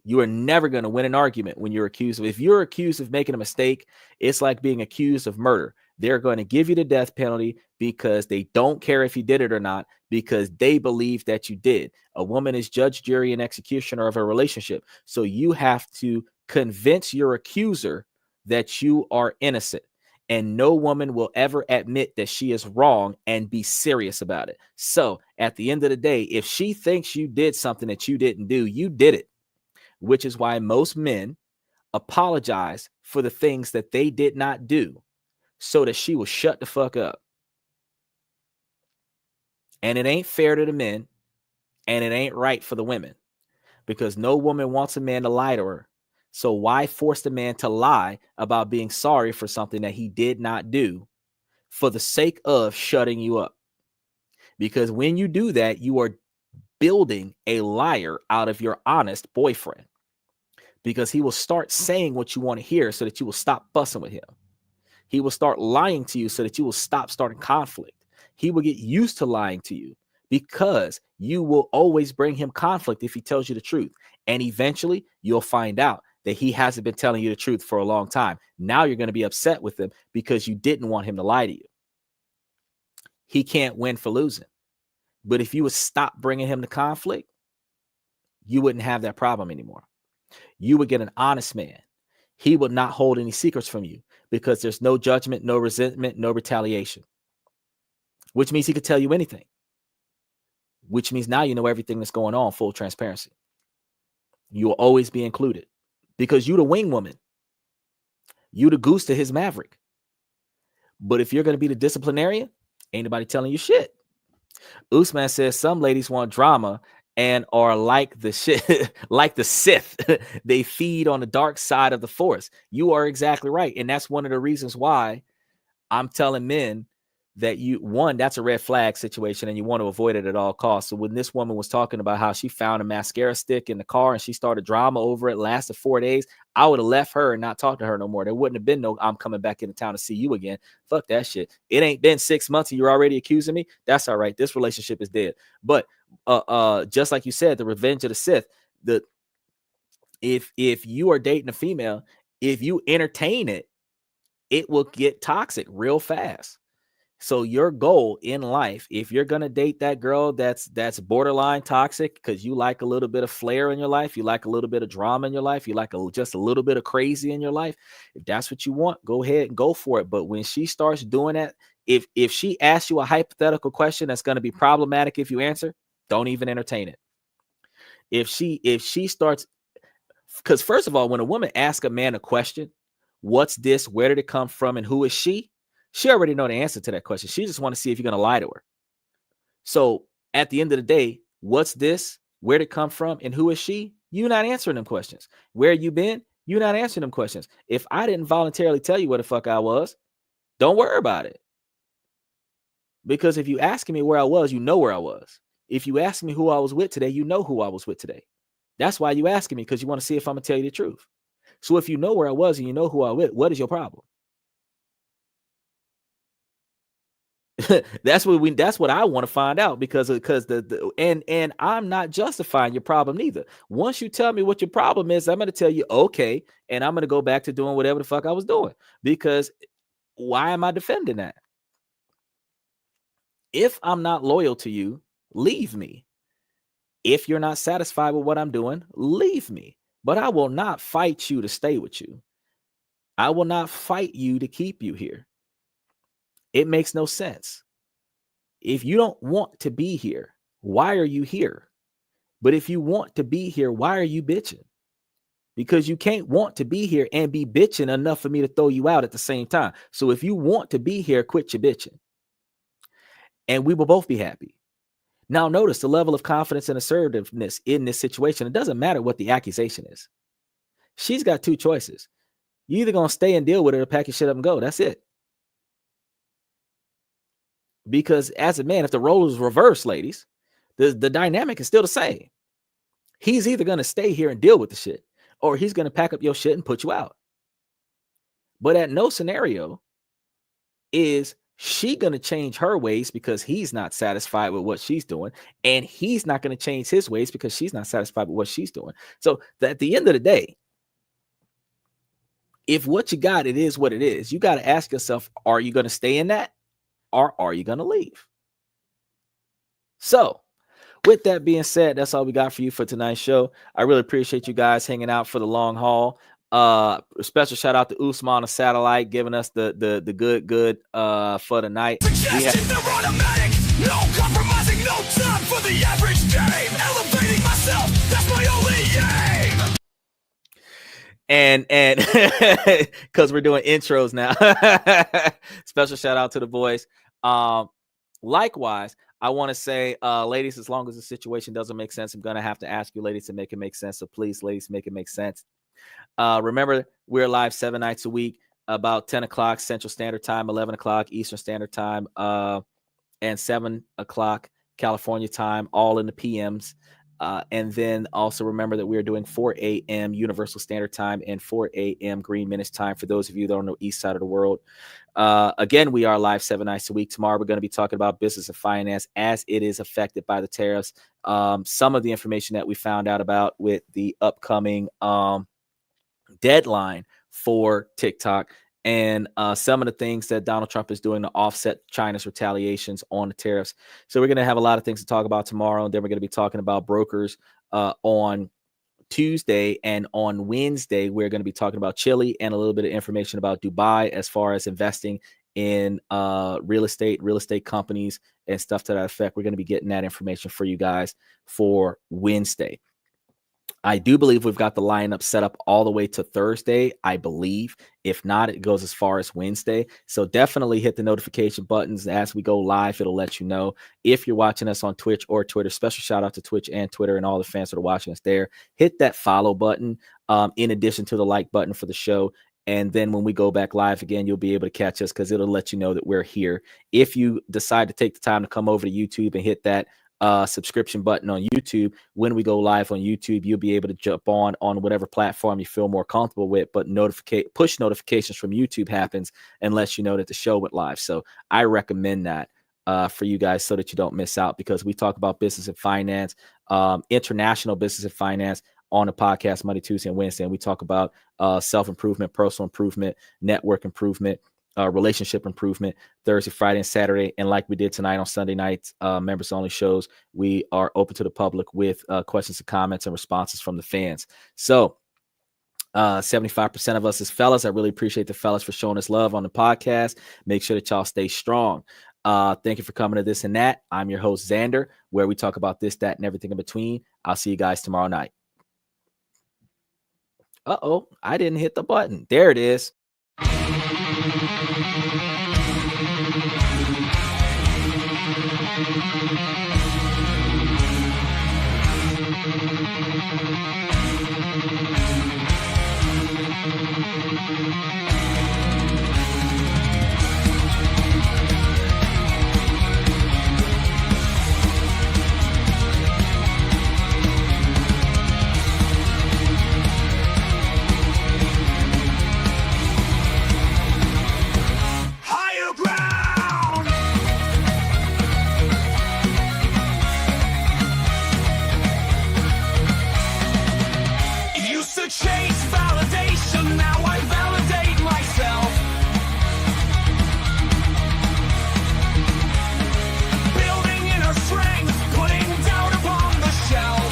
You are never going to win an argument when you're accused of, if you're accused of making a mistake, it's like being accused of murder. They're going to give you the death penalty because they don't care if you did it or not, because they believe that you did. A woman is judge, jury, and executioner of a relationship. So you have to convince your accuser that you are innocent. And no woman will ever admit that she is wrong and be serious about it. So at the end of the day, if she thinks you did something that you didn't do, you did it, which is why most men apologize for the things that they did not do so that she will shut the fuck up. And it ain't fair to the men, and it ain't right for the women, because no woman wants a man to lie to her. So why force the man to lie about being sorry for something that he did not do for the sake of shutting you up? Because when you do that, you are building a liar out of your honest boyfriend, because he will start saying what you want to hear so that you will stop fussing with him. He will start lying to you so that you will stop starting conflict. He will get used to lying to you because you will always bring him conflict if he tells you the truth. And eventually you'll find out that he hasn't been telling you the truth for a long time. Now you're going to be upset with him because you didn't want him to lie to you. He can't win for losing. But if you would stop bringing him to conflict, you wouldn't have that problem anymore. You would get an honest man. He would not hold any secrets from you because there's no judgment, no resentment, no retaliation, which means he could tell you anything, which means now you know everything that's going on, full transparency. You will always be included because you the wing woman. You the goose to his maverick. But if you're going to be the disciplinarian, ain't nobody telling you shit. Usman says some ladies want drama and are like the shit, like the Sith. They feed on the dark side of the Force. You are exactly right. And that's one of the reasons why I'm telling men that that's a red flag situation and you want to avoid it at all costs. So when this woman was talking about how she found a mascara stick in the car and she started drama over it, lasted 4 days, I would have left her and not talked to her no more. There wouldn't have been no, I'm coming back into town to see you again. Fuck that shit. It ain't been 6 months and you're already accusing me. That's all right. This relationship is dead. But just like you said, the revenge of the Sith, if you are dating a female, if you entertain it, it will get toxic real fast. So your goal in life, if you're going to date that girl that's borderline toxic because you like a little bit of flair in your life, you like a little bit of drama in your life, you like just a little bit of crazy in your life, if that's what you want, go ahead and go for it. But when she starts doing that, if she asks you a hypothetical question that's going to be problematic if you answer, don't even entertain it. If she starts, because first of all, when a woman asks a man a question, what's this, where did it come from, and who is she? She already know the answer to that question. She just want to see if you're going to lie to her. So at the end of the day, what's this, where did it come from, and who is she? You're not answering them questions. Where you been? You're not answering them questions. If I didn't voluntarily tell you where the fuck I was, don't worry about it. Because if you asking me where I was, you know where I was. If you ask me who I was with today, you know who I was with today. That's why you asking me, because you want to see if I'm going to tell you the truth. So if you know where I was and you know who I was with, what is your problem? That's what I want to find out, because and I'm not justifying your problem neither. Once you tell me what your problem is, I'm going to tell you, okay, and I'm going to go back to doing whatever the fuck I was doing, because why am I defending that? If I'm not loyal to you, leave me. If you're not satisfied with what I'm doing, leave me. But I will not fight you to stay with you. I will not fight you to keep you here. It makes no sense. If you don't want to be here, why are you here? But if you want to be here, why are you bitching? Because you can't want to be here and be bitching enough for me to throw you out at the same time. So if you want to be here, quit your bitching. And we will both be happy. Now, notice the level of confidence and assertiveness in this situation. It doesn't matter what the accusation is. She's got two choices. You're either going to stay and deal with it or pack your shit up and go. That's it. Because as a man, if the role is reversed, ladies, the dynamic is still the same. He's either going to stay here and deal with the shit, or he's going to pack up your shit and put you out. But at no scenario is she going to change her ways because he's not satisfied with what she's doing, and he's not going to change his ways because she's not satisfied with what she's doing. So at the end of the day, if what you got, it is what it is, you got to ask yourself, are you going to stay in that, or are you going to leave? So with that being said, that's all we got for you for tonight's show. I really appreciate you guys hanging out for the long haul. Special shout out to Usman on the satellite, giving us the good for the night. No compromising, no time for the average game. Elevating myself, that's my only aim. And because we're doing intros now. Special shout out to the boys. Likewise, I want to say, ladies, as long as the situation doesn't make sense, I'm going to have to ask you, ladies, to make it make sense. So please, ladies, make it make sense. Remember, we're live 7 nights a week, about 10 o'clock Central Standard Time, 11 o'clock Eastern Standard Time, and 7 o'clock California time, all in the PMs. And then also remember that we're doing 4 a.m. Universal Standard Time and 4 a.m. Green Minutes Time for those of you that are on the east side of the world. Again, we are live 7 nights a week. Tomorrow, we're going to be talking about business and finance as it is affected by the tariffs. Some of the information that we found out about with the upcoming deadline for TikTok, and some of the things that Donald Trump is doing to offset China's retaliations on the tariffs. So we're going to have a lot of things to talk about tomorrow. And then we're going to be talking about brokers on Tuesday, and on Wednesday, we're going to be talking about Chile and a little bit of information about Dubai as far as investing in real estate companies and stuff to that effect. We're going to be getting that information for you guys for Wednesday. I do believe we've got the lineup set up all the way to Thursday, I believe. If not, it goes as far as Wednesday. So definitely hit the notification buttons as we go live. It'll let you know. If you're watching us on Twitch or Twitter, special shout out to Twitch and Twitter and all the fans that are watching us there. Hit that follow button in addition to the like button for the show. And then when we go back live again, you'll be able to catch us because it'll let you know that we're here. If you decide to take the time to come over to YouTube and hit that subscription button on YouTube, when we go live on YouTube, you'll be able to jump on whatever platform you feel more comfortable with, but push notifications from YouTube happens and lets you know that the show went live. So I recommend that for you guys so that you don't miss out, because we talk about business and finance, international business and finance on the podcast Monday, Tuesday, and Wednesday. And we talk about self-improvement, personal improvement, network improvement, relationship improvement Thursday, Friday, and Saturday. And like we did tonight on Sunday nights, members only shows, we are open to the public with questions and comments and responses from the fans. So 75% of us is fellas. I really appreciate the fellas for showing us love on the podcast. Make sure that y'all stay strong. Thank you for coming to This and That. I'm your host, Xander, where we talk about this, that, and everything in between. I'll see you guys tomorrow night. I didn't hit the button. There it is. Higher ground. Used to chase validation, now I validate myself. Building inner strength, putting doubt upon the shelf.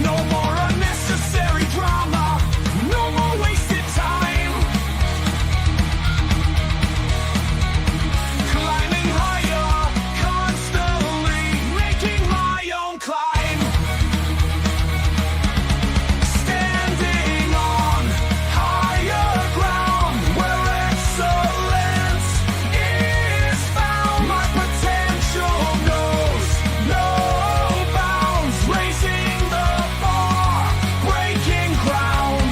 No more unnecessary drama, no more wasted time. Climbing higher, constantly making my own climb. Standing on higher ground where excellence is found. My potential knows no bounds, raising the bar, breaking ground.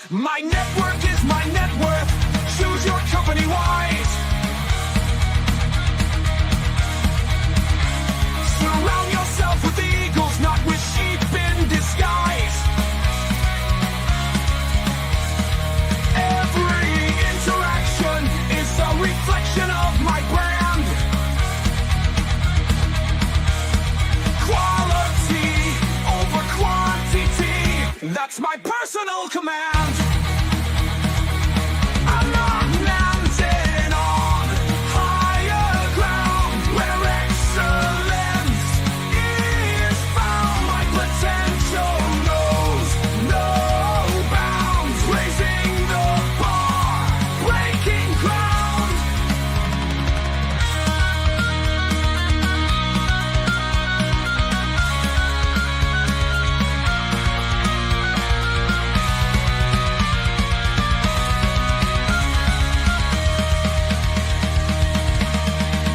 My network is my net worth. Choose your company wise. Surround yourself with eagles, not with sheep in disguise. Every interaction is a reflection of my brand. Quality over quantity, that's my personal command. I'm not landing on higher ground where excellence is found. My potential knows no bounds, raising the bar, breaking ground.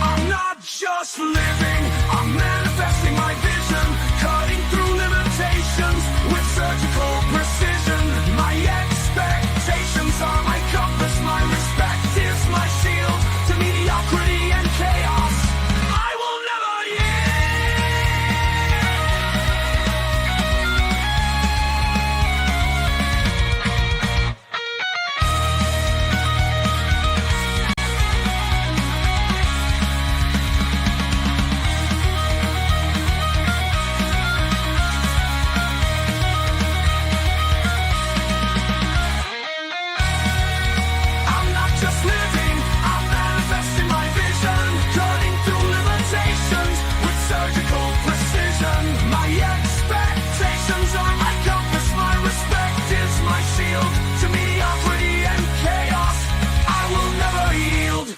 I'm not just living, I'm manifesting my vision, cutting through limitations with surgical precision. My expectations are my compass, my respect is my shield to mediocrity and chaos. I will never I'm not just living, I'm manifesting my vision, cutting through limitations with surgical precision. My expectations are my compass, my respect is my shield to mediocrity and chaos. I will never yield.